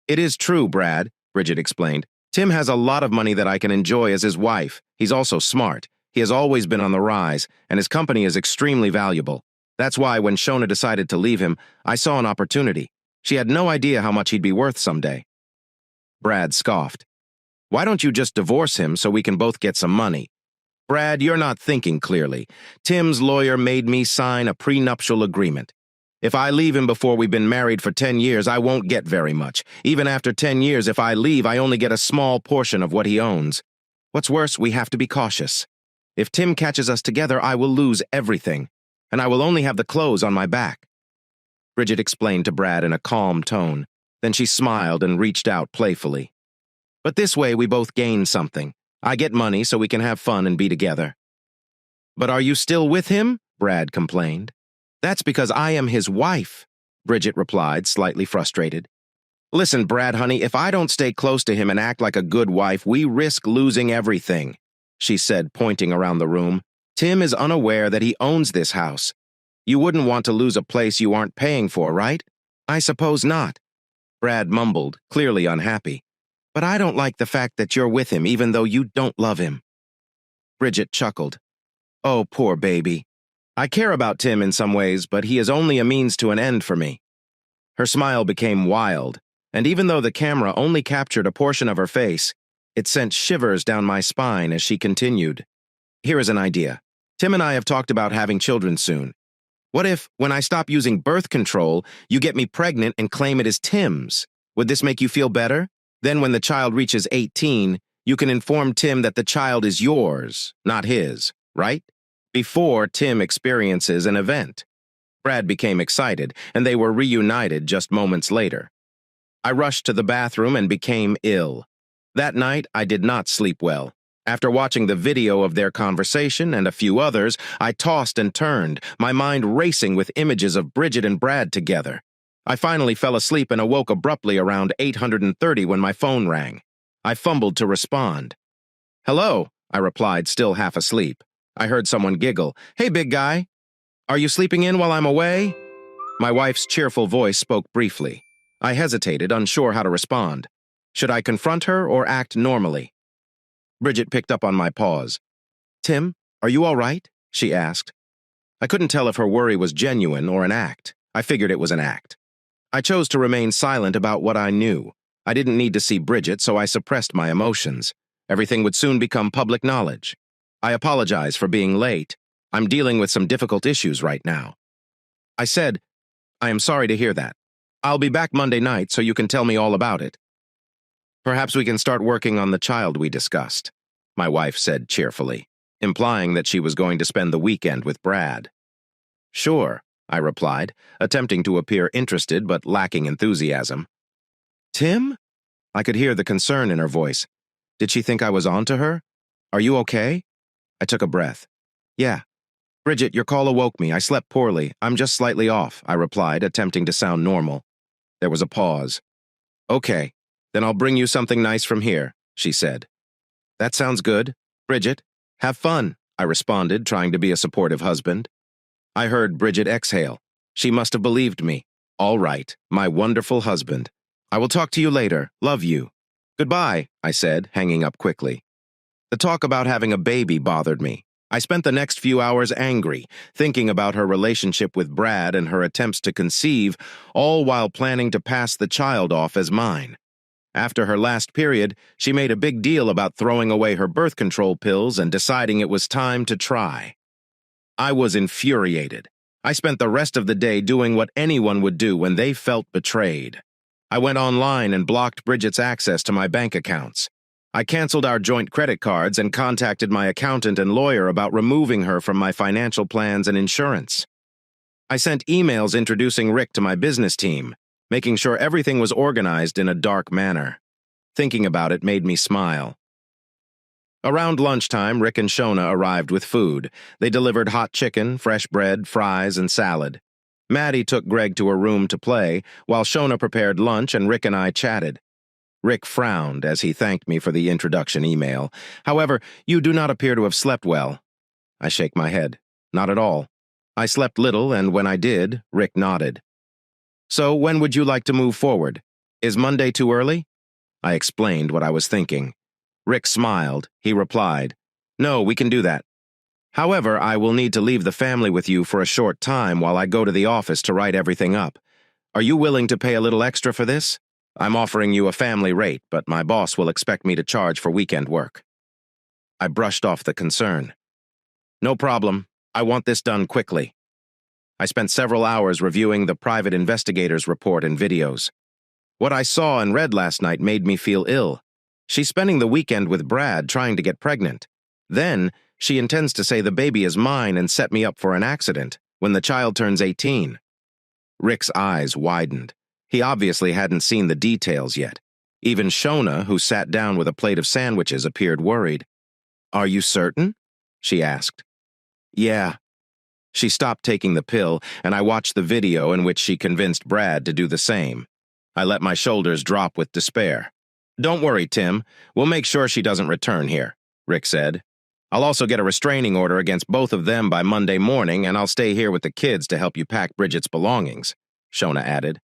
"It is true, Brad," Bridget explained. "Tim has a lot of money that I can enjoy as his wife. He's also smart. He has always been on the rise, and his company is extremely valuable. That's why when Shona decided to leave him, I saw an opportunity. She had no idea how much he'd be worth someday." Brad scoffed. "Why don't you just divorce him so we can both get some money?" "Brad, you're not thinking clearly. Tim's lawyer made me sign a prenuptial agreement. If I leave him before we've been married for 10 years, I won't get very much. Even after 10 years, if I leave, I only get a small portion of what he owns. What's worse, we have to be cautious. If Tim catches us together, I will lose everything, and I will only have the clothes on my back." Bridget explained to Brad in a calm tone. Then she smiled and reached out playfully. "But this way we both gain something. I get money so we can have fun and be together." "But are you still with him?" Brad complained. "That's because I am his wife," Bridget replied, slightly frustrated. "Listen, Brad, honey, if I don't stay close to him and act like a good wife, we risk losing everything," she said, pointing around the room. "Tim is unaware that he owns this house. You wouldn't want to lose a place you aren't paying for, right?" "I suppose not," Brad mumbled, clearly unhappy. "But I don't like the fact that you're with him even though you don't love him." Bridget chuckled. "Oh, poor baby. I care about Tim in some ways, but he is only a means to an end for me." Her smile became wild, and even though the camera only captured a portion of her face, it sent shivers down my spine as she continued. "Here is an idea. Tim and I have talked about having children soon. What if, when I stop using birth control, you get me pregnant and claim it as Tim's? Would this make you feel better? Then when the child reaches 18, you can inform Tim that the child is yours, not his, right? Before Tim experiences an event. Brad became excited, and they were reunited just moments later. I rushed to the bathroom and became ill. That night, I did not sleep well. After watching the video of their conversation and a few others, I tossed and turned, my mind racing with images of Bridget and Brad together. I finally fell asleep and awoke abruptly around 8:30 when my phone rang. I fumbled to respond. "Hello," I replied, still half asleep. I heard someone giggle. "Hey, big guy. Are you sleeping in while I'm away?" My wife's cheerful voice spoke briefly. I hesitated, unsure how to respond. Should I confront her or act normally? Bridget picked up on my pause. "Tim, are you all right?" she asked. I couldn't tell if her worry was genuine or an act. I figured it was an act. I chose to remain silent about what I knew. I didn't need to see Bridget, so I suppressed my emotions. Everything would soon become public knowledge. I apologize for being late. I'm dealing with some difficult issues right now. I said, "I am sorry to hear that. I'll be back Monday night so you can tell me all about it. Perhaps we can start working on the child we discussed," my wife said cheerfully, implying that she was going to spend the weekend with Brad. "Sure," I replied, attempting to appear interested but lacking enthusiasm. "Tim?" I could hear the concern in her voice. Did she think I was on to her? "Are you okay?" I took a breath. "Yeah. Bridget, your call awoke me. I slept poorly. I'm just slightly off," I replied, attempting to sound normal. There was a pause. "Okay, then I'll bring you something nice from here," she said. "That sounds good. Bridget, have fun," I responded, trying to be a supportive husband. I heard Bridget exhale. She must have believed me. "All right, my wonderful husband. I will talk to you later. Love you." "Goodbye," I said, hanging up quickly. The talk about having a baby bothered me. I spent the next few hours angry, thinking about her relationship with Brad and her attempts to conceive, all while planning to pass the child off as mine. After her last period, she made a big deal about throwing away her birth control pills and deciding it was time to try. I was infuriated. I spent the rest of the day doing what anyone would do when they felt betrayed. I went online and blocked Bridget's access to my bank accounts. I canceled our joint credit cards and contacted my accountant and lawyer about removing her from my financial plans and insurance. I sent emails introducing Rick to my business team, making sure everything was organized in a dark manner. Thinking about it made me smile. Around lunchtime, Rick and Shona arrived with food. They delivered hot chicken, fresh bread, fries, and salad. Maddie took Greg to a room to play, while Shona prepared lunch and Rick and I chatted. Rick frowned as he thanked me for the introduction email. "However, you do not appear to have slept well." I shake my head. "Not at all. I slept little, and when I did, Rick nodded." "So when would you like to move forward? Is Monday too early?" I explained what I was thinking. Rick smiled. He replied, "No, we can do that. However, I will need to leave the family with you for a short time while I go to the office to write everything up. Are you willing to pay a little extra for this? I'm offering you a family rate, but my boss will expect me to charge for weekend work." I brushed off the concern. "No problem. I want this done quickly." I spent several hours reviewing the private investigator's report and videos. What I saw and read last night made me feel ill. She's spending the weekend with Brad trying to get pregnant. Then, she intends to say the baby is mine and set me up for an accident when the child turns 18. Rick's eyes widened. He obviously hadn't seen the details yet. Even Shona, who sat down with a plate of sandwiches, appeared worried. "Are you certain?" she asked. "Yeah." She stopped taking the pill, and I watched the video in which she convinced Brad to do the same. I let my shoulders drop with despair. "Don't worry, Tim. We'll make sure she doesn't return here," Rick said. "I'll also get a restraining order against both of them by Monday morning, and I'll stay here with the kids to help you pack Bridget's belongings," Shona added.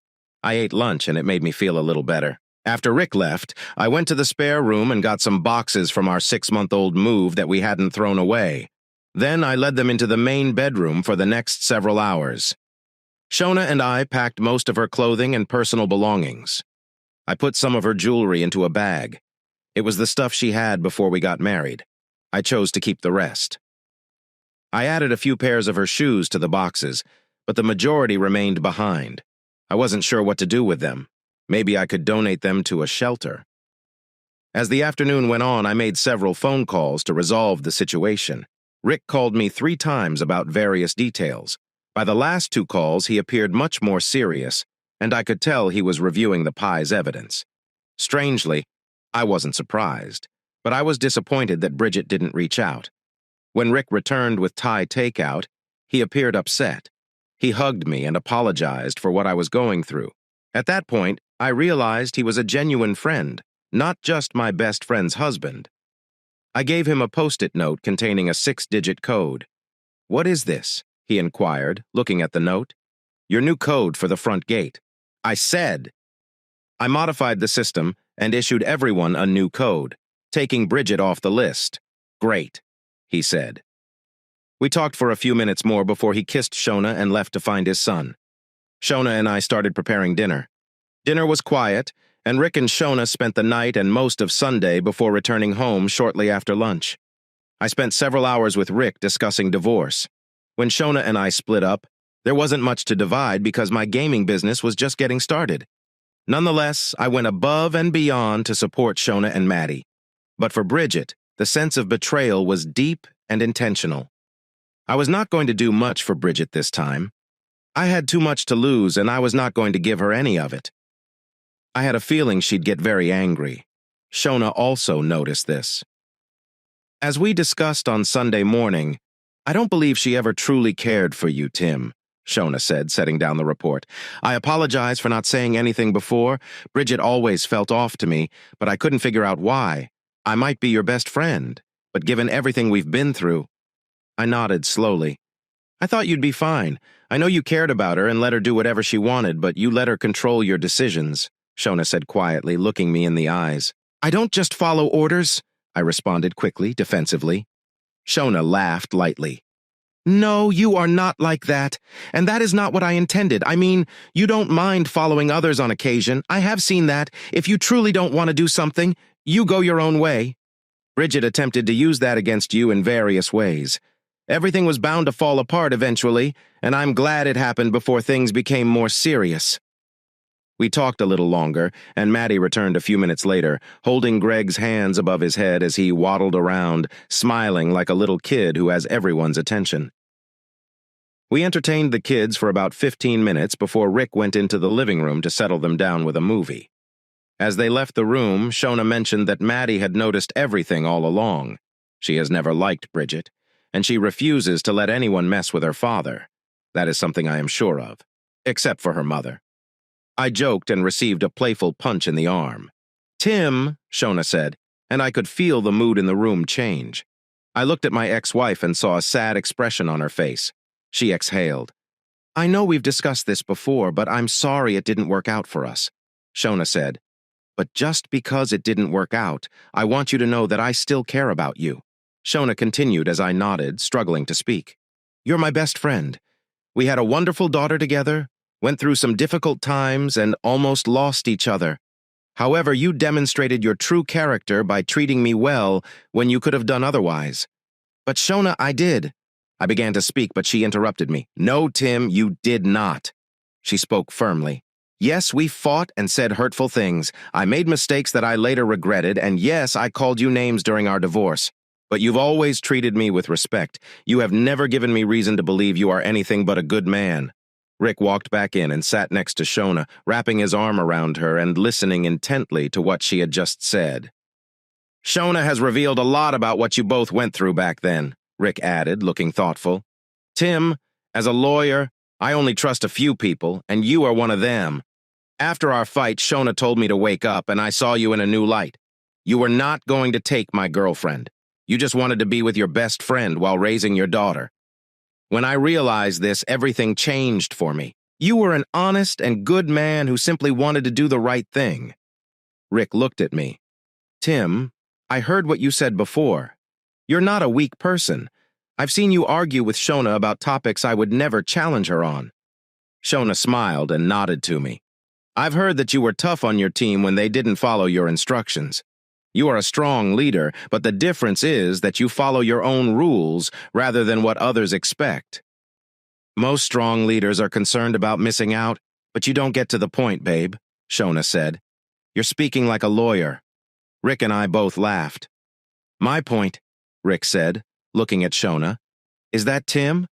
I ate lunch, and it made me feel a little better. After Rick left, I went to the spare room and got some boxes from our 6-month-old move that we hadn't thrown away. Then I led them into the main bedroom for the next several hours. Shona and I packed most of her clothing and personal belongings. I put some of her jewelry into a bag. It was the stuff she had before we got married. I chose to keep the rest. I added a few pairs of her shoes to the boxes, but the majority remained behind. I wasn't sure what to do with them. Maybe I could donate them to a shelter. As the afternoon went on, I made several phone calls to resolve the situation. Rick called me 3 times about various details. By the last 2 calls, he appeared much more serious, and I could tell he was reviewing the pie's evidence. Strangely, I wasn't surprised, but I was disappointed that Bridget didn't reach out. When Rick returned with Thai takeout, he appeared upset. He hugged me and apologized for what I was going through. At that point, I realized he was a genuine friend, not just my best friend's husband. I gave him a Post-it note containing a 6-digit code. "What is this?" he inquired, looking at the note. "Your new code for the front gate." I said. I modified the system and issued everyone a new code, taking Bridget off the list. "Great," he said. We talked for a few minutes more before he kissed Shona and left to find his son. Shona and I started preparing dinner. Dinner was quiet, and Rick and Shona spent the night and most of Sunday before returning home shortly after lunch. I spent several hours with Rick discussing divorce. When Shona and I split up, there wasn't much to divide because my gaming business was just getting started. Nonetheless, I went above and beyond to support Shona and Maddie. But for Bridget, the sense of betrayal was deep and intentional. I was not going to do much for Bridget this time. I had too much to lose, and I was not going to give her any of it. I had a feeling she'd get very angry. Shona also noticed this. As we discussed on Sunday morning, "I don't believe she ever truly cared for you, Tim," Shona said, setting down the report. "I apologize for not saying anything before. Bridget always felt off to me, but I couldn't figure out why. I might be your best friend, but given everything we've been through..." I nodded slowly. "I thought you'd be fine. I know you cared about her and let her do whatever she wanted, but you let her control your decisions," Shona said quietly, looking me in the eyes. "I don't just follow orders," I responded quickly, defensively. Shona laughed lightly. "No, you are not like that, and that is not what I intended. I mean, you don't mind following others on occasion. I have seen that. If you truly don't want to do something, you go your own way. Bridget attempted to use that against you in various ways. Everything was bound to fall apart eventually, and I'm glad it happened before things became more serious." We talked a little longer, and Maddie returned a few minutes later, holding Greg's hands above his head as he waddled around, smiling like a little kid who has everyone's attention. We entertained the kids for about 15 minutes before Rick went into the living room to settle them down with a movie. As they left the room, Shona mentioned that Maddie had noticed everything all along. She has never liked Bridget, and she refuses to let anyone mess with her father. That is something I am sure of, except for her mother. I joked and received a playful punch in the arm. "Tim," Shona said, and I could feel the mood in the room change. I looked at my ex-wife and saw a sad expression on her face. She exhaled. "I know we've discussed this before, but I'm sorry it didn't work out for us," Shona said. "But just because it didn't work out, I want you to know that I still care about you." Shona continued as I nodded, struggling to speak. "You're my best friend. We had a wonderful daughter together, went through some difficult times, and almost lost each other. However, you demonstrated your true character by treating me well when you could have done otherwise." "But Shona, I did." I began to speak, but she interrupted me. "No, Tim, you did not." She spoke firmly. "Yes, we fought and said hurtful things. I made mistakes that I later regretted, and yes, I called you names during our divorce. But you've always treated me with respect. You have never given me reason to believe you are anything but a good man." Rick walked back in and sat next to Shona, wrapping his arm around her and listening intently to what she had just said. "Shona has revealed a lot about what you both went through back then," Rick added, looking thoughtful. "Tim, as a lawyer, I only trust a few people, and you are one of them. After our fight, Shona told me to wake up, and I saw you in a new light. You were not going to take my girlfriend. You just wanted to be with your best friend while raising your daughter. When I realized this, everything changed for me. You were an honest and good man who simply wanted to do the right thing." Rick looked at me. "Tim, I heard what you said before. You're not a weak person. I've seen you argue with Shona about topics I would never challenge her on." Shona smiled and nodded to me. "I've heard that you were tough on your team when they didn't follow your instructions. You are a strong leader, but the difference is that you follow your own rules rather than what others expect." Most strong leaders are concerned about missing out, but you don't get to the point, babe, Shona said. You're speaking like a lawyer. Rick and I both laughed. My point, Rick said, looking at Shona, is that Tim,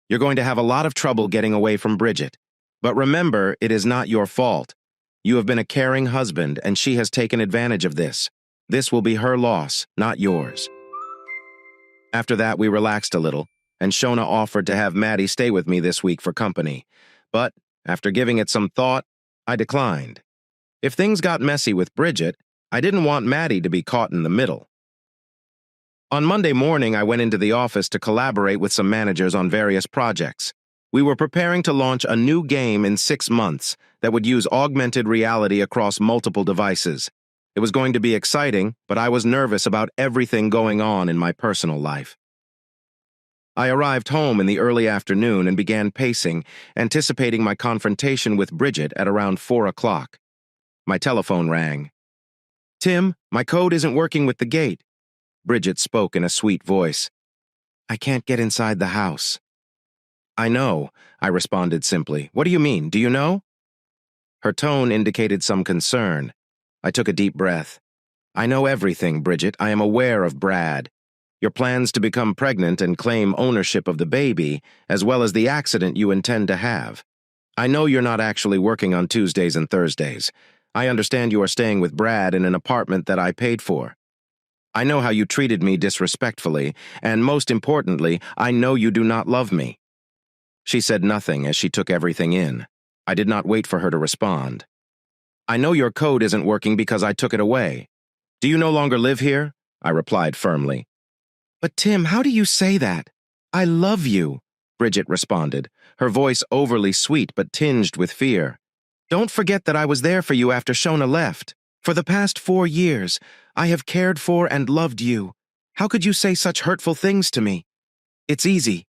you're going to have a lot of trouble getting away from Bridget. But remember, it is not your fault. You have been a caring husband, and she has taken advantage of this. This will be her loss, not yours. After that, we relaxed a little, and Shona offered to have Maddie stay with me this week for company. But, after giving it some thought, I declined. If things got messy with Bridget, I didn't want Maddie to be caught in the middle. On Monday morning, I went into the office to collaborate with some managers on various projects. We were preparing to launch a new game in 6 months that would use augmented reality across multiple devices. It was going to be exciting, but I was nervous about everything going on in my personal life. I arrived home in the early afternoon and began pacing, anticipating my confrontation with Bridget at around 4 o'clock. My telephone rang. Tim, my code isn't working with the gate. Bridget spoke in a sweet voice. I can't get inside the house. I know, I responded simply. What do you mean? Do you know? Her tone indicated some concern. I took a deep breath. I know everything, Bridget. I am aware of Brad. Your plans to become pregnant and claim ownership of the baby, as well as the accident you intend to have. I know you're not actually working on Tuesdays and Thursdays. I understand you are staying with Brad in an apartment that I paid for. I know how you treated me disrespectfully, and most importantly, I know you do not love me. She said nothing as she took everything in. I did not wait for her to respond. I know your code isn't working because I took it away. Do you no longer live here? I replied firmly. But Tim, how do you say that? I love you, Bridget responded, her voice overly sweet but tinged with fear. Don't forget that I was there for you after Shona left. For the past 4 years, I have cared for and loved you. How could you say such hurtful things to me? It's easy.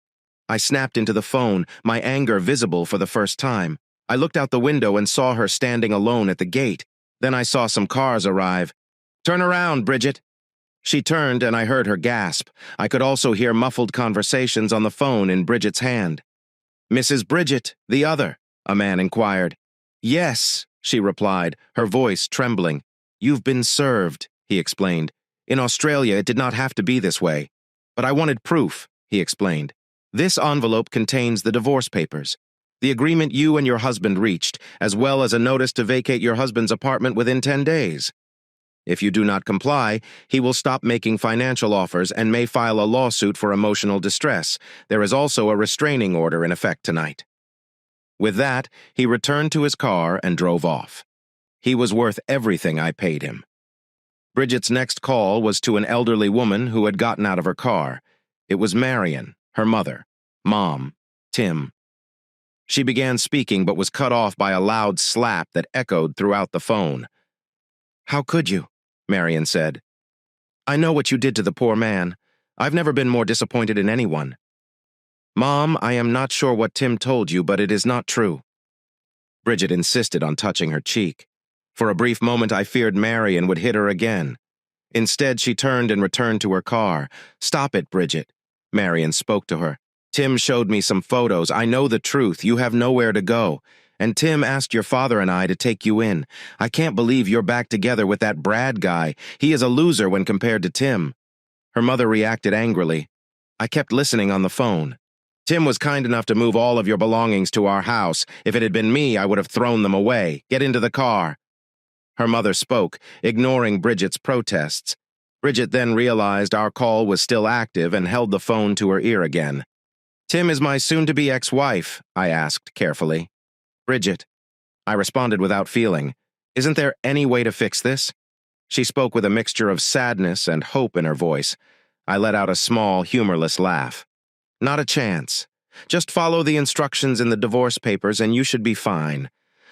I snapped into the phone, my anger visible for the first time. I looked out the window and saw her standing alone at the gate. Then I saw some cars arrive. Turn around, Bridget. She turned and I heard her gasp. I could also hear muffled conversations on the phone in Bridget's hand. Mrs. Bridget, the other, a man inquired. Yes, she replied, her voice trembling. You've been served, he explained. In Australia, it did not have to be this way. But I wanted proof, he explained. This envelope contains the divorce papers, the agreement you and your husband reached, as well as a notice to vacate your husband's apartment within 10 days. If you do not comply, he will stop making financial offers and may file a lawsuit for emotional distress. There is also a restraining order in effect tonight. With that, he returned to his car and drove off. He was worth everything I paid him. Bridget's next call was to an elderly woman who had gotten out of her car. It was Marion, her mother, Mom, Tim. She began speaking but was cut off by a loud slap that echoed throughout the phone. How could you? Marion said. I know what you did to the poor man. I've never been more disappointed in anyone. Mom, I am not sure what Tim told you, but it is not true. Bridget insisted on touching her cheek. For a brief moment, I feared Marion would hit her again. Instead, she turned and returned to her car. Stop it, Bridget. Marion spoke to her. Tim showed me some photos. I know the truth. You have nowhere to go. And Tim asked your father and I to take you in. I can't believe you're back together with that Brad guy. He is a loser when compared to Tim. Her mother reacted angrily. I kept listening on the phone. Tim was kind enough to move all of your belongings to our house. If it had been me, I would have thrown them away. Get into the car. Her mother spoke, ignoring Bridget's protests. Bridget then realized our call was still active and held the phone to her ear again. Tim is my soon-to-be ex-wife, I asked carefully. Bridget. I responded without feeling. Isn't there any way to fix this? She spoke with a mixture of sadness and hope in her voice. I let out a small, humorless laugh. Not a chance. Just follow the instructions in the divorce papers and you should be fine.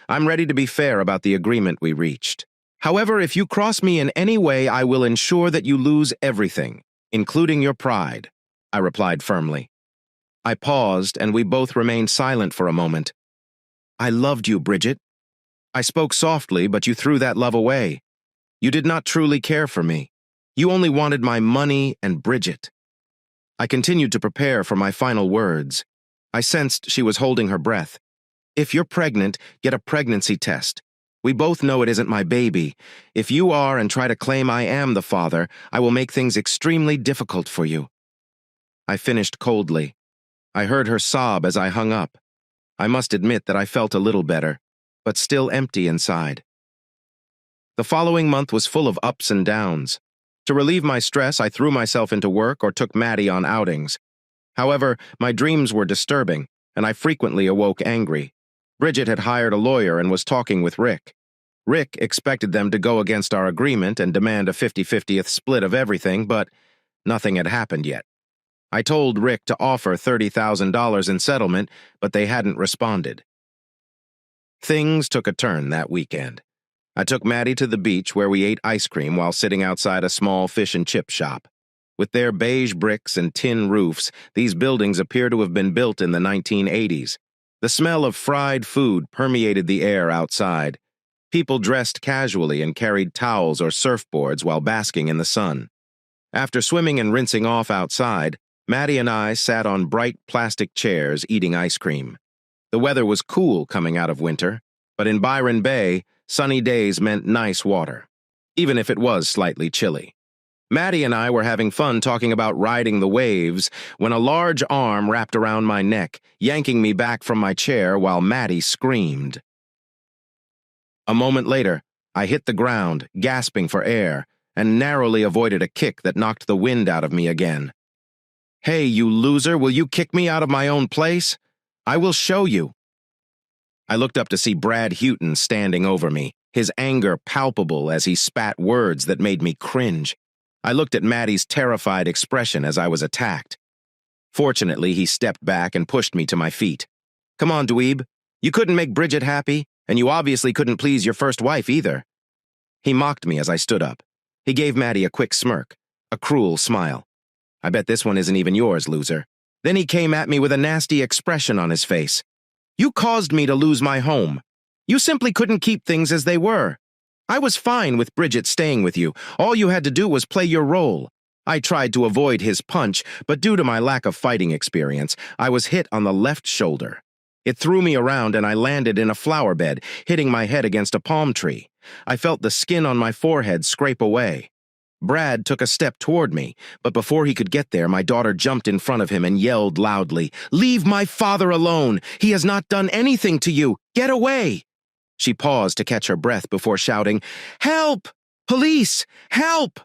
I'm ready to be fair about the agreement we reached. However, if you cross me in any way, I will ensure that you lose everything, including your pride, I replied firmly. I paused, and we both remained silent for a moment. I loved you, Bridget. I spoke softly, but you threw that love away. You did not truly care for me. You only wanted my money and Bridget. I continued to prepare for my final words. I sensed she was holding her breath. If you're pregnant, get a pregnancy test. We both know it isn't my baby. If you are and try to claim I am the father, I will make things extremely difficult for you. I finished coldly. I heard her sob as I hung up. I must admit that I felt a little better, but still empty inside. The following month was full of ups and downs. To relieve my stress, I threw myself into work or took Maddie on outings. However, my dreams were disturbing, and I frequently awoke angry. Bridget had hired a lawyer and was talking with Rick. Rick expected them to go against our agreement and demand a 50-50th split of everything, but nothing had happened yet. I told Rick to offer $30,000 in settlement, but they hadn't responded. Things took a turn that weekend. I took Maddie to the beach where we ate ice cream while sitting outside a small fish and chip shop. With their beige bricks and tin roofs, these buildings appear to have been built in the 1980s. The smell of fried food permeated the air outside. People dressed casually and carried towels or surfboards while basking in the sun. After swimming and rinsing off outside, Maddie and I sat on bright plastic chairs eating ice cream. The weather was cool coming out of winter, but in Byron Bay, sunny days meant nice water, even if it was slightly chilly. Maddie and I were having fun talking about riding the waves when a large arm wrapped around my neck, yanking me back from my chair while Maddie screamed. A moment later, I hit the ground, gasping for air, and narrowly avoided a kick that knocked the wind out of me again. "Hey, you loser, will you kick me out of my own place? I will show you." I looked up to see Brad Houghton standing over me, his anger palpable as he spat words that made me cringe. I looked at Maddie's terrified expression as I was attacked. Fortunately, he stepped back and pushed me to my feet. "Come on, dweeb. You couldn't make Bridget happy, and you obviously couldn't please your first wife either." He mocked me as I stood up. He gave Maddie a quick smirk, a cruel smile. "I bet this one isn't even yours, loser." Then he came at me with a nasty expression on his face. "You caused me to lose my home. You simply couldn't keep things as they were. I was fine with Bridget staying with you. All you had to do was play your role." I tried to avoid his punch, but due to my lack of fighting experience, I was hit on the left shoulder. It threw me around and I landed in a flower bed, hitting my head against a palm tree. I felt the skin on my forehead scrape away. Brad took a step toward me, but before he could get there, my daughter jumped in front of him and yelled loudly, "Leave my father alone! He has not done anything to you! Get away!" She paused to catch her breath before shouting, "Help! Police! Help!"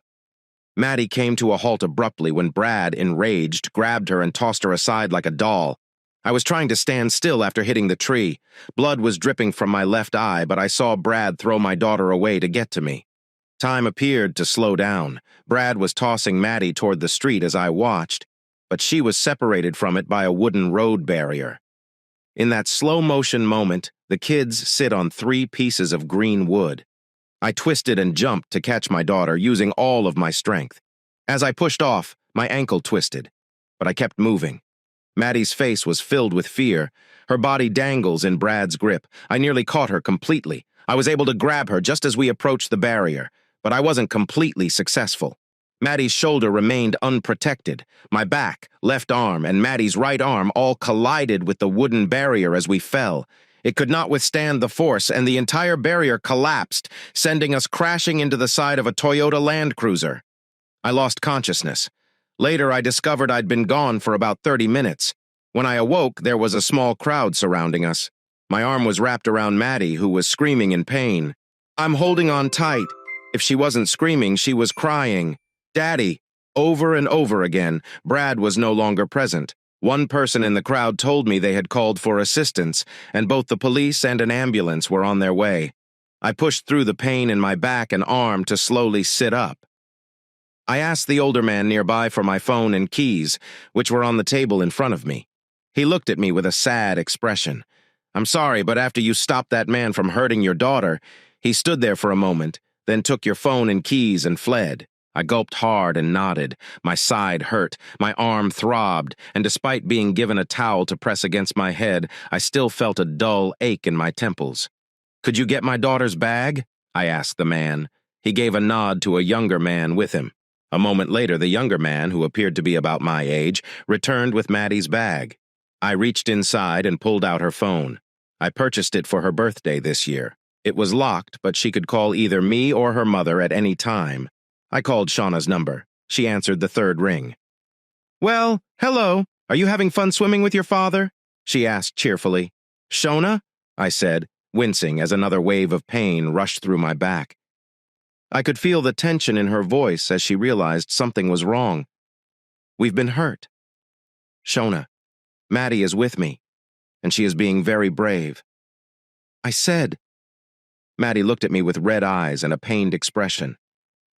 Maddie came to a halt abruptly when Brad, enraged, grabbed her and tossed her aside like a doll. I was trying to stand still after hitting the tree. Blood was dripping from my left eye, but I saw Brad throw my daughter away to get to me. Time appeared to slow down. Brad was tossing Maddie toward the street as I watched, but she was separated from it by a wooden road barrier. In that slow-motion moment, the kids sit on 3 pieces of green wood. I twisted and jumped to catch my daughter, using all of my strength. As I pushed off, my ankle twisted, but I kept moving. Maddie's face was filled with fear. Her body dangles in Brad's grip. I nearly caught her completely. I was able to grab her just as we approached the barrier, but I wasn't completely successful. Maddie's shoulder remained unprotected. My back, left arm, and Maddie's right arm all collided with the wooden barrier as we fell. It could not withstand the force, and the entire barrier collapsed, sending us crashing into the side of a Toyota Land Cruiser. I lost consciousness. Later, I discovered I'd been gone for about 30 minutes. When I awoke, there was a small crowd surrounding us. My arm was wrapped around Maddie, who was screaming in pain. "I'm holding on tight." If she wasn't screaming, she was crying. "Daddy!" Over and over again. Brad was no longer present. One person in the crowd told me they had called for assistance, and both the police and an ambulance were on their way. I pushed through the pain in my back and arm to slowly sit up. I asked the older man nearby for my phone and keys, which were on the table in front of me. He looked at me with a sad expression. "I'm sorry, but after you stopped that man from hurting your daughter, he stood there for a moment, then took your phone and keys and fled." I gulped hard and nodded. My side hurt, my arm throbbed, and despite being given a towel to press against my head, I still felt a dull ache in my temples. "Could you get my daughter's bag?" I asked the man. He gave a nod to a younger man with him. A moment later, the younger man, who appeared to be about my age, returned with Maddie's bag. I reached inside and pulled out her phone. I purchased it for her birthday this year. It was locked, but she could call either me or her mother at any time. I called Shauna's number. She answered the third ring. "Well, hello. Are you having fun swimming with your father?" she asked cheerfully. "Shona?" I said, wincing as another wave of pain rushed through my back. I could feel the tension in her voice as she realized something was wrong. "We've been hurt. Shona, Maddie is with me, and she is being very brave." I said. Maddie looked at me with red eyes and a pained expression.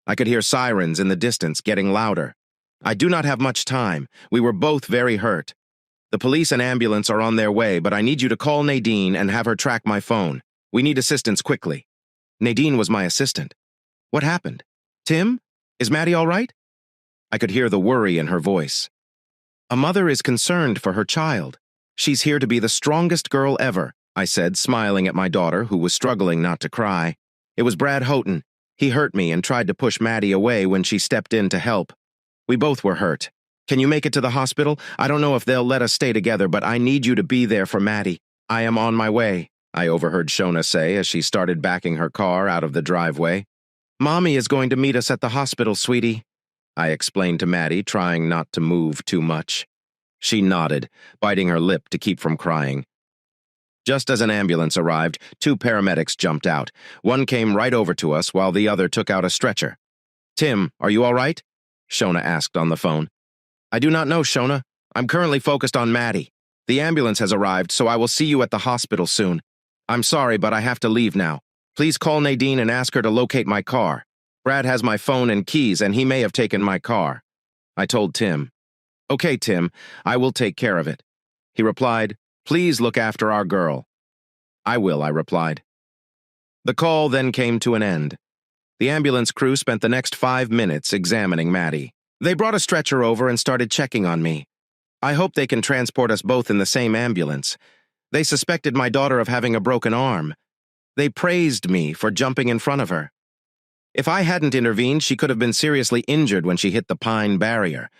I could hear sirens in the distance getting louder. "I do not have much time. We were both very hurt. The police and ambulance are on their way, but I need you to call Nadine and have her track my phone. We need assistance quickly." Nadine was my assistant. "What happened? Tim? Is Maddie all right?" I could hear the worry in her voice. "A mother is concerned for her child. She's here to be the strongest girl ever," I said, smiling at my daughter, who was struggling not to cry. "It was Brad Houghton. He hurt me and tried to push Maddie away when she stepped in to help. We both were hurt. Can you make it to the hospital? I don't know if they'll let us stay together, but I need you to be there for Maddie. I am on my way," I overheard Shona say as she started backing her car out of the driveway. "Mommy is going to meet us at the hospital, sweetie," I explained to Maddie, trying not to move too much. She nodded, biting her lip to keep from crying. Just as an ambulance arrived, 2 paramedics jumped out. One came right over to us while the other took out a stretcher. "Tim, are you all right?" Shona asked on the phone. "I do not know, Shona. I'm currently focused on Maddie. The ambulance has arrived, so I will see you at the hospital soon. I'm sorry, but I have to leave now. Please call Nadine and ask her to locate my car. Brad has my phone and keys, and he may have taken my car." I told Tim. "Okay, Tim, I will take care of it." He replied, "Please look after our girl." "I will," I replied. The call then came to an end. The ambulance crew spent the next 5 minutes examining Maddie. They brought a stretcher over and started checking on me. I hope they can transport us both in the same ambulance. They suspected my daughter of having a broken arm. They praised me for jumping in front of her. If I hadn't intervened, she could have been seriously injured when she hit the pine barrier.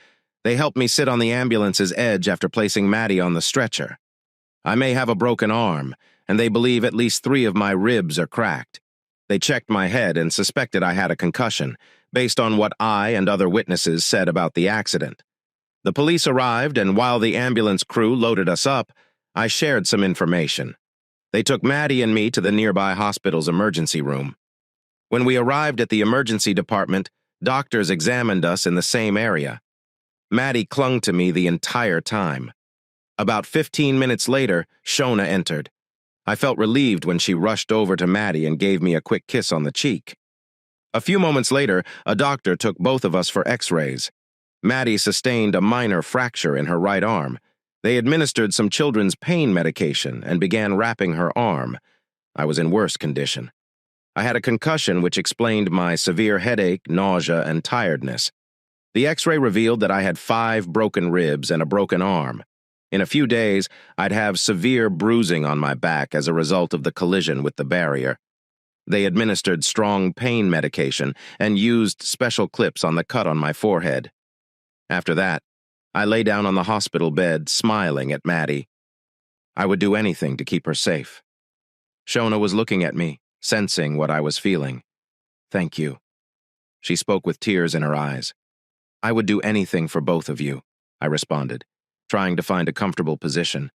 They helped me sit on the ambulance's edge after placing Maddie on the stretcher. I may have a broken arm, and they believe at least 3 of my ribs are cracked. They checked my head and suspected I had a concussion, based on what I and other witnesses said about the accident. The police arrived, and while the ambulance crew loaded us up, I shared some information. They took Maddie and me to the nearby hospital's emergency room. When we arrived at the emergency department, doctors examined us in the same area. Maddie clung to me the entire time. About 15 minutes later, Shona entered. I felt relieved when she rushed over to Maddie and gave me a quick kiss on the cheek. A few moments later, a doctor took both of us for x-rays. Maddie sustained a minor fracture in her right arm. They administered some children's pain medication and began wrapping her arm. I was in worse condition. I had a concussion which explained my severe headache, nausea, and tiredness. The x-ray revealed that I had 5 broken ribs and a broken arm. In a few days, I'd have severe bruising on my back as a result of the collision with the barrier. They administered strong pain medication and used special clips on the cut on my forehead. After that, I lay down on the hospital bed, smiling at Maddie. I would do anything to keep her safe. Shona was looking at me, sensing what I was feeling. "Thank you." She spoke with tears in her eyes. "I would do anything for both of you," I responded, trying to find a comfortable position.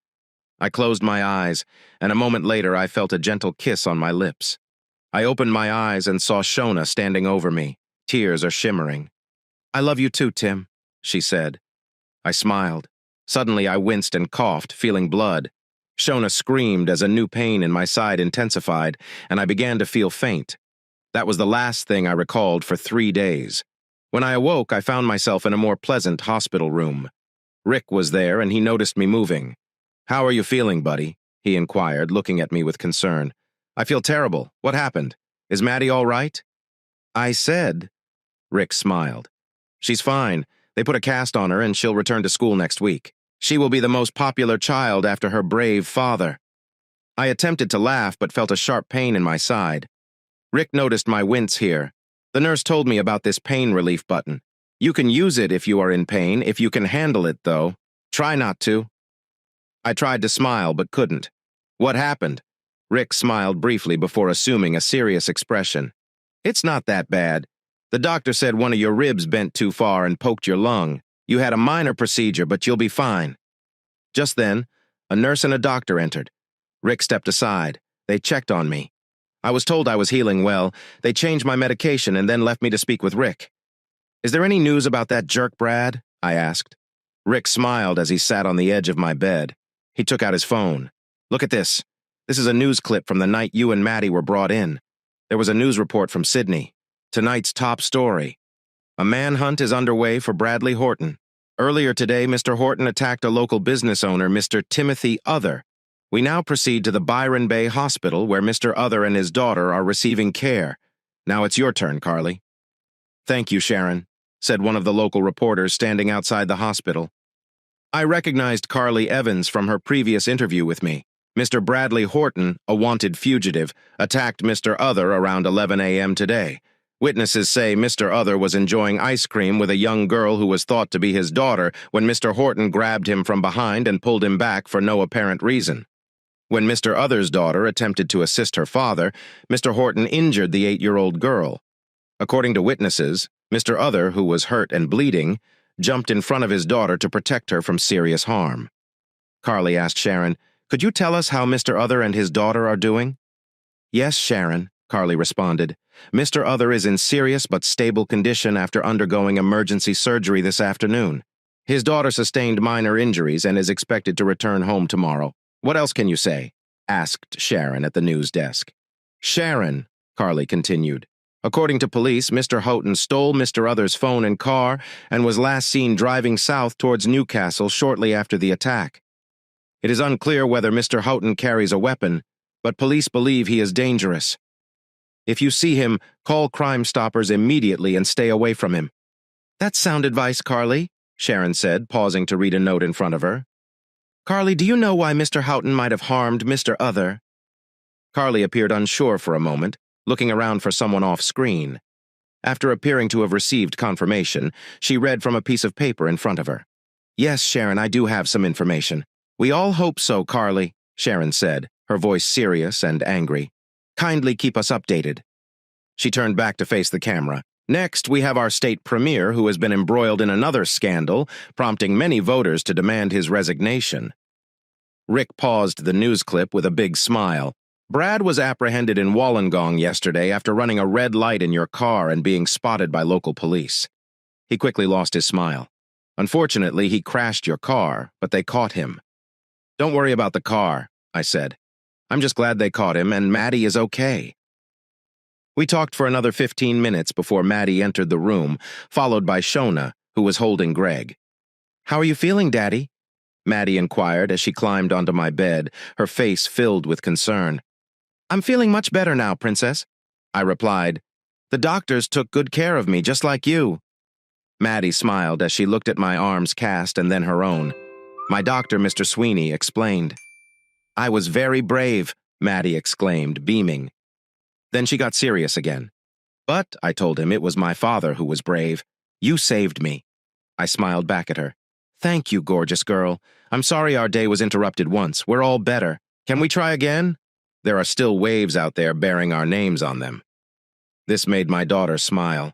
I closed my eyes, and a moment later I felt a gentle kiss on my lips. I opened my eyes and saw Shona standing over me. Tears are shimmering. "I love you too, Tim," she said. I smiled. Suddenly I winced and coughed, feeling blood. Shona screamed as a new pain in my side intensified, and I began to feel faint. That was the last thing I recalled for 3 days. When I awoke, I found myself in a more pleasant hospital room. Rick was there, and he noticed me moving. "How are you feeling, buddy?" he inquired, looking at me with concern. "I feel terrible. What happened? Is Maddie all right?" I said. Rick smiled. "She's fine. They put a cast on her, and she'll return to school next week. She will be the most popular child after her brave father." I attempted to laugh, but felt a sharp pain in my side. Rick noticed my wince here. "The nurse told me about this pain relief button. You can use it if you are in pain, if you can handle it, though. Try not to." I tried to smile but couldn't. What happened? Rick smiled briefly before assuming a serious expression. It's not that bad. The doctor said one of your ribs bent too far and poked your lung. You had a minor procedure, but you'll be fine. Just then, a nurse and a doctor entered. Rick stepped aside. They checked on me. I was told I was healing well. They changed my medication and then left me to speak with Rick. Is there any news about that jerk, Brad? I asked. Rick smiled as he sat on the edge of my bed. He took out his phone. Look at this. This is a news clip from the night you and Maddie were brought in. There was a news report from Sydney. Tonight's top story. A manhunt is underway for Bradley Horton. Earlier today, Mr. Horton attacked a local business owner, Mr. Timothy Other. We now proceed to the Byron Bay Hospital, where Mr. Other and his daughter are receiving care. Now it's your turn, Carly. Thank you, Sharon, said one of the local reporters standing outside the hospital. I recognized Carly Evans from her previous interview with me. Mr. Bradley Horton, a wanted fugitive, attacked Mr. Other around 11 a.m. today. Witnesses say Mr. Other was enjoying ice cream with a young girl who was thought to be his daughter when Mr. Horton grabbed him from behind and pulled him back for no apparent reason. When Mr. Other's daughter attempted to assist her father, Mr. Horton injured the 8-year-old girl. According to witnesses, Mr. Other, who was hurt and bleeding, jumped in front of his daughter to protect her from serious harm. Carly asked Sharon, "Could you tell us how Mr. Other and his daughter are doing?" "Yes, Sharon," Carly responded. "Mr. Other is in serious but stable condition after undergoing emergency surgery this afternoon. His daughter sustained minor injuries and is expected to return home tomorrow. What else can you say?" asked Sharon at the news desk. "Sharon," Carly continued, "according to police, Mr. Houghton stole Mr. Other's phone and car and was last seen driving south towards Newcastle shortly after the attack. It is unclear whether Mr. Houghton carries a weapon, but police believe he is dangerous. If you see him, call Crime Stoppers immediately and stay away from him." "That's sound advice, Carly," Sharon said, pausing to read a note in front of her. "Carly, do you know why Mr. Houghton might have harmed Mr. Other?" Carly appeared unsure for a moment, looking around for someone off-screen. After appearing to have received confirmation, she read from a piece of paper in front of her. "Yes, Sharon, I do have some information." "We all hope so, Carly," Sharon said, her voice serious and angry. "Kindly keep us updated." She turned back to face the camera. "Next, we have our state premier, who has been embroiled in another scandal, prompting many voters to demand his resignation." Rick paused the news clip with a big smile. "Brad was apprehended in Wollongong yesterday after running a red light in your car and being spotted by local police." He quickly lost his smile. "Unfortunately, he crashed your car, but they caught him." "Don't worry about the car," I said. "I'm just glad they caught him, and Maddie is okay." We talked for another 15 minutes before Maddie entered the room, followed by Shona, who was holding Greg. "How are you feeling, Daddy?" Maddie inquired as she climbed onto my bed, her face filled with concern. "I'm feeling much better now, Princess," I replied. "The doctors took good care of me, just like you." Maddie smiled as she looked at my arms cast and then her own. My doctor, Mr. Sweeney, explained. "I was very brave," Maddie exclaimed, beaming. Then she got serious again. "But," I told him, "it was my father who was brave. You saved me." I smiled back at her. "Thank you, gorgeous girl. I'm sorry our day was interrupted once. We're all better. Can we try again? There are still waves out there bearing our names on them." This made my daughter smile.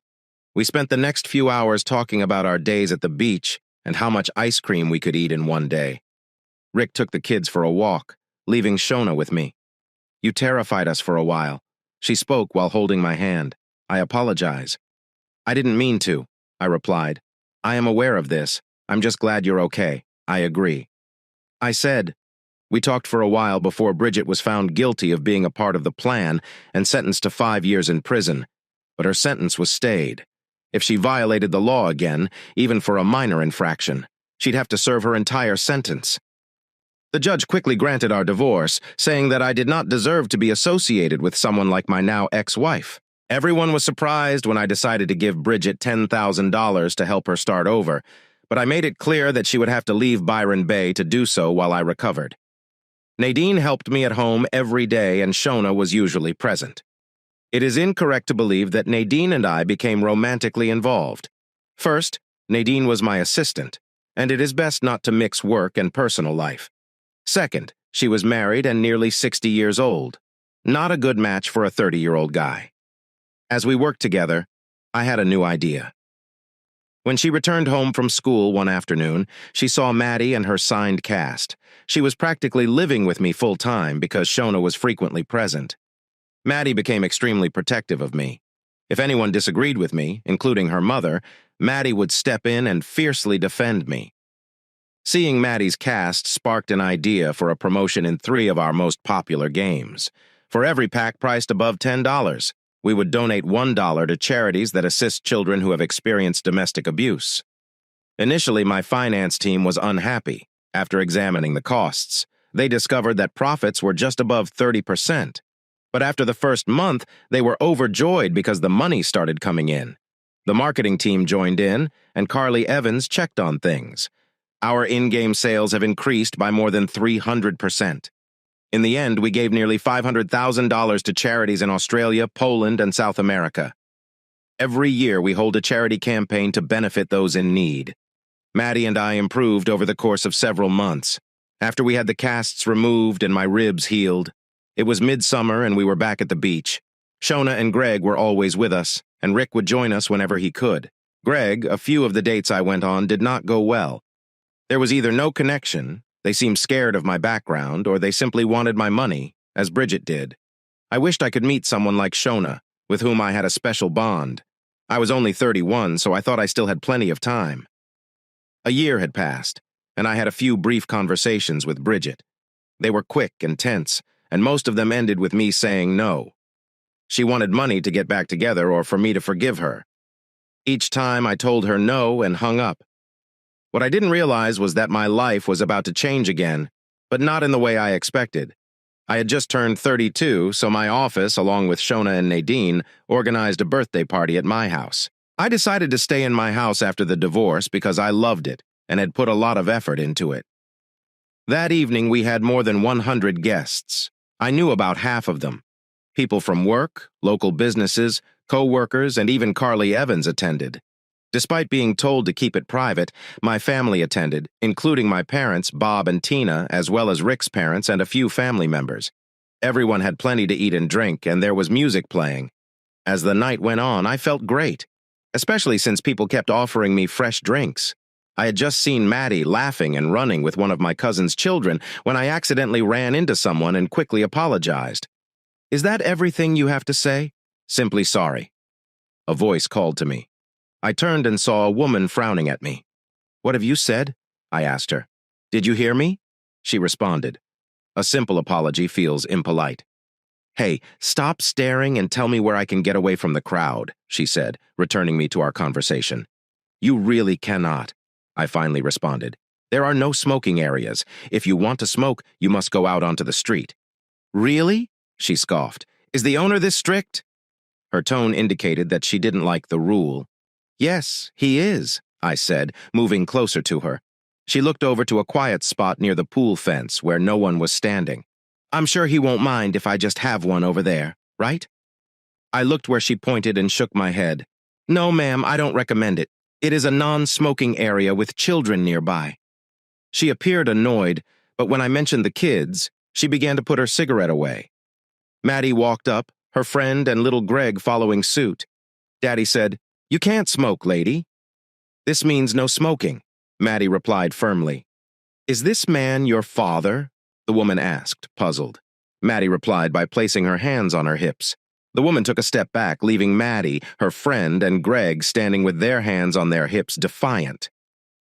We spent the next few hours talking about our days at the beach and how much ice cream we could eat in one day. Rick took the kids for a walk, leaving Shona with me. "You terrified us for a while." She spoke while holding my hand. "I apologize." "I didn't mean to," I replied. "I am aware of this. I'm just glad you're okay. I agree." I said. We talked for a while before Bridget was found guilty of being a part of the plan and sentenced to 5 years in prison, but her sentence was stayed. If she violated the law again, even for a minor infraction, she'd have to serve her entire sentence. The judge quickly granted our divorce, saying that I did not deserve to be associated with someone like my now ex-wife. Everyone was surprised when I decided to give Bridget $10,000 to help her start over, but I made it clear that she would have to leave Byron Bay to do so while I recovered. Nadine helped me at home every day, and Shona was usually present. It is incorrect to believe that Nadine and I became romantically involved. First, Nadine was my assistant, and it is best not to mix work and personal life. Second, she was married and nearly 60 years old. Not a good match for a 30-year-old guy. As we worked together, I had a new idea. When she returned home from school one afternoon, she saw Maddie and her signed cast. She was practically living with me full-time because Shona was frequently present. Maddie became extremely protective of me. If anyone disagreed with me, including her mother, Maddie would step in and fiercely defend me. Seeing Maddie's cast sparked an idea for a promotion in 3 of our most popular games. For every pack priced above $10, we would donate $1 to charities that assist children who have experienced domestic abuse. Initially, my finance team was unhappy. After examining the costs, they discovered that profits were just above 30%. But after the first month, they were overjoyed because the money started coming in. The marketing team joined in, and Carly Evans checked on things. Our in-game sales have increased by more than 300%. In the end, we gave nearly $500,000 to charities in Australia, Poland, and South America. Every year, we hold a charity campaign to benefit those in need. Maddie and I improved over the course of several months. After we had the casts removed and my ribs healed, it was midsummer and we were back at the beach. Shona and Greg were always with us, and Rick would join us whenever he could. Greg, a few of the dates I went on did not go well. There was either no connection, they seemed scared of my background, or they simply wanted my money, as Bridget did. I wished I could meet someone like Shona, with whom I had a special bond. I was only 31, so I thought I still had plenty of time. A year had passed, and I had a few brief conversations with Bridget. They were quick and tense, and most of them ended with me saying no. She wanted money to get back together or for me to forgive her. Each time I told her no and hung up. What I didn't realize was that my life was about to change again, but not in the way I expected. I had just turned 32, so my office, along with Shona and Nadine, organized a birthday party at my house. I decided to stay in my house after the divorce because I loved it and had put a lot of effort into it. That evening, we had more than 100 guests. I knew about half of them. People from work, local businesses, co-workers, and even Carly Evans attended. Despite being told to keep it private, my family attended, including my parents, Bob and Tina, as well as Rick's parents and a few family members. Everyone had plenty to eat and drink, and there was music playing. As the night went on, I felt great, especially since people kept offering me fresh drinks. I had just seen Maddie laughing and running with one of my cousin's children when I accidentally ran into someone and quickly apologized. "Is that everything you have to say?" "Simply sorry." A voice called to me. I turned and saw a woman frowning at me. "What have you said?" I asked her. "Did you hear me?" She responded. A simple apology feels impolite. "Hey, stop staring and tell me where I can get away from the crowd," she said, returning me to our conversation. "You really cannot," I finally responded. "There are no smoking areas. If you want to smoke, you must go out onto the street." "Really?" she scoffed. "Is the owner this strict?" Her tone indicated that she didn't like the rule. "Yes, he is," I said, moving closer to her. She looked over to a quiet spot near the pool fence where no one was standing. "I'm sure he won't mind if I just have one over there, right?" I looked where she pointed and shook my head. "No, ma'am, I don't recommend it. It is a non-smoking area with children nearby." She appeared annoyed, but when I mentioned the kids, she began to put her cigarette away. Maddie walked up, her friend and little Greg following suit. Daddy said, "You can't smoke, lady." "This means no smoking," Maddie replied firmly. "Is this man your father?" the woman asked, puzzled. Maddie replied by placing her hands on her hips. The woman took a step back, leaving Maddie, her friend, and Greg standing with their hands on their hips, defiant.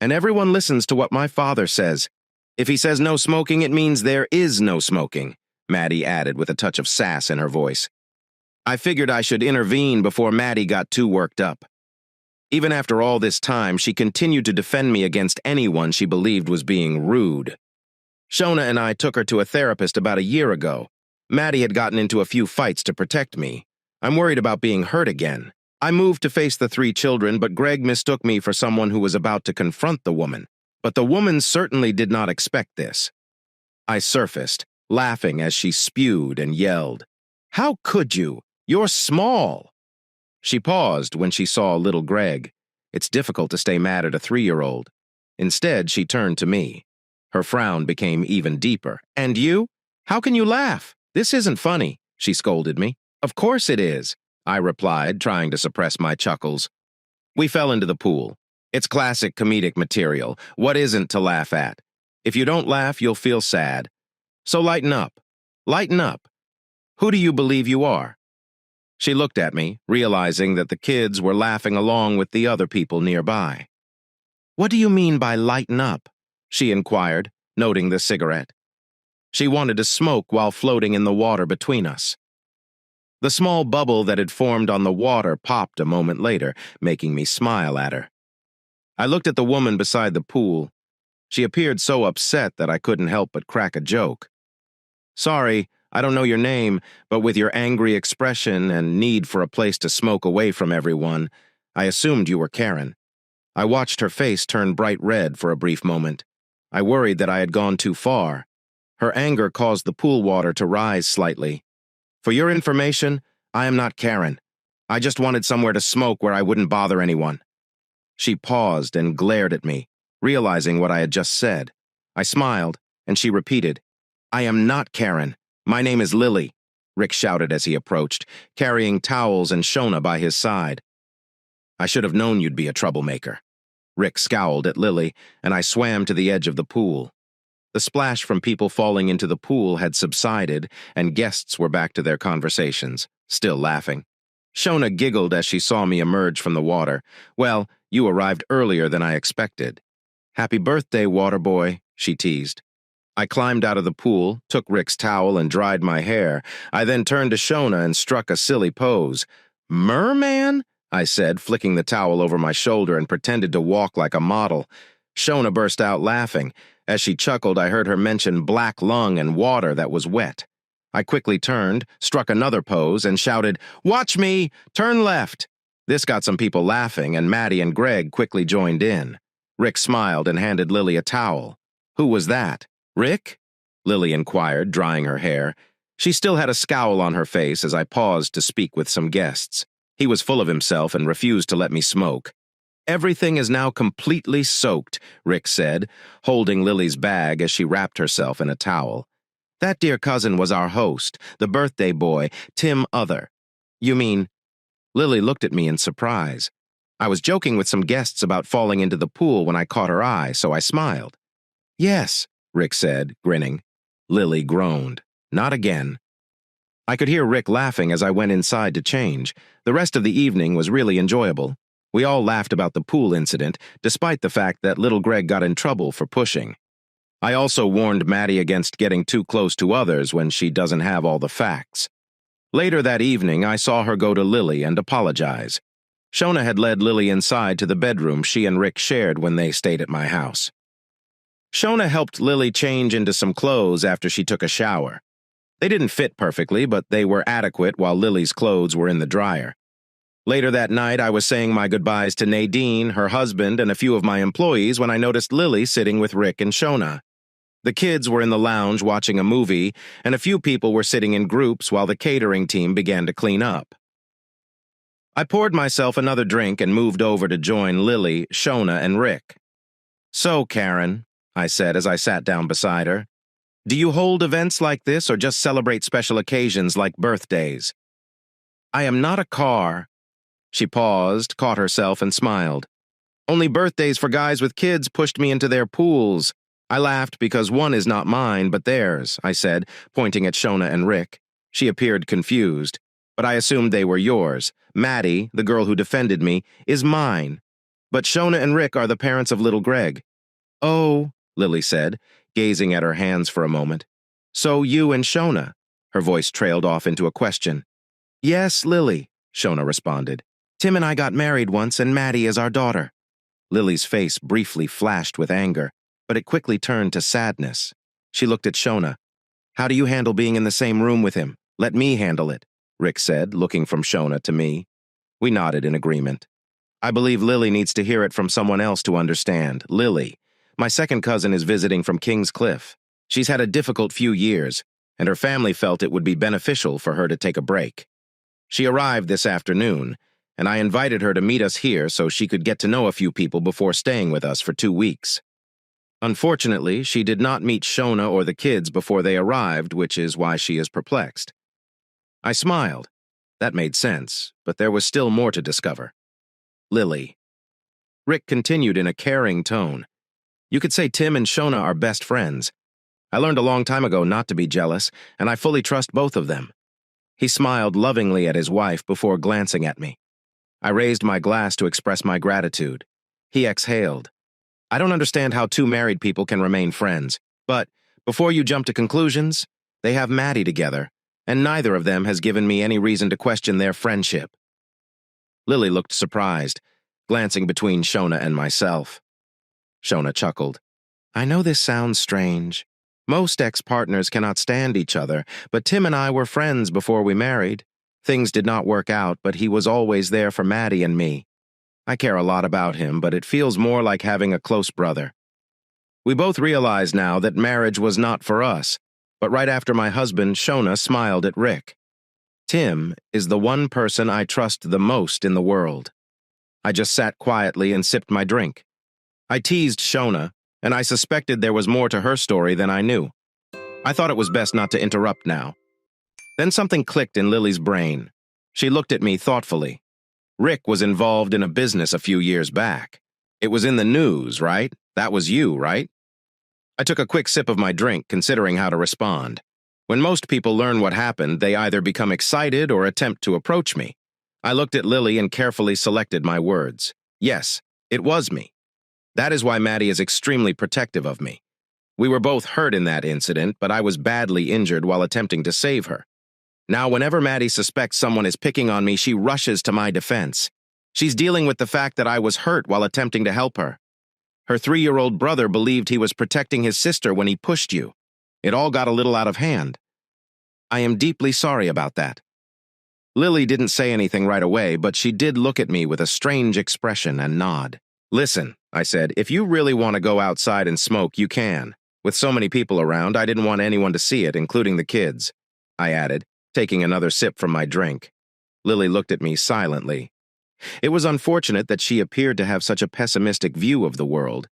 "And everyone listens to what my father says. If he says no smoking, it means there is no smoking," Maddie added with a touch of sass in her voice. I figured I should intervene before Maddie got too worked up. Even after all this time, she continued to defend me against anyone she believed was being rude. Shona and I took her to a therapist about a year ago. Maddie had gotten into a few fights to protect me. I'm worried about being hurt again. I moved to face the 3 children, but Greg mistook me for someone who was about to confront the woman. But the woman certainly did not expect this. I surfaced, laughing as she spewed and yelled, "How could you? You're small." She paused when she saw little Greg. It's difficult to stay mad at a 3-year-old. Instead, she turned to me. Her frown became even deeper. And you? How can you laugh? This isn't funny, she scolded me. Of course it is, I replied, trying to suppress my chuckles. We fell into the pool. It's classic comedic material. What isn't to laugh at? If you don't laugh, you'll feel sad. So lighten up. Lighten up. Who do you believe you are? She looked at me, realizing that the kids were laughing along with the other people nearby. What do you mean by lighten up? She inquired, noting the cigarette. She wanted to smoke while floating in the water between us. The small bubble that had formed on the water popped a moment later, making me smile at her. I looked at the woman beside the pool. She appeared so upset that I couldn't help but crack a joke. Sorry, I don't know your name, but with your angry expression and need for a place to smoke away from everyone, I assumed you were Karen. I watched her face turn bright red for a brief moment. I worried that I had gone too far. Her anger caused the pool water to rise slightly. For your information, I am not Karen. I just wanted somewhere to smoke where I wouldn't bother anyone. She paused and glared at me, realizing what I had just said. I smiled, and she repeated, I am not Karen. My name is Lily, Rick shouted as he approached, carrying towels and Shona by his side. I should have known you'd be a troublemaker. Rick scowled at Lily, and I swam to the edge of the pool. The splash from people falling into the pool had subsided, and guests were back to their conversations, still laughing. Shona giggled as she saw me emerge from the water. Well, you arrived earlier than I expected. Happy birthday, water boy, she teased. I climbed out of the pool, took Rick's towel, and dried my hair. I then turned to Shona and struck a silly pose. Merman? I said, flicking the towel over my shoulder and pretended to walk like a model. Shona burst out laughing. As she chuckled, I heard her mention black lung and water that was wet. I quickly turned, struck another pose, and shouted, Watch me! Turn left! This got some people laughing, and Maddie and Greg quickly joined in. Rick smiled and handed Lily a towel. Who was that? Rick? Lily inquired, drying her hair. She still had a scowl on her face as I paused to speak with some guests. He was full of himself and refused to let me smoke. Everything is now completely soaked, Rick said, holding Lily's bag as she wrapped herself in a towel. That dear cousin was our host, the birthday boy, Tim Other. You mean? Lily looked at me in surprise. I was joking with some guests about falling into the pool when I caught her eye, so I smiled. Yes, Rick said, grinning. Lily groaned. Not again. I could hear Rick laughing as I went inside to change. The rest of the evening was really enjoyable. We all laughed about the pool incident, despite the fact that little Greg got in trouble for pushing. I also warned Maddie against getting too close to others when she doesn't have all the facts. Later that evening, I saw her go to Lily and apologize. Shona had led Lily inside to the bedroom she and Rick shared when they stayed at my house. Shona helped Lily change into some clothes after she took a shower. They didn't fit perfectly, but they were adequate while Lily's clothes were in the dryer. Later that night, I was saying my goodbyes to Nadine, her husband, and a few of my employees when I noticed Lily sitting with Rick and Shona. The kids were in the lounge watching a movie, and a few people were sitting in groups while the catering team began to clean up. I poured myself another drink and moved over to join Lily, Shona, and Rick. So, Karen, I said as I sat down beside her, do you hold events like this or just celebrate special occasions like birthdays? I am not a car. She paused, caught herself, and smiled. Only birthdays for guys with kids pushed me into their pools. I laughed because one is not mine, but theirs, I said, pointing at Shona and Rick. She appeared confused, but I assumed they were yours. Maddie, the girl who defended me, is mine. But Shona and Rick are the parents of little Greg. Oh, Lily said, gazing at her hands for a moment. So you and Shona? Her voice trailed off into a question. Yes, Lily, Shona responded. Tim and I got married once, and Maddie is our daughter. Lily's face briefly flashed with anger, but it quickly turned to sadness. She looked at Shona. How do you handle being in the same room with him? Let me handle it, Rick said, looking from Shona to me. We nodded in agreement. I believe Lily needs to hear it from someone else to understand. Lily. My second cousin is visiting from King's Cliff. She's had a difficult few years, and her family felt it would be beneficial for her to take a break. She arrived this afternoon, and I invited her to meet us here so she could get to know a few people before staying with us for 2 weeks. Unfortunately, she did not meet Shona or the kids before they arrived, which is why she is perplexed. I smiled. That made sense, but there was still more to discover. Lily. Rick continued in a caring tone. You could say Tim and Shona are best friends. I learned a long time ago not to be jealous, and I fully trust both of them. He smiled lovingly at his wife before glancing at me. I raised my glass to express my gratitude. He exhaled. I don't understand how two married people can remain friends, but before you jump to conclusions, they have Maddie together, and neither of them has given me any reason to question their friendship. Lily looked surprised, glancing between Shona and myself. Shona chuckled. I know this sounds strange. Most ex-partners cannot stand each other, but Tim and I were friends before we married. Things did not work out, but he was always there for Maddie and me. I care a lot about him, but it feels more like having a close brother. We both realize now that marriage was not for us, but right after my husband, Shona, smiled at Rick. Tim is the one person I trust the most in the world. I just sat quietly and sipped my drink. I teased Shona, and I suspected there was more to her story than I knew. I thought it was best not to interrupt now. Then something clicked in Lily's brain. She looked at me thoughtfully. Rick was involved in a business a few years back. It was in the news, right? That was you, right? I took a quick sip of my drink, considering how to respond. When most people learn what happened, they either become excited or attempt to approach me. I looked at Lily and carefully selected my words. Yes, it was me. That is why Maddie is extremely protective of me. We were both hurt in that incident, but I was badly injured while attempting to save her. Now, whenever Maddie suspects someone is picking on me, she rushes to my defense. She's dealing with the fact that I was hurt while attempting to help her. Her 3-year-old brother believed he was protecting his sister when he pushed you. It all got a little out of hand. I am deeply sorry about that. Lily didn't say anything right away, but she did look at me with a strange expression and nod. Listen, I said, if you really want to go outside and smoke, you can. With so many people around, I didn't want anyone to see it, including the kids. I added, taking another sip from my drink. Lily looked at me silently. It was unfortunate that she appeared to have such a pessimistic view of the world.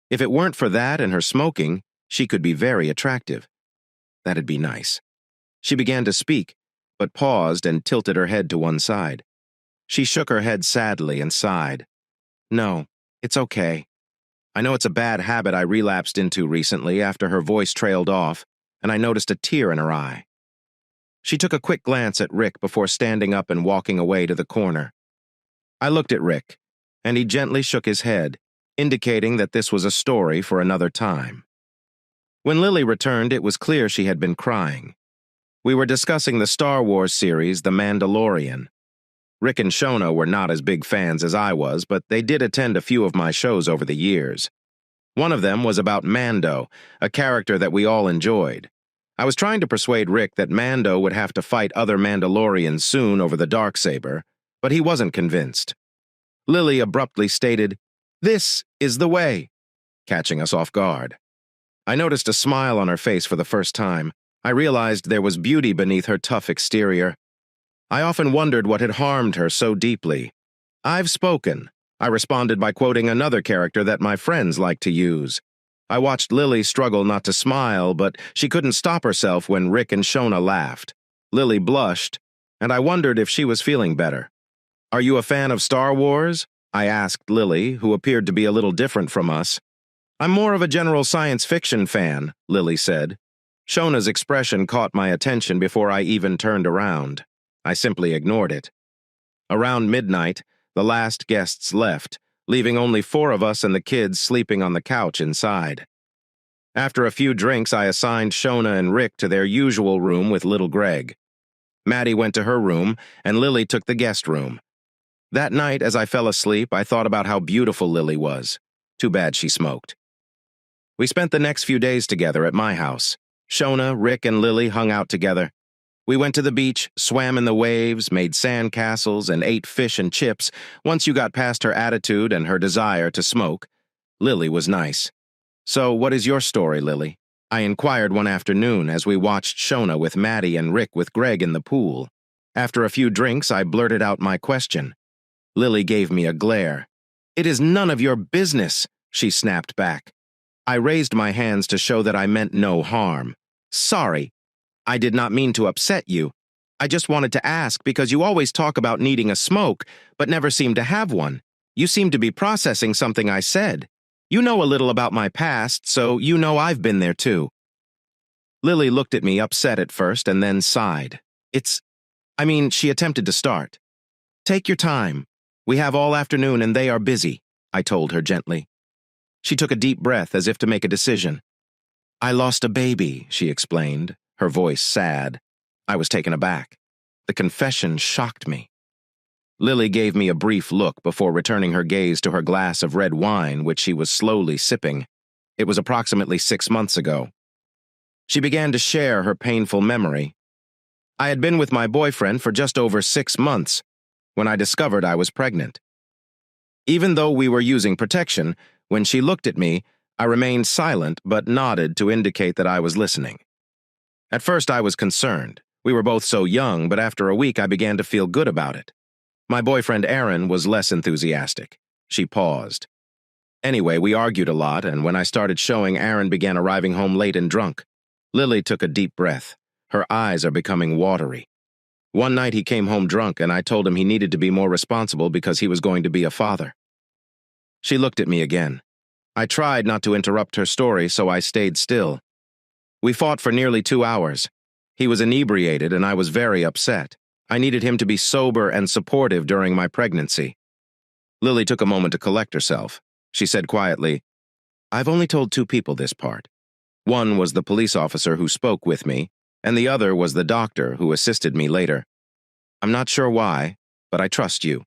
If it weren't for that and her smoking, she could be very attractive. That'd be nice. She began to speak, but paused and tilted her head to one side. She shook her head sadly and sighed. No, it's okay. I know it's a bad habit I relapsed into recently after her voice trailed off, and I noticed a tear in her eye. She took a quick glance at Rick before standing up and walking away to the corner. I looked at Rick, and he gently shook his head, indicating that this was a story for another time. When Lily returned, it was clear she had been crying. We were discussing the Star Wars series, The Mandalorian. Rick and Shona were not as big fans as I was, but they did attend a few of my shows over the years. One of them was about Mando, a character that we all enjoyed. I was trying to persuade Rick that Mando would have to fight other Mandalorians soon over the Darksaber, but he wasn't convinced. Lily abruptly stated, "This is the way," catching us off guard. I noticed a smile on her face for the first time. I realized there was beauty beneath her tough exterior. I often wondered what had harmed her so deeply. "I've spoken," I responded by quoting another character that my friends like to use. I watched Lily struggle not to smile, but she couldn't stop herself when Rick and Shona laughed. Lily blushed, and I wondered if she was feeling better. "Are you a fan of Star Wars?" I asked Lily, who appeared to be a little different from us. "I'm more of a general science fiction fan," Lily said. Shona's expression caught my attention before I even turned around. I simply ignored it. Around midnight, the last guests left, leaving only 4 of us and the kids sleeping on the couch inside. After a few drinks, I assigned Shona and Rick to their usual room with little Greg. Maddie went to her room, and Lily took the guest room. That night, as I fell asleep, I thought about how beautiful Lily was. Too bad she smoked. We spent the next few days together at my house. Shona, Rick, and Lily hung out together. We went to the beach, swam in the waves, made sand castles, and ate fish and chips. Once you got past her attitude and her desire to smoke, Lily was nice. "So, what is your story, Lily?" I inquired one afternoon as we watched Shona with Maddie and Rick with Greg in the pool. After a few drinks, I blurted out my question. Lily gave me a glare. "It is none of your business," she snapped back. I raised my hands to show that I meant no harm. Sorry, I did not mean to upset you. I just wanted to ask because you always talk about needing a smoke, but never seem to have one. You seem to be processing something I said. You know a little about my past, so you know I've been there too. Lily looked at me upset at first and then sighed. She attempted to start. Take your time. We have all afternoon and they are busy, I told her gently. She took a deep breath as if to make a decision. I lost a baby, she explained, her voice sad. I was taken aback. The confession shocked me. Lily gave me a brief look before returning her gaze to her glass of red wine, which she was slowly sipping. It was approximately 6 months ago. She began to share her painful memory. I had been with my boyfriend for just over 6 months when I discovered I was pregnant. Even though we were using protection, when she looked at me, I remained silent but nodded to indicate that I was listening. At first I was concerned. We were both so young, but after a week I began to feel good about it. My boyfriend Aaron was less enthusiastic. She paused. Anyway, we argued a lot, and when I started showing, Aaron began arriving home late and drunk. Lily took a deep breath. Her eyes are becoming watery. One night he came home drunk, and I told him he needed to be more responsible because he was going to be a father. She looked at me again. I tried not to interrupt her story, so I stayed still. We fought for nearly 2 hours. He was inebriated, and I was very upset. I needed him to be sober and supportive during my pregnancy. Lily took a moment to collect herself. She said quietly, I've only told 2 people this part. One was the police officer who spoke with me, and the other was the doctor who assisted me later. I'm not sure why, but I trust you,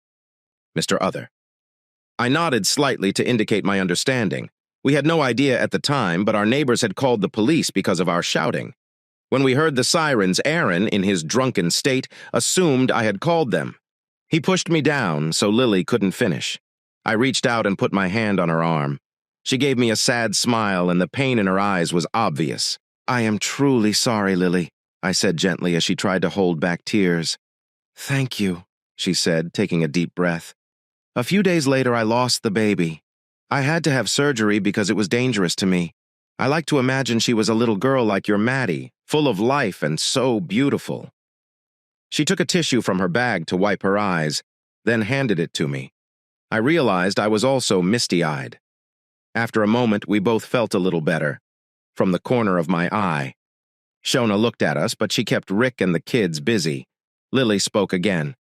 Mr. Other. I nodded slightly to indicate my understanding. We had no idea at the time, but our neighbors had called the police because of our shouting. When we heard the sirens, Aaron, in his drunken state, assumed I had called them. He pushed me down so Lily couldn't finish. I reached out and put my hand on her arm. She gave me a sad smile, and the pain in her eyes was obvious. I am truly sorry, Lily, I said gently as she tried to hold back tears. Thank you, she said, taking a deep breath. A few days later, I lost the baby. I had to have surgery because it was dangerous to me. I like to imagine she was a little girl like your Maddie, full of life and so beautiful. She took a tissue from her bag to wipe her eyes, then handed it to me. I realized I was also misty-eyed. After a moment, we both felt a little better. From the corner of my eye. Shona looked at us, but she kept Rick and the kids busy. Lily spoke again.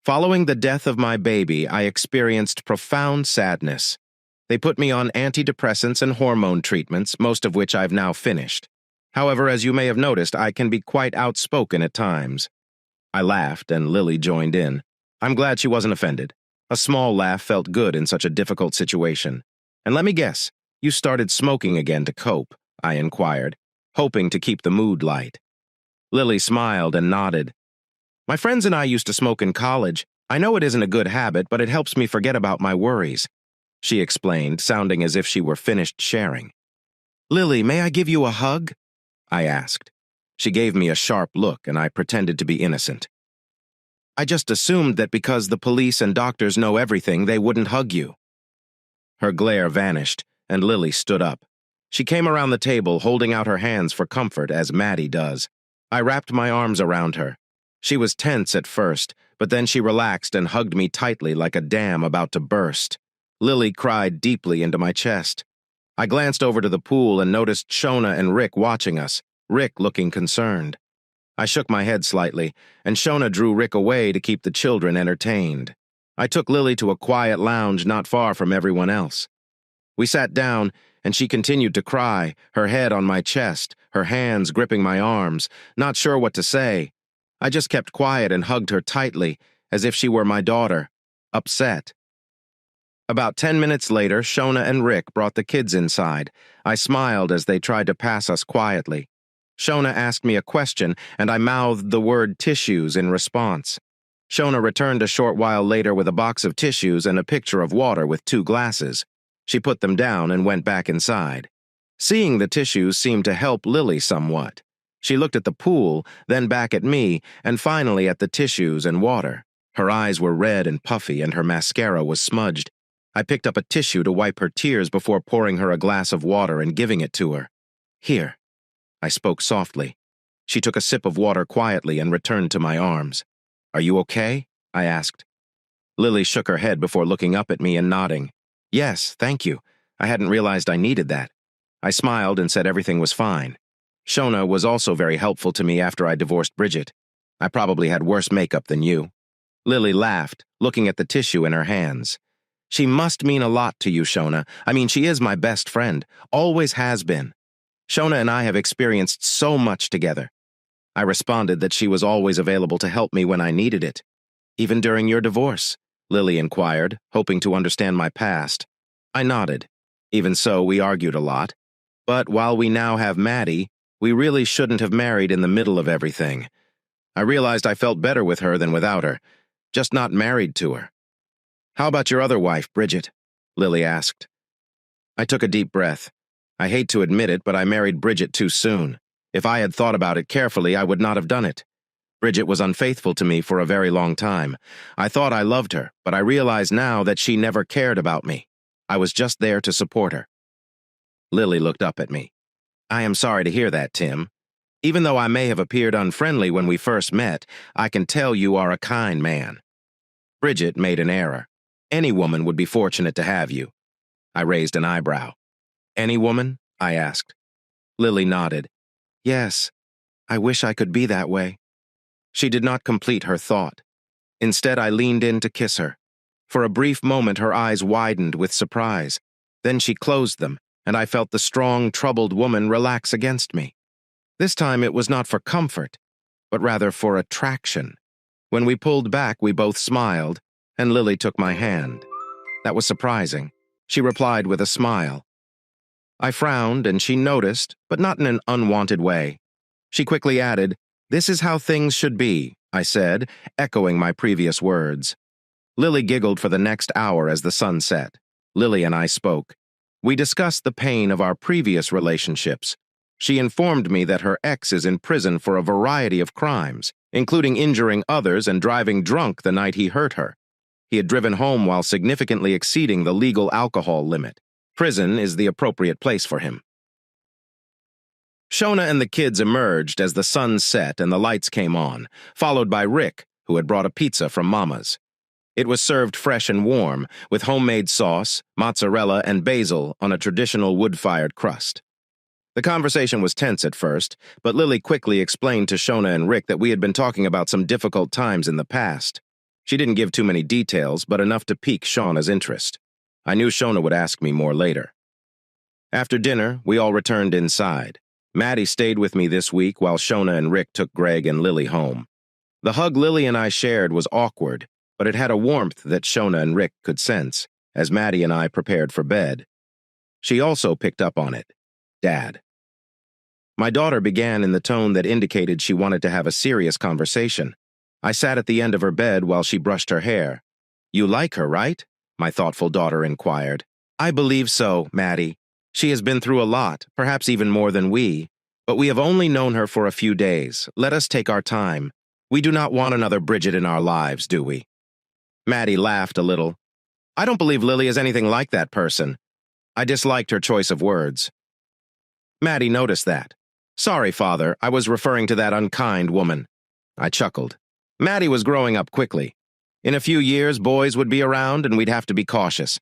Following the death of my baby, I experienced profound sadness. They put me on antidepressants and hormone treatments, most of which I've now finished. However, as you may have noticed, I can be quite outspoken at times. I laughed, and Lily joined in. I'm glad she wasn't offended. A small laugh felt good in such a difficult situation. And let me guess, you started smoking again to cope, I inquired, hoping to keep the mood light. Lily smiled and nodded. My friends and I used to smoke in college. I know it isn't a good habit, but it helps me forget about my worries, she explained, sounding as if she were finished sharing. Lily, may I give you a hug? I asked. She gave me a sharp look, and I pretended to be innocent. I just assumed that because the police and doctors know everything, they wouldn't hug you. Her glare vanished, and Lily stood up. She came around the table, holding out her hands for comfort, as Maddie does. I wrapped my arms around her. She was tense at first, but then she relaxed and hugged me tightly like a dam about to burst. Lily cried deeply into my chest. I glanced over to the pool and noticed Shona and Rick watching us, Rick looking concerned. I shook my head slightly, and Shona drew Rick away to keep the children entertained. I took Lily to a quiet lounge not far from everyone else. We sat down, and she continued to cry, her head on my chest, her hands gripping my arms, not sure what to say. I just kept quiet and hugged her tightly, as if she were my daughter, upset. About 10 minutes later, Shona and Rick brought the kids inside. I smiled as they tried to pass us quietly. Shona asked me a question, and I mouthed the word tissues in response. Shona returned a short while later with a box of tissues and a pitcher of water with 2 glasses. She put them down and went back inside. Seeing the tissues seemed to help Lily somewhat. She looked at the pool, then back at me, and finally at the tissues and water. Her eyes were red and puffy, and her mascara was smudged. I picked up a tissue to wipe her tears before pouring her a glass of water and giving it to her. Here. I spoke softly. She took a sip of water quietly and returned to my arms. Are you okay? I asked. Lily shook her head before looking up at me and nodding. Yes, thank you. I hadn't realized I needed that. I smiled and said everything was fine. Shona was also very helpful to me after I divorced Bridget. I probably had worse makeup than you. Lily laughed, looking at the tissue in her hands. She must mean a lot to you, Shona. I mean, she is my best friend, always has been. Shona and I have experienced so much together. I responded that she was always available to help me when I needed it. Even during your divorce? Lily inquired, hoping to understand my past. I nodded. Even so, we argued a lot. But while we now have Maddie, we really shouldn't have married in the middle of everything. I realized I felt better with her than without her, just not married to her. How about your other wife, Bridget? Lily asked. I took a deep breath. I hate to admit it, but I married Bridget too soon. If I had thought about it carefully, I would not have done it. Bridget was unfaithful to me for a very long time. I thought I loved her, but I realize now that she never cared about me. I was just there to support her. Lily looked up at me. I am sorry to hear that, Tim. Even though I may have appeared unfriendly when we first met, I can tell you are a kind man. Bridget made an error. Any woman would be fortunate to have you. I raised an eyebrow. Any woman? I asked. Lily nodded. Yes, I wish I could be that way. She did not complete her thought. Instead, I leaned in to kiss her. For a brief moment, her eyes widened with surprise. Then she closed them, and I felt the strong, troubled woman relax against me. This time it was not for comfort, but rather for attraction. When we pulled back, we both smiled, and Lily took my hand. That was surprising. She replied with a smile. I frowned, and she noticed, but not in an unwanted way. She quickly added, "This is how things should be," I said, echoing my previous words. Lily giggled for the next hour as the sun set. Lily and I spoke. We discussed the pain of our previous relationships. She informed me that her ex is in prison for a variety of crimes, including injuring others and driving drunk the night he hurt her. He had driven home while significantly exceeding the legal alcohol limit. Prison is the appropriate place for him. Shona and the kids emerged as the sun set and the lights came on, followed by Rick, who had brought a pizza from Mama's. It was served fresh and warm, with homemade sauce, mozzarella, and basil on a traditional wood-fired crust. The conversation was tense at first, but Lily quickly explained to Shona and Rick that we had been talking about some difficult times in the past. She didn't give too many details, but enough to pique Shona's interest. I knew Shona would ask me more later. After dinner, we all returned inside. Maddie stayed with me this week while Shona and Rick took Greg and Lily home. The hug Lily and I shared was awkward, but it had a warmth that Shona and Rick could sense, as Maddie and I prepared for bed. She also picked up on it. Dad. My daughter began in the tone that indicated she wanted to have a serious conversation. I sat at the end of her bed while she brushed her hair. You like her, right? My thoughtful daughter inquired. I believe so, Maddie. She has been through a lot, perhaps even more than we, but we have only known her for a few days. Let us take our time. We do not want another Bridget in our lives, do we? Maddie laughed a little. I don't believe Lily is anything like that person. I disliked her choice of words. Maddie noticed that. Sorry, Father, I was referring to that unkind woman. I chuckled. Maddie was growing up quickly. In a few years, boys would be around and we'd have to be cautious.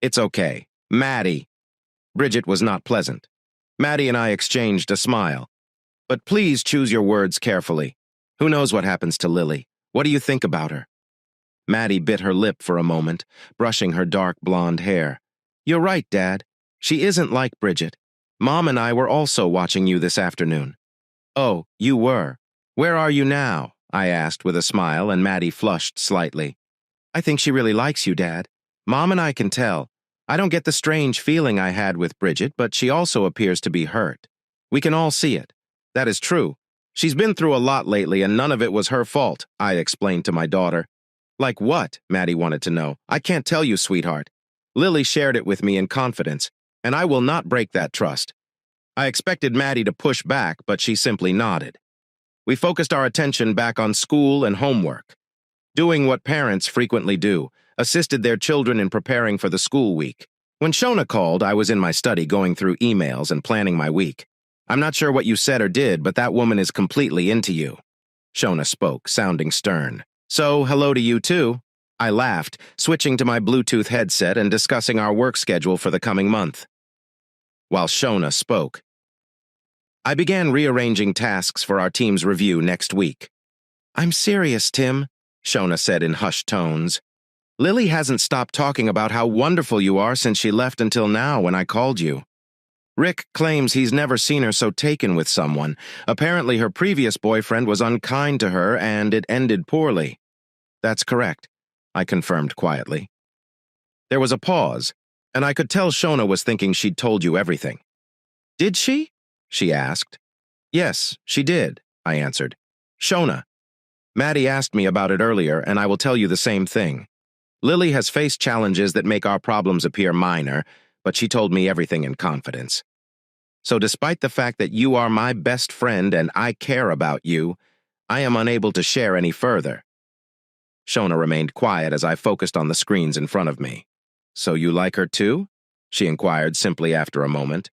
It's okay. Maddie. Bridget was not pleasant. Maddie and I exchanged a smile. But please choose your words carefully. Who knows what happens to Lily? What do you think about her? Maddie bit her lip for a moment, brushing her dark blonde hair. You're right, Dad. She isn't like Bridget. Mom and I were also watching you this afternoon. Oh, you were. Where are you now? I asked with a smile, and Maddie flushed slightly. I think she really likes you, Dad. Mom and I can tell. I don't get the strange feeling I had with Bridget, but she also appears to be hurt. We can all see it. That is true. She's been through a lot lately, and none of it was her fault, I explained to my daughter. Like what? Maddie wanted to know. I can't tell you, sweetheart. Lily shared it with me in confidence, and I will not break that trust. I expected Maddie to push back, but she simply nodded. We focused our attention back on school and homework. Doing what parents frequently do, assisted their children in preparing for the school week. When Shona called, I was in my study going through emails and planning my week. I'm not sure what you said or did, but that woman is completely into you. Shona spoke, sounding stern. So, hello to you too. I laughed, switching to my Bluetooth headset and discussing our work schedule for the coming month. While Shona spoke, I began rearranging tasks for our team's review next week. I'm serious, Tim, Shona said in hushed tones. Lily hasn't stopped talking about how wonderful you are since she left until now when I called you. Rick claims he's never seen her so taken with someone. Apparently her previous boyfriend was unkind to her and it ended poorly. That's correct, I confirmed quietly. There was a pause, and I could tell Shona was thinking she'd told you everything. Did she? She asked. Yes, she did, I answered. Shona. Maddie asked me about it earlier, and I will tell you the same thing. Lily has faced challenges that make our problems appear minor, but she told me everything in confidence. So despite the fact that you are my best friend and I care about you, I am unable to share any further. Shona remained quiet as I focused on the screens in front of me. So you like her too? She inquired simply after a moment.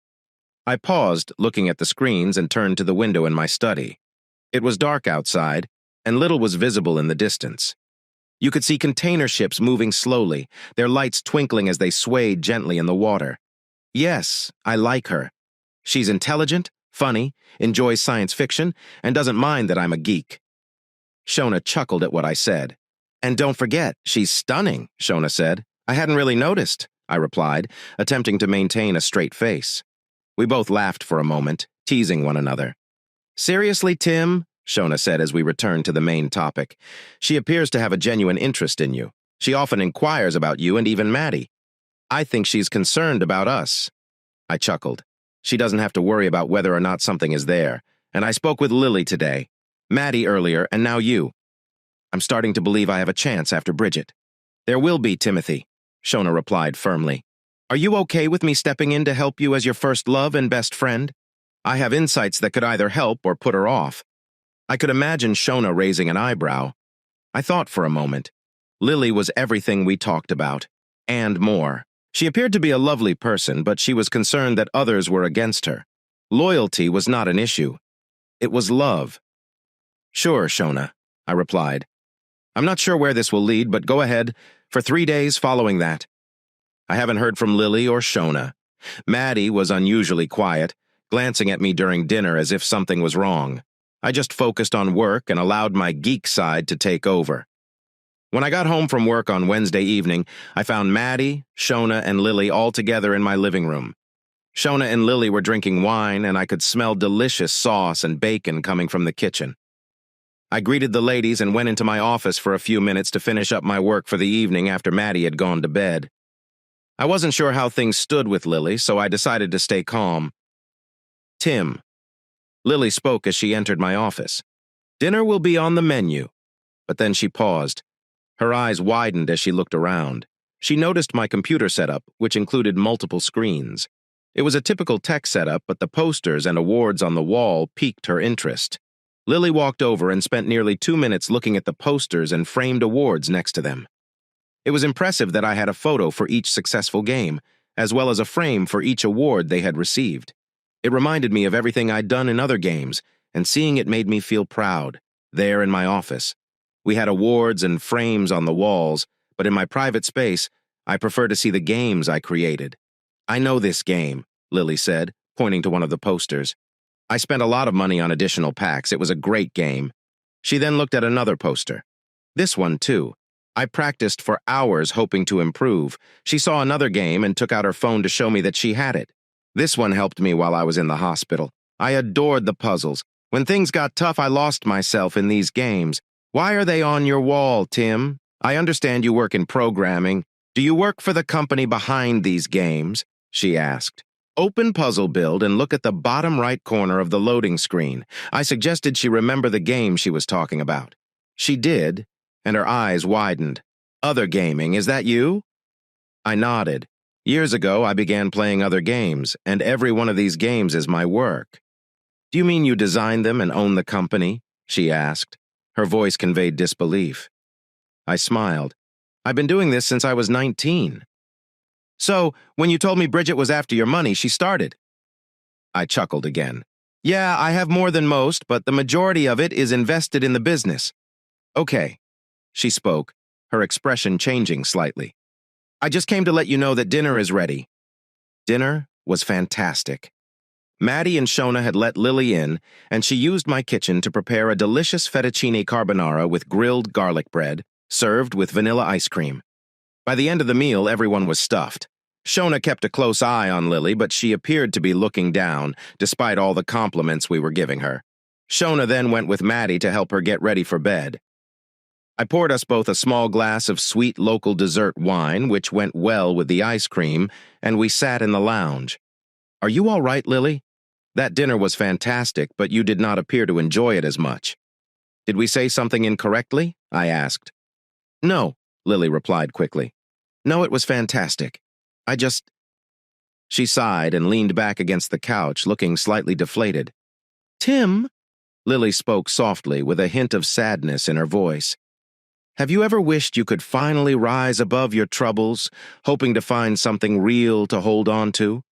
I paused, looking at the screens, and turned to the window in my study. It was dark outside, and little was visible in the distance. You could see container ships moving slowly, their lights twinkling as they swayed gently in the water. Yes, I like her. She's intelligent, funny, enjoys science fiction, and doesn't mind that I'm a geek. Shona chuckled at what I said. And don't forget, she's stunning, Shona said. I hadn't really noticed, I replied, attempting to maintain a straight face. We both laughed for a moment, teasing one another. Seriously, Tim? Shona said as we returned to the main topic. She appears to have a genuine interest in you. She often inquires about you and even Maddie. I think she's concerned about us. I chuckled. She doesn't have to worry about whether or not something is there. And I spoke with Lily today, Maddie earlier, and now you. I'm starting to believe I have a chance after Bridget. There will be, Timothy, Shona replied firmly. Are you okay with me stepping in to help you as your first love and best friend? I have insights that could either help or put her off. I could imagine Shona raising an eyebrow. I thought for a moment. Lily was everything we talked about, and more. She appeared to be a lovely person, but she was concerned that others were against her. Loyalty was not an issue. It was love. Sure, Shona, I replied. I'm not sure where this will lead, but go ahead, for 3 days following that. I haven't heard from Lily or Shona. Maddie was unusually quiet, glancing at me during dinner as if something was wrong. I just focused on work and allowed my geek side to take over. When I got home from work on Wednesday evening, I found Maddie, Shona, and Lily all together in my living room. Shona and Lily were drinking wine, and I could smell delicious sauce and bacon coming from the kitchen. I greeted the ladies and went into my office for a few minutes to finish up my work for the evening after Maddie had gone to bed. I wasn't sure how things stood with Lily, so I decided to stay calm. Tim. Lily spoke as she entered my office. Dinner will be on the menu. But then she paused. Her eyes widened as she looked around. She noticed my computer setup, which included multiple screens. It was a typical tech setup, but the posters and awards on the wall piqued her interest. Lily walked over and spent nearly 2 minutes looking at the posters and framed awards next to them. It was impressive that I had a photo for each successful game, as well as a frame for each award they had received. It reminded me of everything I'd done in other games, and seeing it made me feel proud, there in my office. We had awards and frames on the walls, but in my private space, I prefer to see the games I created. I know this game, Lily said, pointing to one of the posters. I spent a lot of money on additional packs. It was a great game. She then looked at another poster. This one, too. I practiced for hours hoping to improve. She saw another game and took out her phone to show me that she had it. This one helped me while I was in the hospital. I adored the puzzles. When things got tough, I lost myself in these games. Why are they on your wall, Tim? I understand you work in programming. Do you work for the company behind these games? She asked. Open Puzzle Build and look at the bottom right corner of the loading screen. I suggested she remember the game she was talking about. She did, and her eyes widened. Other gaming, is that you? I nodded. Years ago, I began playing other games, and every one of these games is my work. Do you mean you designed them and own the company? She asked. Her voice conveyed disbelief. I smiled. I've been doing this since I was 19. So, when you told me Bridget was after your money, she started. I chuckled again. Yeah, I have more than most, but the majority of it is invested in the business. Okay, she spoke, her expression changing slightly. I just came to let you know that dinner is ready. Dinner was fantastic. Maddie and Shona had let Lily in, and she used my kitchen to prepare a delicious fettuccine carbonara with grilled garlic bread, served with vanilla ice cream. By the end of the meal, everyone was stuffed. Shona kept a close eye on Lily, but she appeared to be looking down, despite all the compliments we were giving her. Shona then went with Maddie to help her get ready for bed. I poured us both a small glass of sweet local dessert wine, which went well with the ice cream, and we sat in the lounge. Are you all right, Lily? That dinner was fantastic, but you did not appear to enjoy it as much. Did we say something incorrectly? I asked. No, Lily replied quickly. No, it was fantastic. She sighed and leaned back against the couch, looking slightly deflated. Tim, Lily spoke softly with a hint of sadness in her voice. Have you ever wished you could finally rise above your troubles, hoping to find something real to hold on to?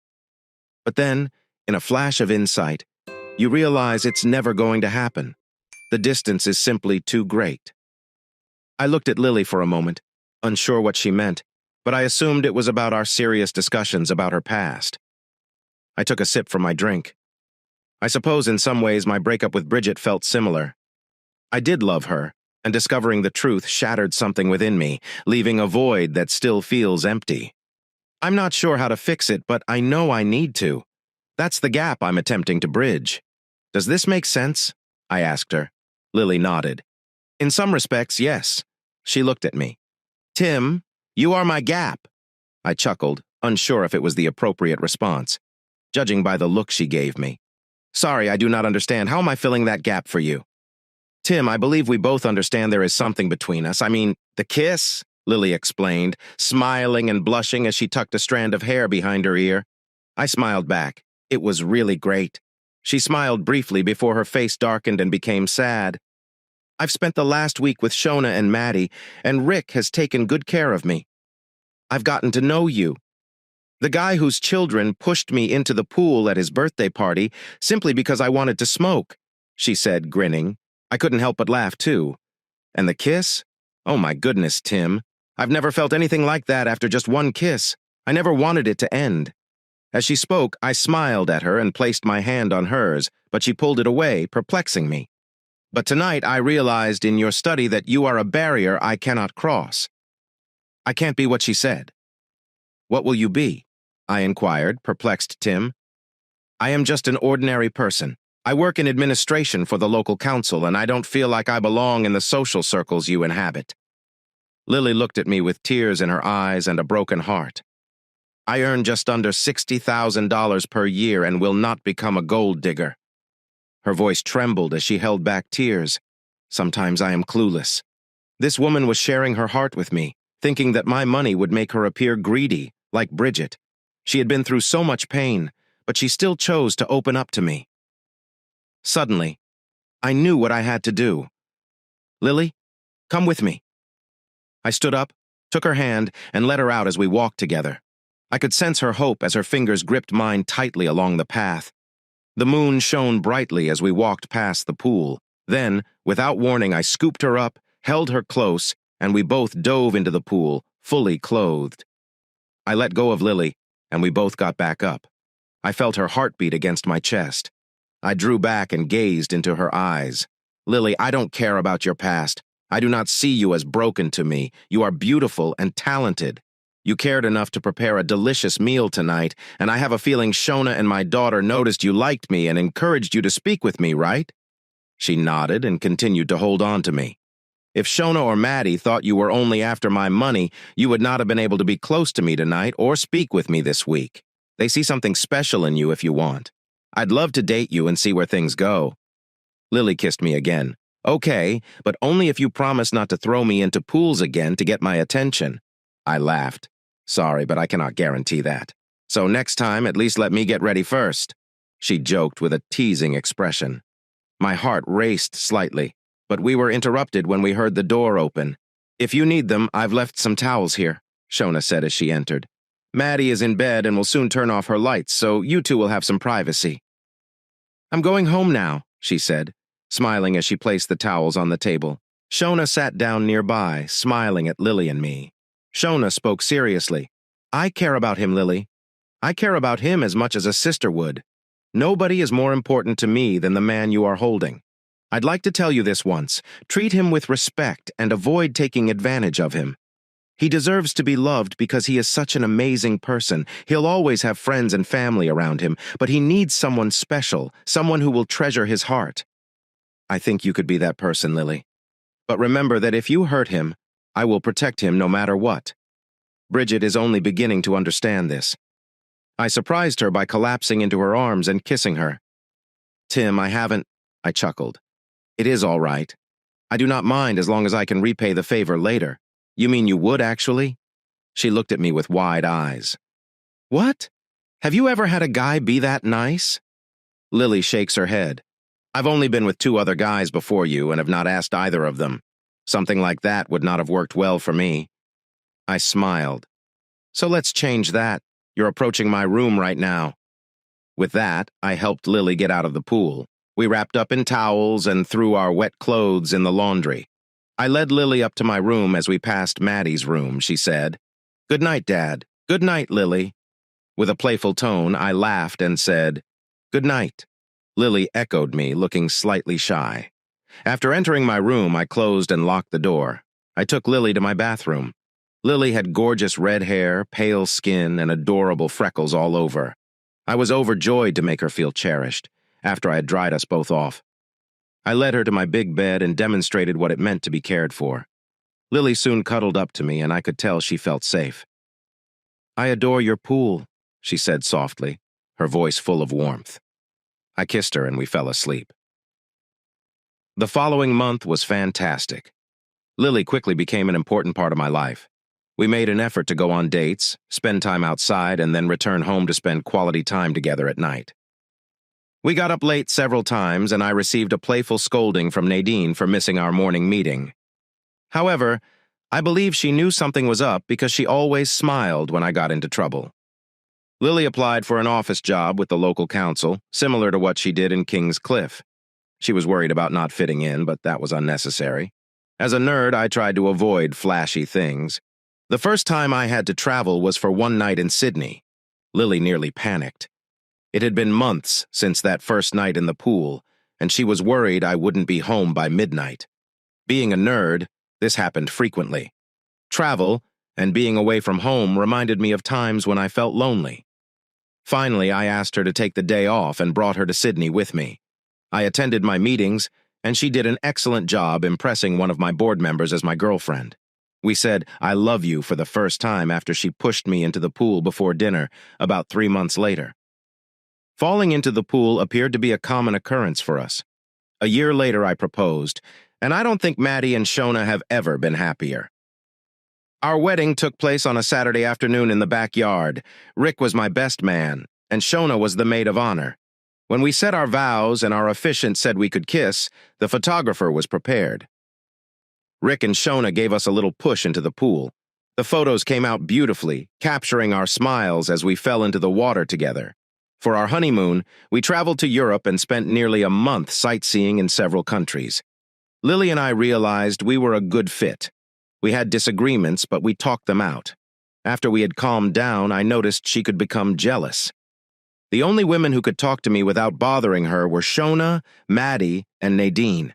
But then, in a flash of insight, you realize it's never going to happen. The distance is simply too great. I looked at Lily for a moment, unsure what she meant, but I assumed it was about our serious discussions about her past. I took a sip from my drink. I suppose in some ways my breakup with Bridget felt similar. I did love her, and discovering the truth shattered something within me, leaving a void that still feels empty. I'm not sure how to fix it, but I know I need to. That's the gap I'm attempting to bridge. Does this make sense? I asked her. Lily nodded. In some respects, yes. She looked at me. Tim, you are my gap. I chuckled, unsure if it was the appropriate response, judging by the look she gave me. Sorry, I do not understand. How am I filling that gap for you? Tim, I believe we both understand there is something between us. I mean, the kiss, Lily explained, smiling and blushing as she tucked a strand of hair behind her ear. I smiled back. It was really great. She smiled briefly before her face darkened and became sad. I've spent the last week with Shona and Maddie, and Rick has taken good care of me. I've gotten to know you. The guy whose children pushed me into the pool at his birthday party simply because I wanted to smoke, she said, grinning. I couldn't help but laugh, too. And the kiss? Oh my goodness, Tim. I've never felt anything like that after just one kiss. I never wanted it to end. As she spoke, I smiled at her and placed my hand on hers, but she pulled it away, perplexing me. But tonight I realized in your study that you are a barrier I cannot cross. I can't be what she said. What will you be? I inquired, perplexed Tim. I am just an ordinary person. I work in administration for the local council, and I don't feel like I belong in the social circles you inhabit. Lily looked at me with tears in her eyes and a broken heart. I earn just under $60,000 per year and will not become a gold digger. Her voice trembled as she held back tears. Sometimes I am clueless. This woman was sharing her heart with me, thinking that my money would make her appear greedy, like Bridget. She had been through so much pain, but she still chose to open up to me. Suddenly, I knew what I had to do. Lily, come with me. I stood up, took her hand, and led her out as we walked together. I could sense her hope as her fingers gripped mine tightly along the path. The moon shone brightly as we walked past the pool. Then, without warning, I scooped her up, held her close, and we both dove into the pool, fully clothed. I let go of Lily, and we both got back up. I felt her heartbeat against my chest. I drew back and gazed into her eyes. Lily, I don't care about your past. I do not see you as broken to me. You are beautiful and talented. You cared enough to prepare a delicious meal tonight, and I have a feeling Shona and my daughter noticed you liked me and encouraged you to speak with me, right? She nodded and continued to hold on to me. If Shona or Maddie thought you were only after my money, you would not have been able to be close to me tonight or speak with me this week. They see something special in you if you want. I'd love to date you and see where things go. Lily kissed me again. Okay, but only if you promise not to throw me into pools again to get my attention. I laughed. Sorry, but I cannot guarantee that. So next time, at least let me get ready first. She joked with a teasing expression. My heart raced slightly, but we were interrupted when we heard the door open. If you need them, I've left some towels here, Shona said as she entered. Maddie is in bed and will soon turn off her lights, so you two will have some privacy. I'm going home now, she said, smiling as she placed the towels on the table. Shona sat down nearby, smiling at Lily and me. Shona spoke seriously. I care about him, Lily. I care about him as much as a sister would. Nobody is more important to me than the man you are holding. I'd like to tell you this once. Treat him with respect and avoid taking advantage of him. He deserves to be loved because he is such an amazing person. He'll always have friends and family around him, but he needs someone special, someone who will treasure his heart. I think you could be that person, Lily. But remember that if you hurt him, I will protect him no matter what. Bridget is only beginning to understand this. I surprised her by collapsing into her arms and kissing her. Tim, I haven't, I chuckled. It is all right. I do not mind as long as I can repay the favor later. You mean you would, actually? She looked at me with wide eyes. What? Have you ever had a guy be that nice? Lily shakes her head. I've only been with 2 other guys before you and have not asked either of them. Something like that would not have worked well for me. I smiled. So let's change that. You're approaching my room right now. With that, I helped Lily get out of the pool. We wrapped up in towels and threw our wet clothes in the laundry. I led Lily up to my room as we passed Maddie's room. She said, "Good night, Dad. Good night, Lily." With a playful tone, I laughed and said, "Good night." Lily echoed me, looking slightly shy. After entering my room, I closed and locked the door. I took Lily to my bathroom. Lily had gorgeous red hair, pale skin, and adorable freckles all over. I was overjoyed to make her feel cherished, after I had dried us both off. I led her to my big bed and demonstrated what it meant to be cared for. Lily soon cuddled up to me, and I could tell she felt safe. "I adore your pool," she said softly, her voice full of warmth. I kissed her and we fell asleep. The following month was fantastic. Lily quickly became an important part of my life. We made an effort to go on dates, spend time outside, and then return home to spend quality time together at night. We got up late several times, and I received a playful scolding from Nadine for missing our morning meeting. However, I believe she knew something was up because she always smiled when I got into trouble. Lily applied for an office job with the local council, similar to what she did in King's Cliff. She was worried about not fitting in, but that was unnecessary. As a nerd, I tried to avoid flashy things. The first time I had to travel was for one night in Sydney. Lily nearly panicked. It had been months since that first night in the pool, and she was worried I wouldn't be home by midnight. Being a nerd, this happened frequently. Travel and being away from home reminded me of times when I felt lonely. Finally, I asked her to take the day off and brought her to Sydney with me. I attended my meetings, and she did an excellent job impressing one of my board members as my girlfriend. We said, "I love you" for the first time after she pushed me into the pool before dinner about 3 months later. Falling into the pool appeared to be a common occurrence for us. A year later, I proposed, and I don't think Maddie and Shona have ever been happier. Our wedding took place on a Saturday afternoon in the backyard. Rick was my best man, and Shona was the maid of honor. When we said our vows and our officiant said we could kiss, the photographer was prepared. Rick and Shona gave us a little push into the pool. The photos came out beautifully, capturing our smiles as we fell into the water together. For our honeymoon, we traveled to Europe and spent nearly a month sightseeing in several countries. Lily and I realized we were a good fit. We had disagreements, but we talked them out. After we had calmed down, I noticed she could become jealous. The only women who could talk to me without bothering her were Shona, Maddie, and Nadine.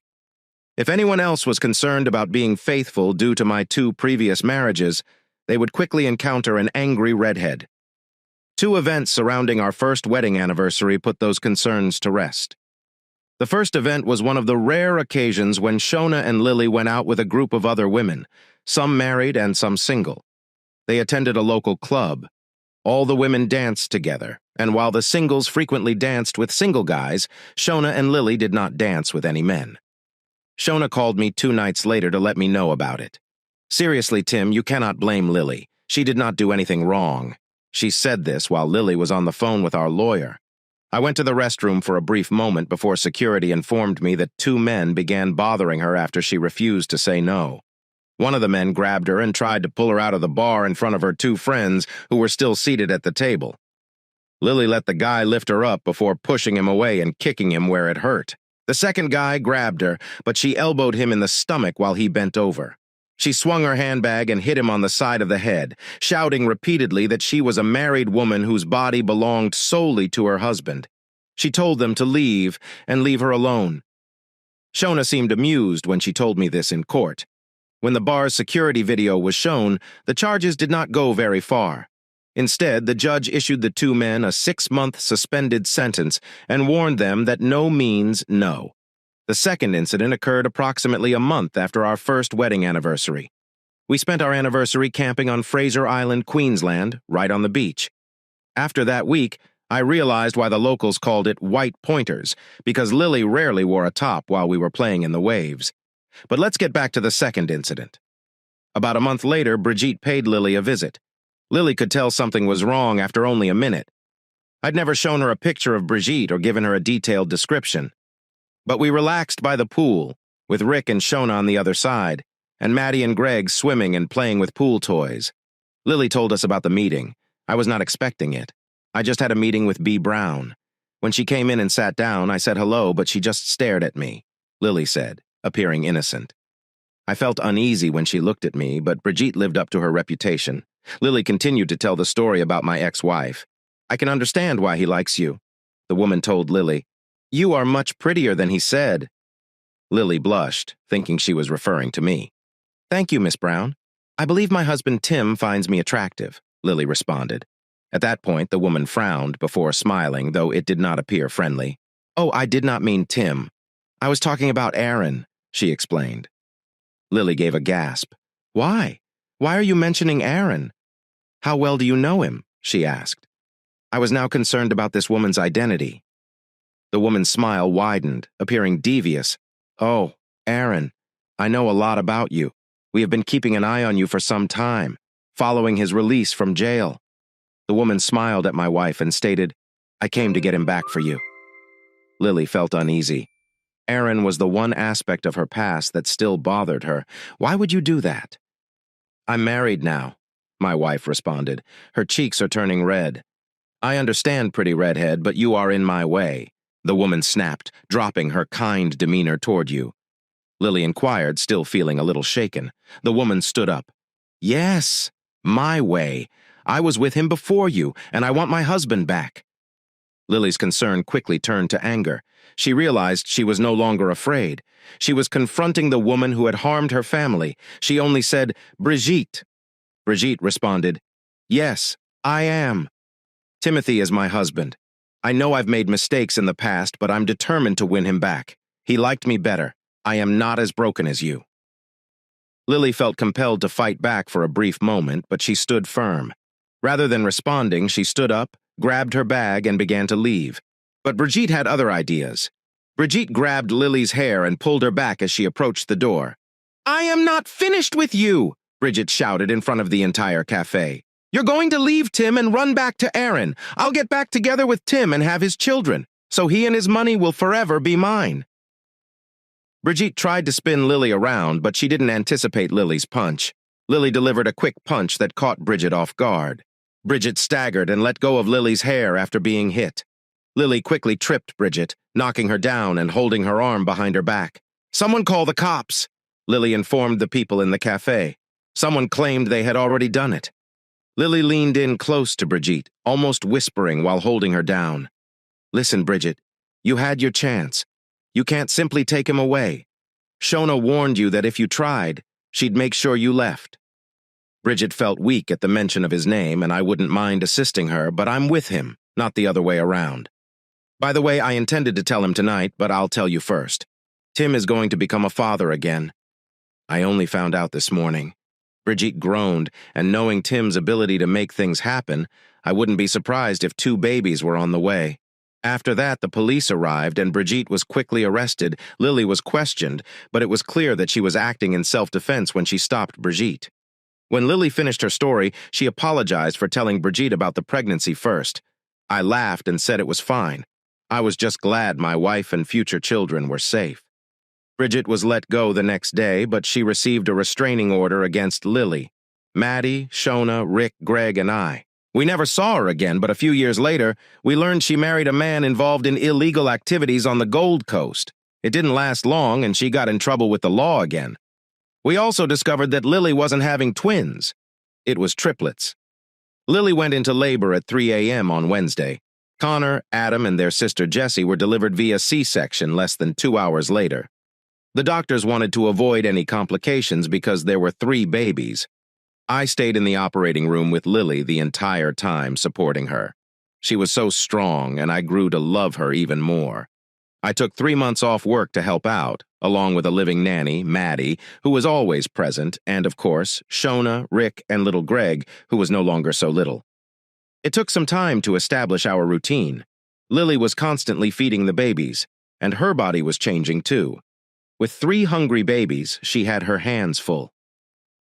If anyone else was concerned about being faithful due to my 2 previous marriages, they would quickly encounter an angry redhead. 2 events surrounding our first wedding anniversary put those concerns to rest. The first event was one of the rare occasions when Shona and Lily went out with a group of other women, some married and some single. They attended a local club. All the women danced together, and while the singles frequently danced with single guys, Shona and Lily did not dance with any men. Shona called me 2 nights later to let me know about it. "Seriously, Tim, you cannot blame Lily. She did not do anything wrong." She said this while Lily was on the phone with our lawyer. I went to the restroom for a brief moment before security informed me that 2 men began bothering her after she refused to say no. One of the men grabbed her and tried to pull her out of the bar in front of her two friends who were still seated at the table. Lily let the guy lift her up before pushing him away and kicking him where it hurt. The second guy grabbed her, but she elbowed him in the stomach while he bent over. She swung her handbag and hit him on the side of the head, shouting repeatedly that she was a married woman whose body belonged solely to her husband. She told them to leave and leave her alone. Shona seemed amused when she told me this in court. When the bar's security video was shown, the charges did not go very far. Instead, the judge issued the two men a 6-month suspended sentence and warned them that no means no. The second incident occurred approximately a month after our first wedding anniversary. We spent our anniversary camping on Fraser Island, Queensland, right on the beach. After that week, I realized why the locals called it white pointers, because Lily rarely wore a top while we were playing in the waves. But let's get back to the second incident. About a month later, Brigitte paid Lily a visit. Lily could tell something was wrong after only a minute. I'd never shown her a picture of Brigitte or given her a detailed description. But we relaxed by the pool, with Rick and Shona on the other side, and Maddie and Greg swimming and playing with pool toys. Lily told us about the meeting. I was not expecting it. I just had a meeting with B. Brown. When she came in and sat down, I said hello, but she just stared at me, Lily said, appearing innocent. I felt uneasy when she looked at me, but Brigitte lived up to her reputation. Lily continued to tell the story about my ex-wife. I can understand why he likes you, the woman told Lily. You are much prettier than he said. Lily blushed, thinking she was referring to me. Thank you, Miss Brown. I believe my husband Tim finds me attractive, Lily responded. At that point, the woman frowned before smiling, though it did not appear friendly. Oh, I did not mean Tim. I was talking about Aaron, she explained. Lily gave a gasp. Why? Why are you mentioning Aaron? How well do you know him? She asked. I was now concerned about this woman's identity. The woman's smile widened, appearing devious. Oh, Aaron, I know a lot about you. We have been keeping an eye on you for some time, following his release from jail. The woman smiled at my wife and stated, I came to get him back for you. Lily felt uneasy. Aaron was the one aspect of her past that still bothered her. Why would you do that? I'm married now, my wife responded. Her cheeks are turning red. I understand, pretty redhead, but you are in my way, the woman snapped, dropping her kind demeanor toward you. Lily inquired, still feeling a little shaken. The woman stood up. Yes, my way. I was with him before you, and I want my husband back. Lily's concern quickly turned to anger. She realized she was no longer afraid. She was confronting the woman who had harmed her family. She only said, Brigitte. Brigitte responded, Yes, I am. Timothy is my husband. I know I've made mistakes in the past, but I'm determined to win him back. He liked me better. I am not as broken as you. Lily felt compelled to fight back for a brief moment, but she stood firm. Rather than responding, she stood up, grabbed her bag, and began to leave. But Brigitte had other ideas. Brigitte grabbed Lily's hair and pulled her back as she approached the door. I am not finished with you, Brigitte shouted in front of the entire cafe. You're going to leave Tim and run back to Aaron. I'll get back together with Tim and have his children, so he and his money will forever be mine. Brigitte tried to spin Lily around, but she didn't anticipate Lily's punch. Lily delivered a quick punch that caught Brigitte off guard. Brigitte staggered and let go of Lily's hair after being hit. Lily quickly tripped Brigitte, knocking her down and holding her arm behind her back. Someone call the cops, Lily informed the people in the cafe. Someone claimed they had already done it. Lily leaned in close to Brigitte, almost whispering while holding her down. Listen, Brigitte, you had your chance. You can't simply take him away. Shona warned you that if you tried, she'd make sure you left. Brigitte felt weak at the mention of his name, and I wouldn't mind assisting her, but I'm with him, not the other way around. By the way, I intended to tell him tonight, but I'll tell you first. Tim is going to become a father again. I only found out this morning. Brigitte groaned, and knowing Tim's ability to make things happen, I wouldn't be surprised if 2 babies were on the way. After that, the police arrived, and Brigitte was quickly arrested. Lily was questioned, but it was clear that she was acting in self-defense when she stopped Brigitte. When Lily finished her story, she apologized for telling Brigitte about the pregnancy first. I laughed and said it was fine. I was just glad my wife and future children were safe. Bridget was let go the next day, but she received a restraining order against Lily, Maddie, Shona, Rick, Greg, and I. We never saw her again, but a few years later, we learned she married a man involved in illegal activities on the Gold Coast. It didn't last long, and she got in trouble with the law again. We also discovered that Lily wasn't having twins. It was triplets. Lily went into labor at 3 a.m. on Wednesday. Connor, Adam, and their sister Jessie were delivered via C-section less than 2 hours later. The doctors wanted to avoid any complications because there were 3 babies. I stayed in the operating room with Lily the entire time, supporting her. She was so strong, and I grew to love her even more. I took 3 months off work to help out, along with a living nanny, Maddie, who was always present, and, of course, Shona, Rick, and little Greg, who was no longer so little. It took some time to establish our routine. Lily was constantly feeding the babies, and her body was changing too. With 3 hungry babies, she had her hands full.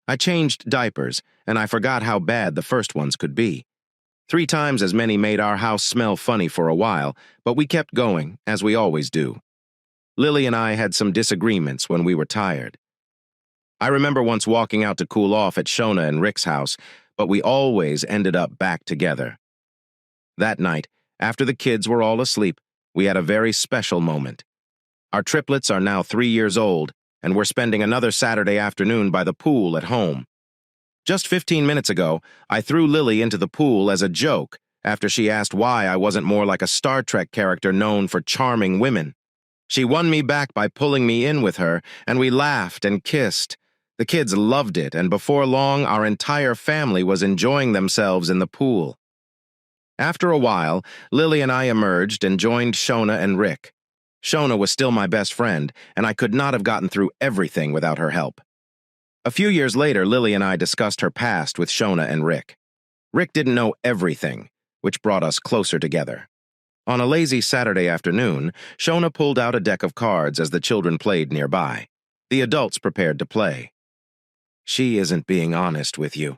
I changed diapers, and I forgot how bad the first ones could be. 3 times as many made our house smell funny for a while, but we kept going, as we always do. Lily and I had some disagreements when we were tired. I remember once walking out to cool off at Shona and Rick's house, but we always ended up back together. That night, after the kids were all asleep, we had a very special moment. Our triplets are now 3 years old, and we're spending another Saturday afternoon by the pool at home. Just 15 minutes ago, I threw Lily into the pool as a joke after she asked why I wasn't more like a Star Trek character known for charming women. She won me back by pulling me in with her, and we laughed and kissed. The kids loved it, and before long, our entire family was enjoying themselves in the pool. After a while, Lily and I emerged and joined Shona and Rick. Shona was still my best friend, and I could not have gotten through everything without her help. A few years later, Lily and I discussed her past with Shona and Rick. Rick didn't know everything, which brought us closer together. On a lazy Saturday afternoon, Shona pulled out a deck of cards as the children played nearby. The adults prepared to play. "She isn't being honest with you,"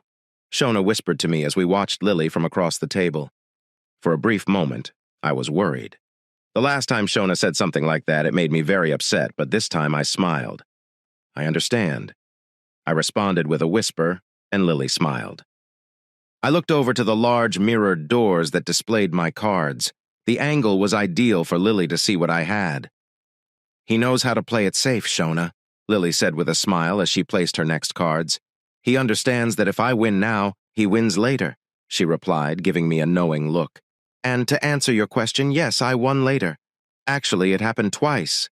Shona whispered to me as we watched Lily from across the table. For a brief moment, I was worried. The last time Shona said something like that, it made me very upset, but this time I smiled. "I understand." I responded with a whisper, and Lily smiled. I looked over to the large mirrored doors that displayed my cards. The angle was ideal for Lily to see what I had. "He knows how to play it safe, Shona," Lily said with a smile as she placed her next cards. "He understands that if I win now, he wins later," she replied, giving me a knowing look. "And to answer your question, yes, I won later. Actually, it happened twice.